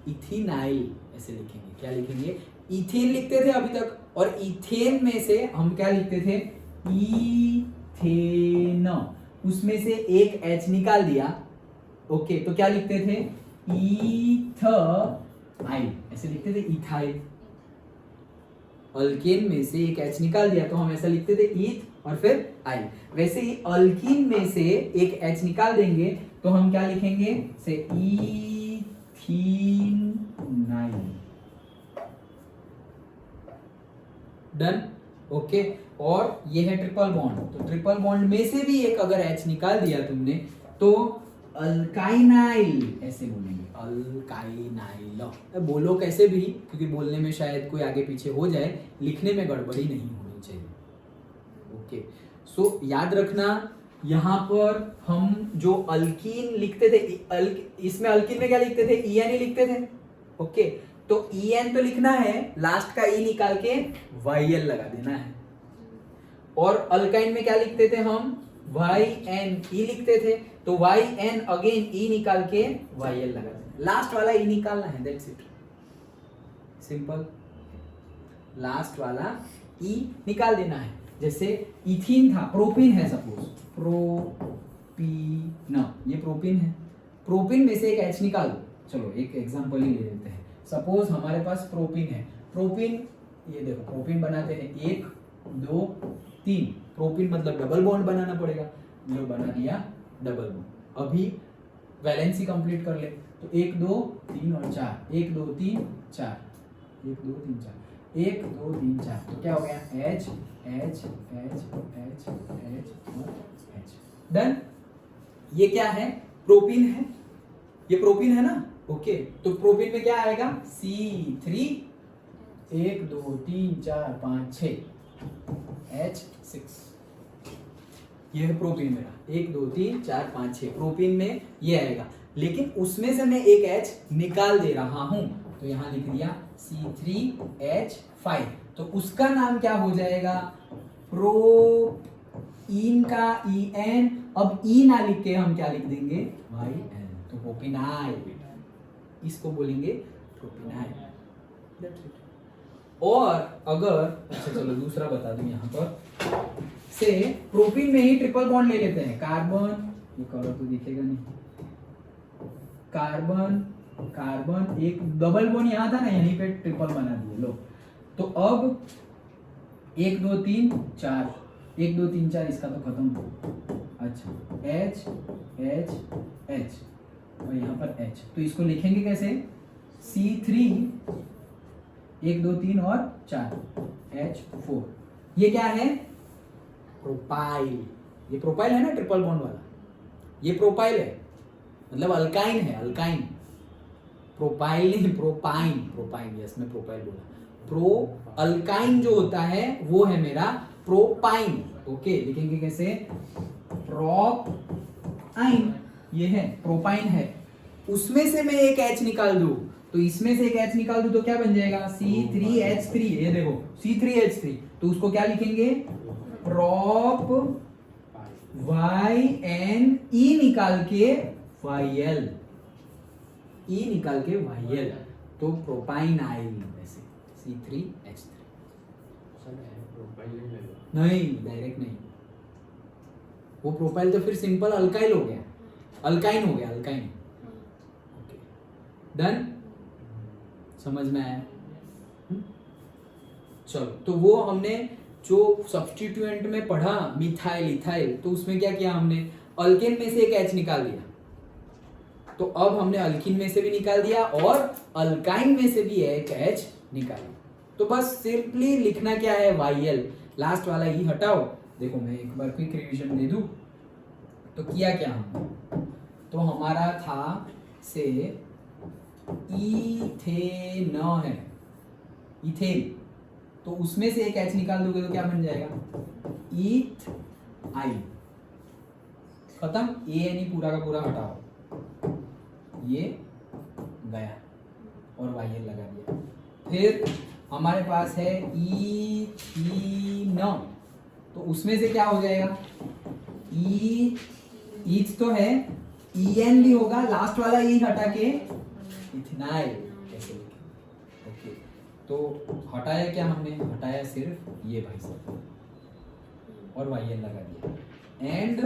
इथिनाइल ऐसे लिखेंगे। क्या लिखेंगे? इथेन लिखते थे अभी तक, और इथेन में से हम क्या लिखते थे? इथेन, उसमें से एक H निकाल दिया। ओके, तो क्या लिखते थे? इथाइल, ऐसे लिखते थे, इथाइल। अल्केन में से एक H निकाल दिया तो हम ऐसा लिखते थे ईथ और फिर आइल। वैसे ही अल्कीन में से एक H निकाल देंगे तो हम क्या लिखेंगे? से इथीनाइल। डन। ओके, और ये है ट्रिपल बॉन्ड, तो ट्रिपल बॉन्ड में से भी एक अगर H निकाल दिया तुमने तो अल्काइनाइल ऐसे बोलेंगे, अल्काइनाइल। बोलो कैसे भी, क्योंकि बोलने में शायद कोई आगे पीछे हो जाए, लिखने में गड़बड़ी नहीं होनी चाहिए। ओके, सो याद रखना, यहाँ पर हम जो अल्कीन लिखते थे, इसमें अल्कीन में क्या लिखते थे? EN ही लिखते थे। ओके, तो EN तो लिखना है, लास्ट का E निकाल के YL लगा देना है। और अल्काइन में क्या लिखते थे हम? YNE लिखते थे, तो YN अगेन E निकाल के YL लगा देना, लास्ट वाला E निकालना है, दैट्स इट, सिंपल। लास्ट वाला E निकाल देना है। जैसे इथीन था, प्रोपीन है सपोज, प्रोपीन, ये प्रोपीन है, प्रोपीन में से एक H निकाल दो। चलो एक एग्जांपल ही ले लेते हैं। सपोज हमारे पास प्रोपीन है, प्रोपीन, ये देखो प्रोपीन बनाते हैं 1 2 3, प्रोपीन मतलब डबल बॉन्ड बनाना पड़ेगा, जो बना दिया डबल बॉन्ड। अभी वैलेंसी कंप्लीट कर ले, तो 1 2 3 और 4, 1 2 3 4, 1 2 3 4, 1 2 3 4, तो क्या हो गया? H H H H H और H। डन। ये क्या है? प्रोपीन है, ये प्रोपीन है ना। ओके, तो प्रोपीन में क्या आएगा? C3, 1 2 3 4 5 6, H6, ये है प्रोपीन मेरा, 1 2 3 4 5 6, प्रोपीन में ये आएगा। लेकिन उसमें से मैं एक H निकाल दे रहा हूं, तो यहां लिख दिया C3H5, तो उसका नाम क्या हो जाएगा? प्रोपीन का EN। अब E ना लिख के हम क्या लिख देंगे? YN, तो प्रोपीनाइल, इसको बोलेंगे प्रोपीनाइल। और अगर, अच्छा चलो दूसरा बता दूं, यहाँ पर से प्रोपीन में ही ट्रिपल बॉन्ड ले लेते हैं, कार्बन, ये कलर तो दिखेगा नहीं, कार्बन कार्बन, एक डबल बॉन्ड यहाँ था ना, यहीं पे ट्रिपल बना दिए लो। तो अब 1 2 3 4, 1 2 3 4, इसका तो खत्म हो। अच्छा, H H H और यहाँ पर H, तो इसको लिखेंगे कैसे? C3, 1 2 3 और 4, H4। ये क्या है? प्रोपाइल। ये प्रोपाइल है ना, ट्रिपल बॉन्ड वाला, ये प्रोपाइल है, मतलब अल्काइन है, अल्काइन। प्रोपाइल नहीं, प्रोपाइन, प्रोपाइन, यस मैं प्रोपाइल बोला। प्रो अल्काइन जो होता है वो है मेरा प्रोपाइन। ओके, लिखेंगे कैसे? प्रोपाइन, ये है प्रोपाइन है, उसमें से मैं एक H निकाल दूं, तो इसमें से एक H निकाल दूं तो क्या बन जाएगा? C3H3, ये देखो C3H3, तो उसको क्या लिखेंगे? प्रोप YN, E निकाल के YL, E निकाल के YL, तो प्रोपाइनाइल, ऐसे C3H3। नहीं, डायरेक्ट नहीं, वो प्रोपाइल तो फिर सिंपल अल्काइल हो गया, अल्काइन हो गया, अल्काइन। ओके, डन, समझ में आया? चलो, तो वो हमने जो सब्स्टिट्यूएंट में पढ़ा मिथाइल इथाइल, तो उसमें क्या किया हमने? अल्केन में से एक H निकाल दिया, तो अब हमने अल्कीन में से भी निकाल दिया और अल्काइन में से भी एक H निकाला। तो बस सिंपली लिखना क्या है? YL, लास्ट वाला E हटाओ। देखो मैं एक बार क्विक रिवीजन दे दूं, तो किया क्या हम? तो हमारा था से इथेन है, इथेन, तो उसमें से एक H निकाल दोगे तो क्या बन जाएगा? इथाइल। खत्म, ANE पूरा का पूरा हटाओ, ये गया और YL लगा दिया। फिर हमारे पास है ईथीन, तो उसमें से क्या हो जाएगा, ईथ तो है, EN भी होगा, लास्ट वाला ई हटा के इथेनाइल ऐसे लिखे। ओके, तो हटाया क्या हमने, हटाया सिर्फ ये भाई साहब और YL लगा दिया। एंड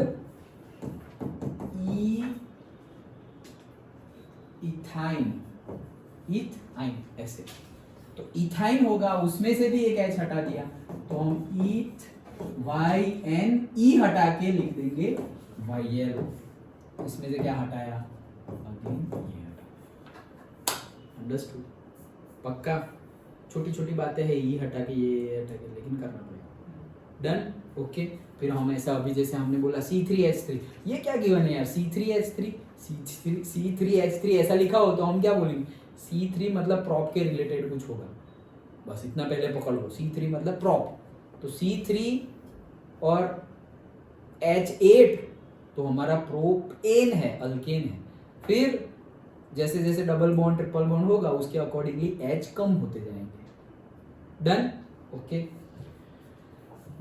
इथाइन, इथाइन ऐसे, तो इथाइन होगा, उसमें से भी एक एच हटा दिया, तो हम ईथ YNE हटा के लिख देंगे YL। इसमें से क्या हटाया, अगेन ये हटा। अंडरस्टूड? पक्का? छोटी छोटी बातें हैं, ई हटा के ये हटा के, लेकिन करना पड़ेगा। डन? ओके। फिर हम ऐसा, अभी जैसे हमने बोला C3H3, ये क्या गिवन है यार, C3H3, C3H3 ऐसा लिखा हो तो हम क्या बोलेंगे, C3 मतलब प्रॉप के रिलेटेड कुछ होगा, बस इतना पहले पकड़ लो। C3 मतलब प्रॉप, तो C3 और H8 तो हमारा प्रोपेन है, अल्केन है। फिर जैसे जैसे डबल बॉन्ड ट्रिपल बॉन्ड होगा उसके अकॉर्डिंगली H कम होते जाएंगे। Done? Okay,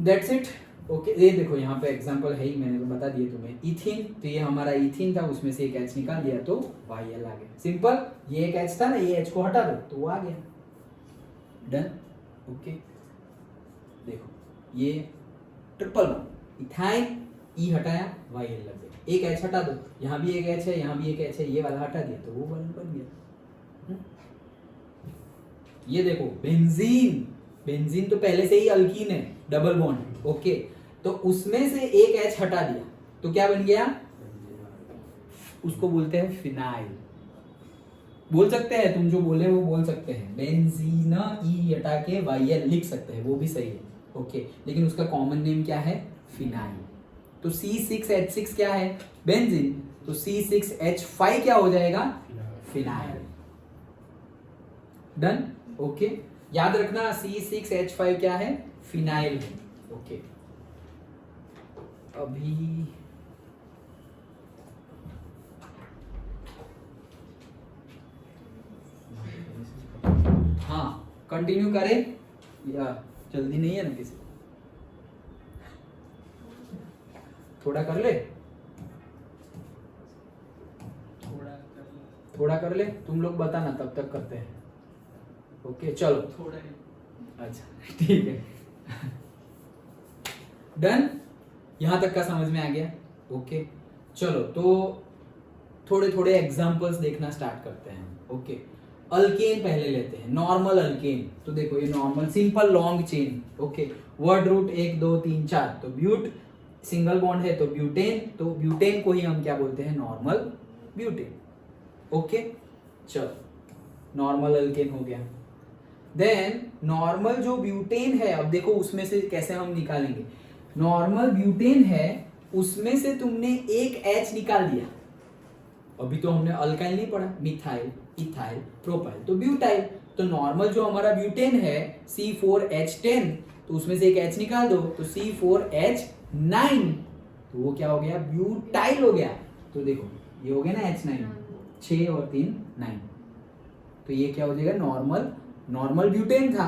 that's it. Okay, ये देखो यहाँ पे एग्जांपल है ही, मैंने तो बता दिया तुम्हें। इथीन, तो ये हमारा इथीन था, उसमें से एक H निकाल दिया तो YL आ गया। सिंपल, ये एक H था ना, ये H को हटा दो तो वो आ गया। डन? ओके, देखो ये ट्रिपल बॉन्ड इथाइन, ई हटाया YL लग गया, एक H हटा दो, यहाँ भी एक H है, यहाँ भी एक H है, ये वाला हटा दिया तो वो वाला बन गया। ये देखो बेंजीन, बेंजीन तो पहले से ही अल्कीन है, डबल बॉन्ड। ओके, तो उसमें से एक H हटा दिया तो क्या बन गया, उसको बोलते हैं फिनाइल। बोल सकते हैं, तुम जो बोले वो बोल सकते हैं, बेंजीन, ई हटा के YL लिख सकते हैं, वो भी सही है। ओके, लेकिन उसका कॉमन नेम क्या है, फिनाइल। तो C6H6 क्या है, बेंजीन, तो C6H5 क्या हो जाएगा, फिनाइल। डन? ओके, याद रखना C6H5 क्या है, फिनाइल है। ओके, अभी हाँ कंटिन्यू करें या जल्दी नहीं है ना किसी, थोड़ा कर ले, थोड़ा कर ले, तुम लोग बताना तब तक करते हैं। ओके चलो, थोड़ा ही। अच्छा ठीक है। डन? यहां तक का समझ में आ गया? ओके चलो, तो थोड़े थोड़े एग्जांपल्स देखना स्टार्ट करते हैं। ओके, अल्केन पहले लेते हैं, नॉर्मल अल्केन। तो देखो ये normal simple long chain. Okay, word root 1 2 3 4, तो ब्यूट सिंगल बॉन्ड है तो ब्यूटेन, तो ब्यूटेन को ही हम क्या बोलते हैं, नॉर्मल ब्यूटेन। ओके चलो, नॉर्मल अल्केन हो गया। देन नॉर्मल जो ब्यूटेन है, अब देखो उसमें से कैसे हम निकालेंगे। नॉर्मल ब्यूटेन है, उसमें से तुमने एक H निकाल दिया, अभी तो हमने अल्काइल नहीं पढ़ा, मिथाइल, इथाइल, प्रोपाइल, तो ब्यूटाइल। तो नॉर्मल जो हमारा ब्यूटेन है C4H10, तो उसमें से एक H निकाल दो तो C4H9, तो वो क्या हो गया, ब्यूटाइल हो गया। तो देखो ये हो गया ना H9, 6 और 3 9, तो ये क्या हो जाएगा, नॉर्मल, नॉर्मल ब्यूटेन था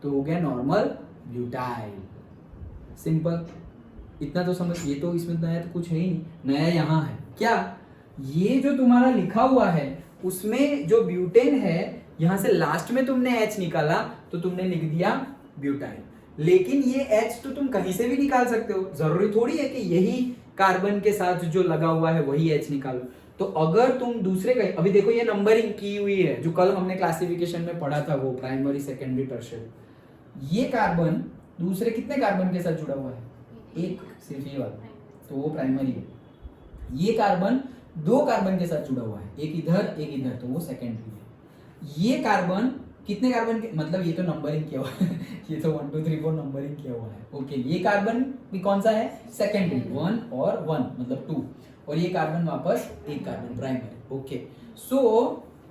तो हो गया नॉर्मल ब्यूटाइल। सिंपल, इतना तो समझ। ये तो इसमें नया तो कुछ है ही नहीं, नया यहाँ है क्या, ये जो तुम्हारा लिखा हुआ है उसमें जो ब्यूटेन है, यहां से लास्ट में तुमने H निकाला तो तुमने लिख दिया ब्यूटाइल। लेकिन ये H तो तुम कहीं से भी निकाल सकते हो, जरूरी थोड़ी है कि यही कार्बन के साथ जो लगा हुआ है वही H निकालो। तो अगर तुम दूसरे का, अभी देखो ये नंबरिंग की हुई है जो कल हमने क्लासिफिकेशन में पढ़ा था, वो प्राइमरी सेकेंडरी टर्शियरी। ये कार्बन दूसरे कितने कार्बन के साथ जुड़ा हुआ है, एक, सिर्फ ये वाला, तो वो प्राइमरी है। ये कार्बन 2 कार्बन के साथ जुड़ा हुआ है, एक इधर एक इधर, तो वो सेकेंडरी है। ये कार्बन कितने कार्बन के, मतलब ये तो नंबरिंग किया हुआ है ये तो 1 2 3 4 नंबरिंग किया हुआ है। ओके, ये कार्बन भी कौन सा है, सेकेंडरी, 1 और 1 मतलब 2, और ये कार्बन वापस एक कार्बन प्राइमरी। ओके, सो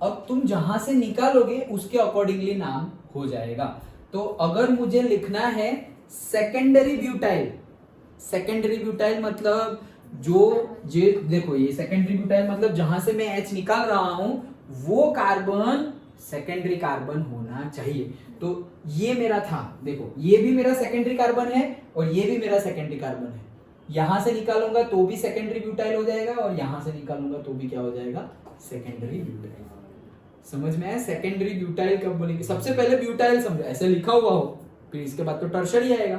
अब तुम जहां से निकालोगे उसके अकॉर्डिंगली नाम हो जाएगा। तो अगर मुझे लिखना है सेकेंडरी ब्यूटाइल, सेकेंडरी ब्यूटाइल मतलब जो ये देखो ये सेकेंडरी ब्यूटाइल मतलब जहां से मैं H निकाल रहा हूं वो कार्बन सेकेंडरी कार्बन होना चाहिए। तो ये मेरा था, देखो ये भी मेरा सेकेंडरी कार्बन है और ये भी मेरा सेकेंडरी कार्बन है। यहां से निकालूंगा तो भी सेकेंडरी ब्यूटाइल हो जाएगा और यहां से निकालूंगा तो भी क्या हो जाएगा, सेकेंडरी ब्यूटाइल। समझ में आया? सेकेंडरी ब्यूटाइल कब बोलेंगे? सबसे पहले ब्यूटाइल समझो, ऐसे लिखा हुआ हो, फिर इसके बाद तो टर्शरी आएगा।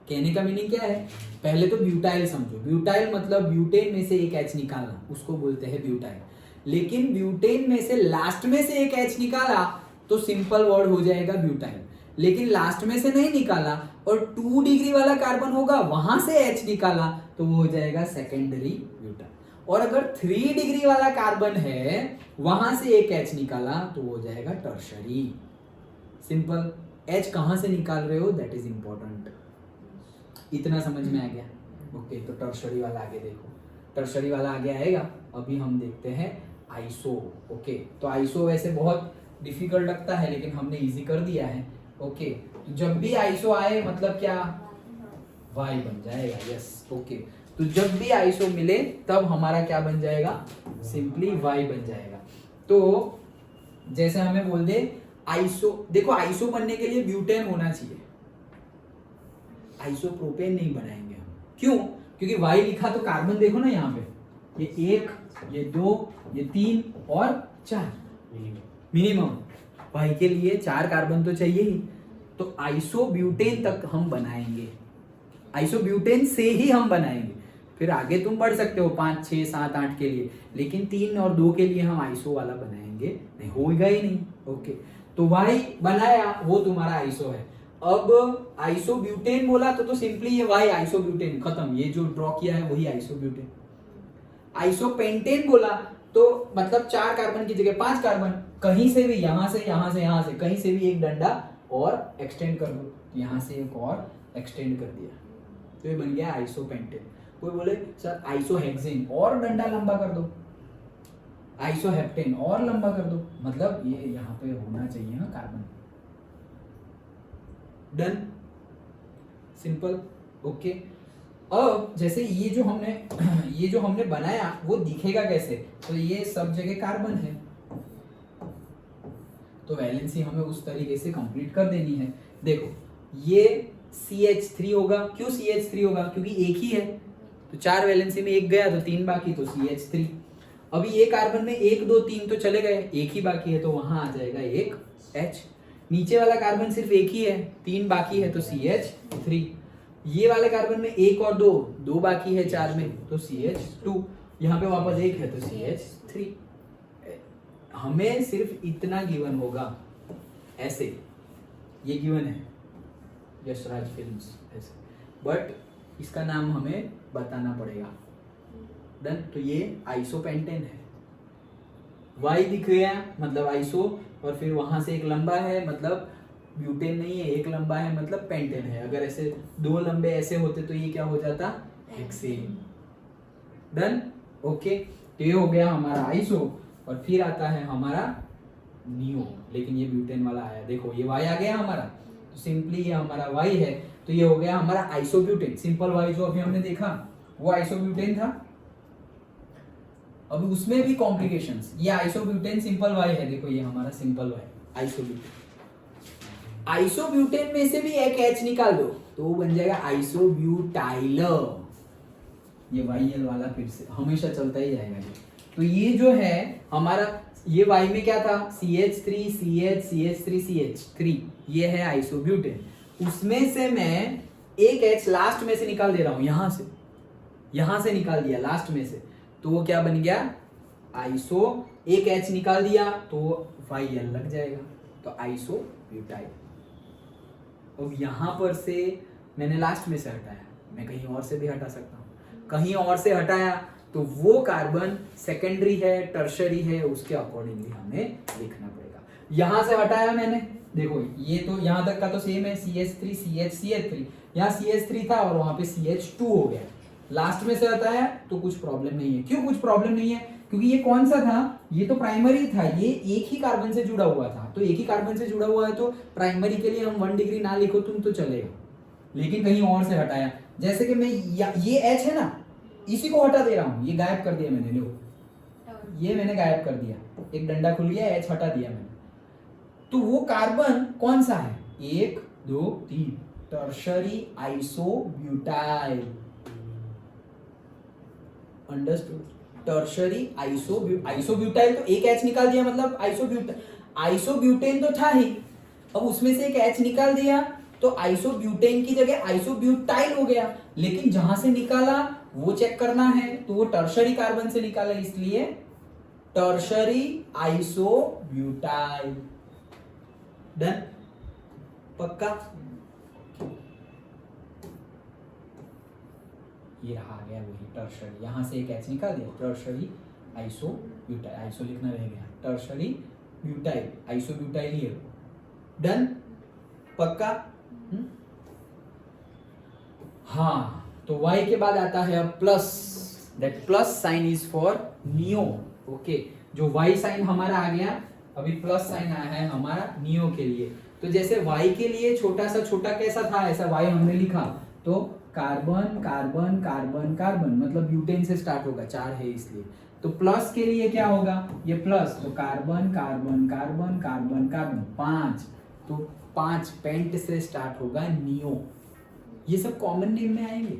कहने का मीनिंग क्या है, पहले तो ब्यूटाइल समझो। ब्यूटाइल मतलब ब्यूटेन में से एक H निकालना, उसको बोलते हैं ब्यूटाइल। लेकिन ब्यूटेन में से लास्ट में से एक H निकाला तो सिंपल वर्ड हो जाएगा ब्यूटाइल। लेकिन लास्ट में से नहीं निकाला और 2 डिग्री वाला कार्बन होगा वहां से H निकाला तो वो हो जाएगा सेकेंडरी ब्यूटाइल। और अगर 3 डिग्री वाला कार्बन है वहां से एक H निकाला तो वो हो जाएगा टर्शरी। सिंपल। H कहां से निकाल रहे हो दैट इज इंपॉर्टेंट। इतना समझ में आ गया? ओके, तो टर्शरी वाला आगे देखो। टर्शरी वाला आगे आएगा। अभी हम देखते हैं आइसो। ओके, तो आइसो वैसे बहुत डिफिकल्ट लगता है लेकिन हमने इजी कर दिया है। ओके, तो जब भी आइसो आए मतलब क्या, वाई बन जाएगा। यस, ओके, तो जब भी आइसो मिले तब हमारा क्या बन जाएगा, सिंपली वाई बन जाएगा। तो जैसे हमें बोल दे आइसो, देखो आइसो बनने के लिए ब्यूटेन होना चाहिए, आइसोप्रोपेन नहीं बनाएंगे हम। क्यों? क्योंकि वाई लिखा तो कार्बन देखो ना यहाँ पे, ये 1, ये 2, ये 3 और 4 मिनिमम। वाई के लिए 4 कार्बन तो चाहिए ही। तो आइसोब्यूटेन तक हम बनाएंगे, आइसोब्यूटेन से ही हम बनाएंगे। फिर आगे तुम बढ़ सकते हो 5, 6, 7, 8 के लिए, लेकिन 3 और 2 के लिए हम आइसो वाला बनाएंगे नहीं, होगा ही नहीं। ओके, तो वाई बनाया वो तुम्हारा आइसो है। अब आइसोब्यूटेन बोला तो सिंपली ये वाई आइसोब्यूटेन खत्म। ये जो ड्रॉ किया है वही आइसोब्यूटेन। आइसोपेंटेन बोला तो मतलब 4 कार्बन की जगह 5 कार्बन, कहीं से भी, यहां से यहां से यहां से कहीं से भी एक डंडा और एक्सटेंड कर दो, यहां से एक और एक्सटेंड कर दिया तो ये बन गया आइसोपेंटेन। कोई बोले सर आइसोहेक्सेन और डंडा लंबा कर दो, आइसोहेप्टेन और लंबा कर दो, मतलब ये यहाँ पे होना चाहिए ना कार्बन। Done, simple. ओके, अब जैसे ये जो हमने बनाया वो दिखेगा कैसे, तो ये सब जगह कार्बन है तो वैलेंसी हमें उस तरीके से कंप्लीट कर देनी है। देखो ये CH3 होगा। क्यों CH3 होगा? क्योंकि एक ही है तो 4 वैलेंसी में एक गया तो 3 बाकी, तो CH3। अभी ये कार्बन में 1, 2, 3 तो चले गए, एक ही बाकी है तो वहां आ जाएगा एक H। नीचे वाला कार्बन सिर्फ एक ही है, 3 बाकी है तो CH3। ये वाले कार्बन में 1 और 2 बाकी है 4 में तो CH2। यहाँ पे वापस 1 है तो CH3। हमें सिर्फ इतना गिवन होगा, ऐसे ये गिवन है यशराज फिल्म्स ऐसे, बट इसका नाम हमें बताना पड़ेगा। डन, तो ये आइसोपेंटेन है। वाई दिख गया मतलब आइसो, और फिर वहां से एक लंबा है मतलब ब्यूटेन नहीं है, एक लंबा है मतलब पेंटेन है। अगर ऐसे 2 लंबे ऐसे होते तो ये क्या हो जाता, हेक्सेन। डन, ओके, तो ये हो गया हमारा आइसो। और फिर आता है हमारा नियो, लेकिन ये ब्यूटेन वाला आया। देखो ये वाई आ गया हमारा, तो सिंपली ये हमारा वाई है तो ये हो गया हमारा आइसोब्यूटेन। सिंपल वाई जो अभी हमने देखा वो आइसोब्यूटेन था। अभी उसमें भी कॉम्प्लिकेशंस, ये आइसोब्यूटेन सिंपल वाई है। देखो ये हमारा सिंपल वाई आइसोब्यूटेन। आइसोब्यूटेन में से भी एक H निकाल दो तो वो बन जाएगा आइसोब्यूटाइल। ये YL वाला फिर से हमेशा चलता ही जाएगा। तो ये जो है हमारा, ये Y में क्या था, CH3 CH CH3 CH3, ये है आइसोब्यूटेन। उसमें से मैं एक H लास्ट में से निकाल दे रहा हूं, यहां से निकाल दिया लास्ट में से, तो वो क्या बन गया आइसो। एक H निकाल दिया तो YL लग जाएगा तो आइसोब्यूटाइल। अब यहां पर से मैंने लास्ट में से हटाया, मैं कहीं और से भी हटा सकता हूं, कहीं और से हटाया तो वो कार्बन सेकेंडरी है टर्शरी है, उसके अकॉर्डिंगली हमें लिखना पड़ेगा। यहां से हटाया मैंने, देखो ये तो यहां तक का तो सेम है, CH3 CH CH3, यहाँ CH3 था और वहां पे CH2 हो गया। लास्ट में से हटाया तो कुछ प्रॉब्लम नहीं है। क्यों कुछ प्रॉब्लम नहीं है? क्योंकि ये कौन सा था, ये तो प्राइमरी था, ये एक ही कार्बन से जुड़ा हुआ था। तो एक ही कार्बन से जुड़ा हुआ है तो प्राइमरी के लिए हम 1 डिग्री ना लिखो तुम तो चलेगा, लेकिन कहीं और से हटाया। जैसे कि मैं ये H है ना, इसी को हटा दे रहा हूँ, ये गायब कर दिया मैंने, देखो ये मैंने गायब कर दिया, एक डंडा खुल गया, H हटा दिया मैंने। तो वो कार्बन कौन सा है? 1 2 3 tertiary isobutyl. Understood? Tertiary isobutyl, तो एक H निकाल दिया मतलब आइसोब्यूटेन तो था ही, अब उसमें से एक H निकाल दिया तो आइसोब्यूटेन की जगह आइसोब्यूटाइल हो गया। लेकिन जहां से निकाला वो चेक करना है, तो वो टर्शरी कार्बन से निकाला, इसलिए टर्शरी आइसोब्यूटाइल। डन? पक्का? ये रहा गया वही टर्शरी, यहां से एक H निकाल दिया, टर्शरी आइसोब्यूटाइल, आइसो लिखना रह गया, टर्शरी ब्यूटाइल, आइसोब्यूटाइल ही है। डन? पक्का? हाँ, तो Y के बाद आता है अब plus, that plus sign is for neo. Okay, जो Y साइन हमारा आ गया, अभी प्लस साइन आया है हमारा नियो के लिए। तो जैसे Y के लिए छोटा सा छोटा कैसा था, ऐसा Y हमने लिखा, तो कार्बन कार्बन कार्बन कार्बन, मतलब ब्यूटेन से स्टार्ट होगा, 4 है इसलिए। तो प्लस के लिए क्या होगा, ये प्लस, तो carbon carbon carbon carbon carbon 5, तो 5 पेंट से स्टार्ट होगा नियो। ये सब कॉमन नेम में आएंगे।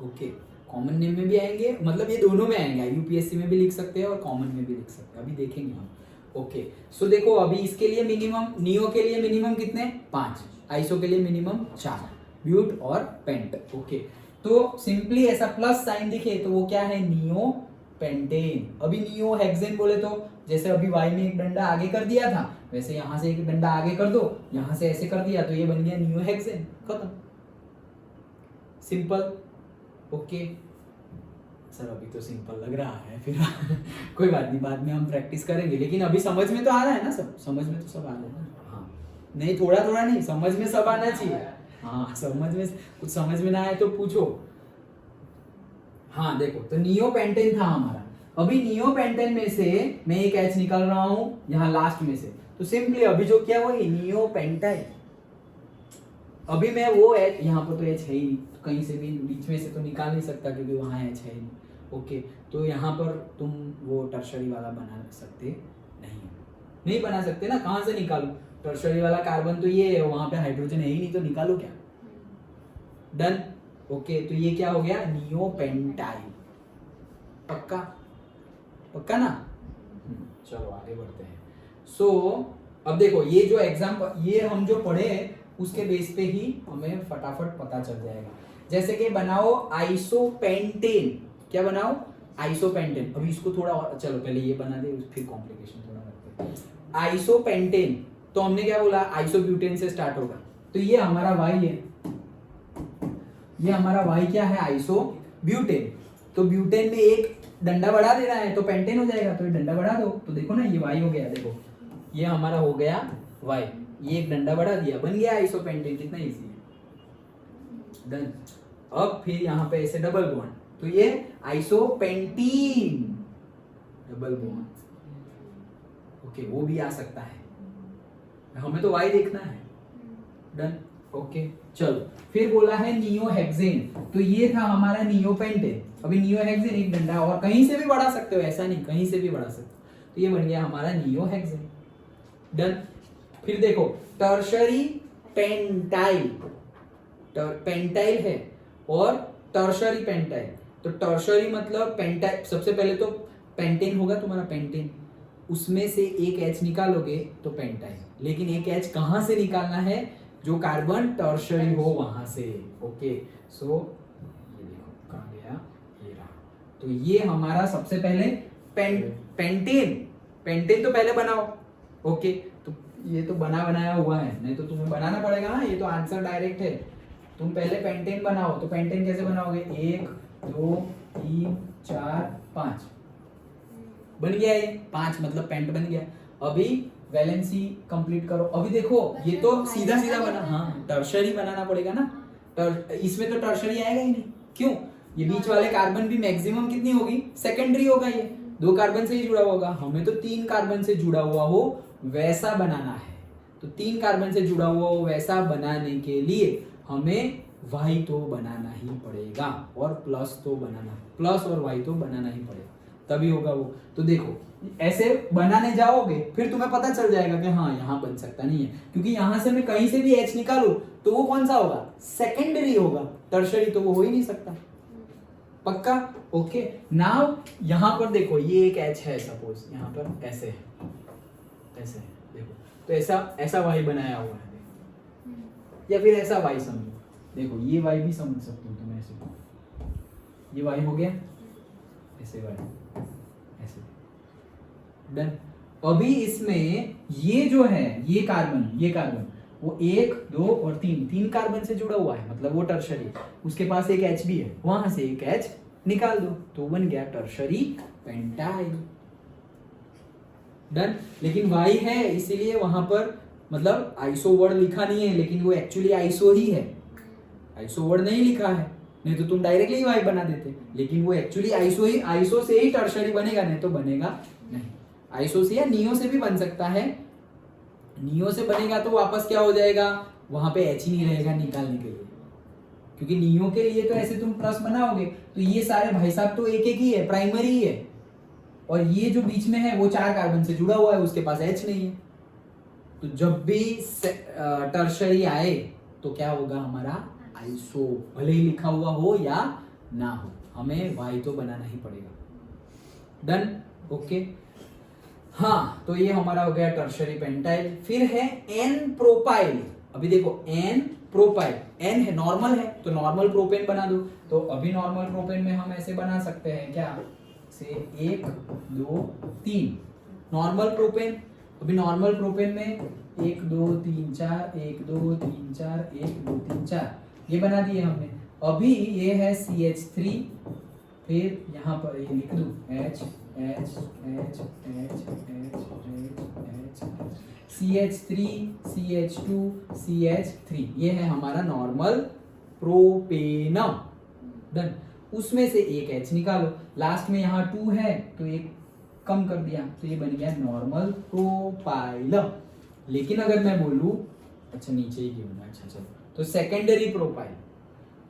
ओके, कॉमन नेम में भी आएंगे, मतलब ये दोनों में आएंगे, यूपीएससी में भी लिख सकते हैं और कॉमन में भी लिख सकते हैं, अभी देखेंगे हम। ओके, सो देखो अभी इसके लिए मिनिमम, नियो के लिए मिनिमम कितने, 5, आइसो के लिए मिनिमम 4, ब्यूट और पेंट। ओके, तो सिंपली ऐसा प्लस साइन दिखे तो वो क्या है, नियो पेंटेन। अभी नियो हेक्सेन बोले तो जैसे अभी Y में एक डंडा आगे कर दिया था, वैसे यहाँ से एक डंडा आगे कर दो, यहाँ से ऐसे कर दिया तो ये बन गया नियो हेक्सेन, खत्म, सिंपल। ओके सर, अभी तो सिंपल लग रहा है, फिर कोई बात नहीं, बाद में हम प्रैक्टिस करेंगे, लेकिन अभी समझ में तो आ रहा है ना, सब समझ में तो सब आ रहा है ना। हाँ, नहीं थोड़ा थोड़ा नहीं, समझ में सब आना चाहिए। हाँ, समझ में कुछ समझ में ना आए तो पूछो। हाँ देखो, तो नियो पेंटेन था हमारा, अभी नियो पेंटेन में से मैं एक H निकाल रहा हूं यहाँ लास्ट में से, तो सिंपली अभी जो क्या वही नियो पेंटाइल। अभी मैं वो H, यहाँ पर तो H है ही नहीं, तो कहीं से भी बीच में से तो निकाल नहीं सकता क्योंकि वहाँ H है ही नहीं। ओके, तो यहाँ पर तुम वो टर्शरी वाला बना सकते नहीं बना सकते ना, कहाँ से निकालो, टर्शरी वाला कार्बन तो ये है, वहाँ पे हाइड्रोजन है ही नहीं, तो निकालो क्या। डन? ओके, तो ये क्या हो गया, नियो पेंटाइल। पक्का? पक्का ना? चलो आगे बढ़ते हैं। सो अब देखो, ये जो एग्जाम्पल ये हम जो पढ़े उसके बेस पे ही हमें फटाफट पता चल जाएगा। जैसे कि बनाओ आइसोपेंटेन, क्या बनाओ, आइसोपेंटेन। अभी इसको थोड़ा और, चलो पहले ये बना दे, फिर कॉम्प्लिकेशन थोड़ा करते हैं। आइसोपेंटेन, तो हमने क्या बोला, आइसोब्यूटेन से स्टार्ट होगा, तो ये हमारा Y है, ये हमारा Y क्या है, आइसोब्यूटेन। तो ब्यूटेन में एक डंडा बढ़ा देना है तो पेंटेन हो जाएगा, तो ये डंडा बढ़ा दो, तो देखो ना ये Y हो गया, देखो ये हमारा हो गया Y, ये एक डंडा बढ़ा दिया, बन गया आइसोपेंटेन, कितना इजी है। डन? अब फिर यहाँ पे ऐसे डबल बॉन्ड, तो ये आइसोपेंटीन, डबल बॉन्ड। ओके, वो भी आ सकता है, हमें तो Y देखना है। डन? ओके, चलो फिर बोला है नियो हेक्सेन, तो ये था हमारा नियो पेंटेन। अभी नियो हेक्सेन एक डंडा, और कहीं से भी बढ़ा सकते हो, ऐसा नहीं, कहीं से भी बढ़ा सकते हो, तो ये बन गया हमारा नियो हेक्सेन। डन? फिर देखो टर्शरी पेंटाइल, पेंटाइल है और टर्शरी पेंटाइल, तो टर्शरी मतलब पेंटाइल, सबसे पहले तो पेंटेन होगा तुम्हारा, पेंटेन, उसमें से एक H निकालोगे तो पेंटाइल, लेकिन एक H कहां से निकालना है, जो कार्बन टर्शरी हो वहां से। ओके, सो ये देखो कहां गया, ये रहा, तो ये हमारा सबसे पहले पेंटेन, पेंटेन तो पहले बनाओ। ओके, तो ये तो बनाया हुआ है, नहीं तो तुम्हें बनाना पड़ेगा ना, ये तो आंसर डायरेक्ट है। तुम पहले पेंटेन बनाओ, तो पेंटेन कैसे बनाओगे, 1 2 3 4 5 बन गया, ये 5 मतलब पेंट बन गया। अभी वैलेंसी कंप्लीट करो, अभी देखो ये तो सीधा सीधा बना, हाँ टर्शरी बनाना पड़ेगा ना, इसमें तो टर्शरी आएगा ही नहीं, क्यों, ये बीच वाले कार्बन भी मैक्सिमम कितनी होगी, सेकेंडरी होगा, ये 2 कार्बन से ही जुड़ा होगा, हमें तो 3 कार्बन से जुड़ा हुआ हो वैसा बनाना है। तो 3 कार्बन से जुड़ा हुआ हो वैसा बनाने के लिए हमें वाई तो बनाना ही पड़ेगा, और प्लस तो बनाना, प्लस और वाई तो बनाना ही पड़ेगा, तभी होगा वो। तो देखो ऐसे बनाने जाओगे फिर तुम्हें पता चल जाएगा कि हाँ यहाँ बन सकता नहीं है, क्योंकि यहाँ से मैं कहीं से भी एच निकालू तो वो कौन सा होगा, सेकेंडरी होगा, टर्शरी तो वो हो ही नहीं सकता। पक्का? ओके। नाउ यहाँ पर देखो ये एक एच है, सपोज यहाँ पर ऐसे है, ऐसे है, देखो तो ऐसा वाई बनाया हुआ है, या फिर ऐसा वाई समझो, देखो ये वाई भी समझ सकते हो तुम ऐसे, ये वाई हो गया, ऐसे वाई, ऐसे डन। अभी इसमें ये जो है ये कार्बन वो 1 2 और 3 कार्बन से जुड़ा हुआ है, मतलब वो टर्शरी, उसके पास एक एच भी है, वहां से एक एच निकाल दो तो बन गया टर्शरी पेंटाइल। डन। लेकिन वाई है इसीलिए वहां पर मतलब आइसो वर्ड लिखा नहीं है, लेकिन वो एक्चुअली आइसो ही है, आइसो वर्ड नहीं लिखा है, नहीं तो तुम डायरेक्टली वाई बना देते, लेकिन वो एक्चुअली आइसो से ही टर्शरी बनेगा, नहीं तो बनेगा नहीं। आइसो से या नियो से भी बन सकता है, नियो से बनेगा तो वापस क्या हो जाएगा, वहां पे एच ही नहीं रहेगा निकालने के लिए, क्योंकि नियो के लिए तो ऐसे तुम प्लस बनाओगे तो ये सारे भाई साहब तो एक ही है, प्राइमरी ही है, और ये जो बीच में है वो 4 कार्बन से जुड़ा हुआ है, उसके पास एच नहीं है। तो जब भी टर्शरी आए तो क्या होगा हमारा आइसो, भले ही लिखा हुआ हो या ना हो, हमें वाई तो बनाना ही पड़ेगा। डन। ओके। हाँ तो ये हमारा हो गया टर्शरी पेंटाइल। फिर है एन प्रोपाइल। अभी देखो एन प्रोपाइल, एन है नॉर्मल है तो नॉर्मल प्रोपेन बना दो, तो अभी नॉर्मल प्रोपेन में हम ऐसे बना सकते हैं क्या, से 1 2 3 नॉर्मल प्रोपेन। अभी नॉर्मल प्रोपेन में 1 2 3 4 1 2 3 4 1 2 3 4 ये बना दिए हमने। अभी ये है CH3, फिर यहाँ पर ये लिख दूं H H H H H CH3 CH2 CH3, ये है हमारा नॉर्मल प्रोपेन। डन। उसमें से एक H निकालो, लास्ट में यहाँ 2 है तो एक कम कर दिया तो ये बन गया नॉर्मल प्रोपाइल। लेकिन अगर मैं बोलूं, अच्छा नीचे ही क्यों ना, अच्छा चलो, तो सेकेंडरी प्रोपाइल,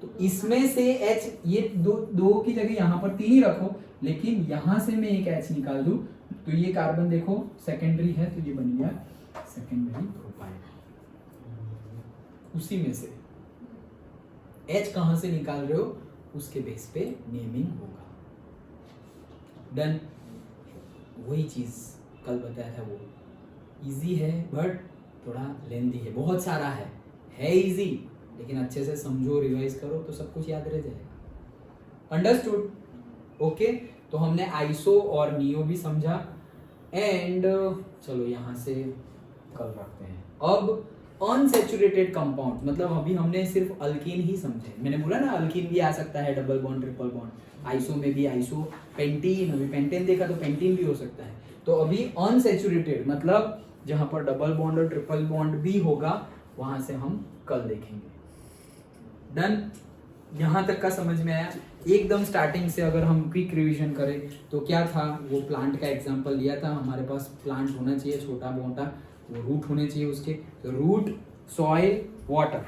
तो इसमें से H ये दो की जगह यहाँ पर 3 ही रखो, लेकिन यहाँ से मैं एक H निकाल दूं तो ये कार्बन देखो सेकेंडरी है तो ये बन गया सेकेंडरी प्रोपाइल। उसी में से H कहां से निकाल रहे हो उसके बेस पे नेमिंग होगा। डन। वही चीज कल बताया था, वो इजी है बट थोड़ा लेंदी है, बहुत सारा है इजी, लेकिन अच्छे से समझो रिवाइज करो तो सब कुछ याद रह जाएगा। अंडरस्टूड? ओके। तो हमने आइसो और नियो भी समझा, एंड चलो यहाँ से कल रखते हैं। अब अनसैचुरेटेड कंपाउंड, मतलब अभी हमने सिर्फ अल्कीन ही समझे, मैंने बोला ना अल्कीन भी आ सकता है, double bond triple bond, iso में भी आइसो, पेंटीन, अभी पेंटेन देखा तो पेंटीन भी हो सकता है। तो अभी अनसैचुरेटेड मतलब जहां पर डबल बॉन्ड और ट्रिपल बॉन्ड भी होगा वहां से हम कल देखेंगे। डन। यहां तक का समझ में आया? एकदम स्टार्टिंग से अगर हम क्विक रिवीजन करें तो क्या था, वो प्लांट का एग्जांपल लिया था, हमारे पास प्लांट होना चाहिए छोटा मोटा, वो रूट होने चाहिए उसके, तो रूट, सॉइल, वाटर,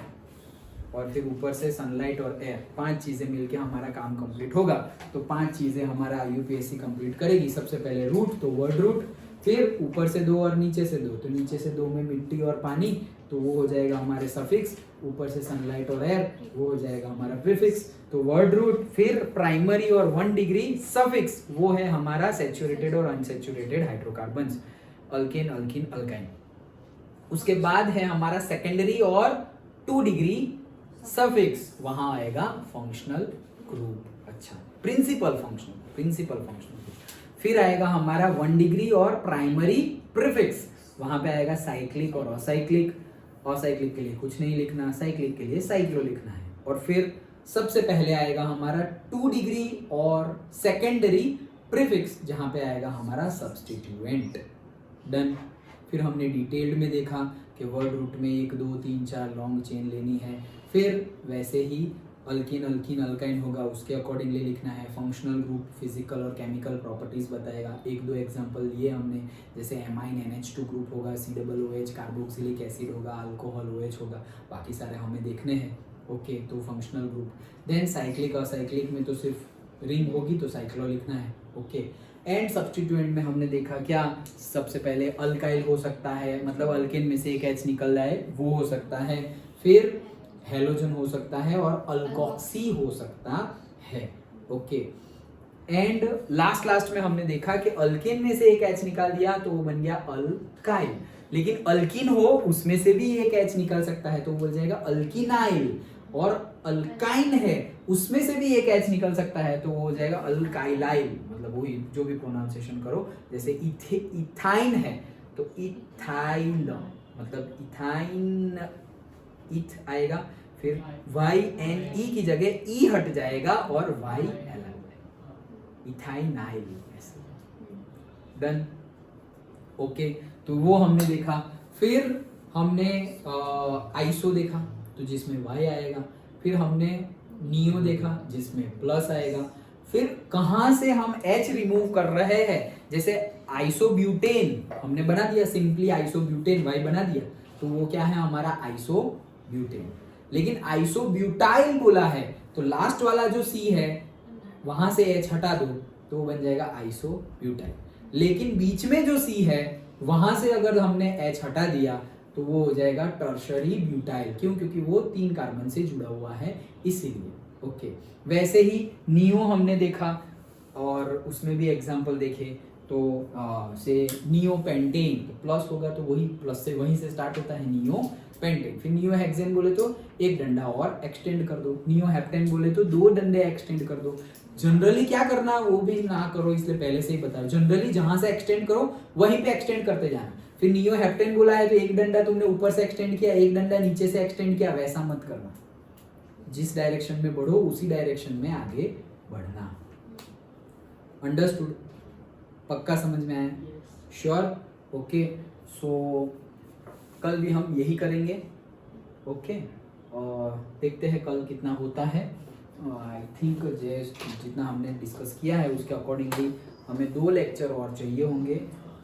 और फिर ऊपर से सनलाइट और एयर, 5 चीजें मिलके हमारा काम कंप्लीट होगा। तो 5 चीजें हमारा यूपीएससी कंप्लीट करेगी। सबसे पहले रूट, तो वर्ड रूट, फिर ऊपर से 2 और नीचे से 2, तो नीचे से 2 में मिट्टी और पानी, तो वो हो जाएगा हमारे सफिक्स, ऊपर से सनलाइट और एयर, वो हो जाएगा हमारा प्रीफिक्स, तो वर्ड रूट, फिर प्राइमरी और 1 डिग्री सफिक्स, वो है हमारा सैचुरेटेड और unsaturated hydrocarbons, alkane, alkyne, alkyne. उसके बाद है हमारा सेकेंडरी और 2 डिग्री सफिक्स, वहां आएगा फंक्शनल ग्रुप, अच्छा प्रिंसिपल फंक्शनल ग्रुप। फिर आएगा हमारा 1 डिग्री और प्राइमरी प्रीफिक्स, वहां पे आएगा साइक्लिक और असाइक्लिक, असाइक्लिक के लिए कुछ नहीं लिखना, साइक्लिक के लिए साइक्लो लिखना है। और फिर सबसे पहले आएगा हमारा 2 डिग्री और सेकेंडरी प्रीफिक्स, जहां पे आएगा हमारा सब्स्टिट्यूएंट। डन। फिर हमने डिटेल्ड में देखा कि वर्ड रूट में 1 2 3 4 लॉन्ग चेन लेनी है, फिर वैसे ही अल्कीन, अल्कीन, अल्काइन होगा उसके अकॉर्डिंगली लिखना है। फंक्शनल ग्रुप फिजिकल और केमिकल प्रॉपर्टीज बताएगा, 1-2 एग्जांपल लिए हमने, जैसे एमाइन NH2 ग्रुप होगा, COOH कार्बोक्सिलिक एसिड होगा, अल्कोहल OH होगा, बाकी सारे हमें देखने हैं। ओके तो functional group. Then cyclic acyclic में तो सिर्फ रिंग होगी तो साइक्लो लिखना है। ओके एंड सब्स्टिट्यूएंट में हमने देखा क्या, सबसे पहले अल्काइल हो सकता है, मतलब अल्केन में से एक H निकल रहा है वो हो सकता है, फिर हेलोजन हो सकता है और अल्कोक्सी हो सकता है। ओके एंड लास्ट में हमने देखा कि अल्केन में से एक H निकाल दिया तो वो बन गया अल्काइल, लेकिन अल्किन हो उसमें से भी एक H निकल सकता है तो वो बन जाएगा अल्किनाइल, और अल्काइन है उसमें से भी एक H निकल सकता है तो वो हो जाएगा अल्काइलाइल। मतलब वही जो भी प्रोनाउंसिएशन करो, जैसे इथाइन है तो इथाइल, मतलब इथाइन इथ आएगा, फिर YNE की जगह E हट जाएगा और YL इथाइनाइल। डन। ओके तो वो हमने देखा। फिर हमने आइसो देखा तो जिसमें Y आएगा, फिर हमने नियो देखा जिसमें प्लस आएगा, फिर कहाँ से हम H रिमूव कर रहे हैं, जैसे आइसोब्यूटेन हमने बना दिया, सिंपली आइसोब्यूटेन Y बना दिया तो वो क्या है हमारा आइसोब्यूटेन। लेकिन आइसोब्यूटाइल बोला है तो लास्ट वाला जो C है वहां से H हटा दो तो वो बन जाएगा आइसोब्यूटाइल, लेकिन बीच में जो C है वहां से अगर हमने H हटा दिया तो वो हो जाएगा टर्शरी ब्यूटाइल। क्यों? क्योंकि वो 3 कार्बन से जुड़ा हुआ है इसीलिए। ओके वैसे ही नियो हमने देखा और उसमें भी एग्जांपल देखे तो से नियो पेंटेन तो प्लस होगा तो वही प्लस से वहीं से स्टार्ट होता है नियो पेंटेन। फिर नियो हेक्सेन बोले तो एक डंडा और एक्सटेंड कर दो, नियो हेप्टेन बोले तो 2 डंडे एक्सटेंड कर दो। जनरली क्या करना वो भी ना करो इसलिए पहले से ही बताओ, जनरली जहां से एक्सटेंड करो वहीं पे एक्सटेंड करते जाना। फिर नियो हेप्टेन बोला है तो एक डंडा तुमने ऊपर से एक्सटेंड किया, एक डंडा नीचे से एक्सटेंड किया, वैसा मत करना। जिस डायरेक्शन में बढ़ो उसी डायरेक्शन में आगे बढ़ना। अंडरस्टूड? पक्का समझ में आया? श्योर? ओके सो कल भी हम यही करेंगे। ओके और देखते हैं कल कितना होता है। आई थिंक जितना हमने डिस्कस किया है उसके अकॉर्डिंगली हमें 2 लेक्चर और चाहिए होंगे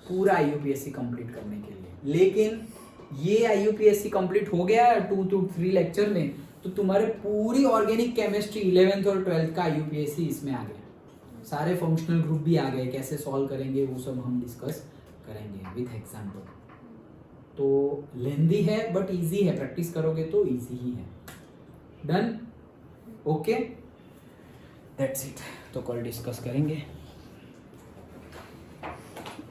पूरा IUPAC कंप्लीट करने के लिए। लेकिन ये IUPAC कंप्लीट हो गया 2 to 3 लेक्चर में तो तुम्हारे पूरी ऑर्गेनिक केमिस्ट्री 11th और 12th का IUPAC इसमें आ गया, सारे फंक्शनल ग्रुप भी आ गए, कैसे सॉल्व करेंगे वो सब हम डिस्कस करेंगे विथ एग्जाम्पल। तो लेंदी है बट इजी है, प्रैक्टिस करोगे तो इजी ही है। डन? Okay that's it. तो कल डिस्कस करेंगे।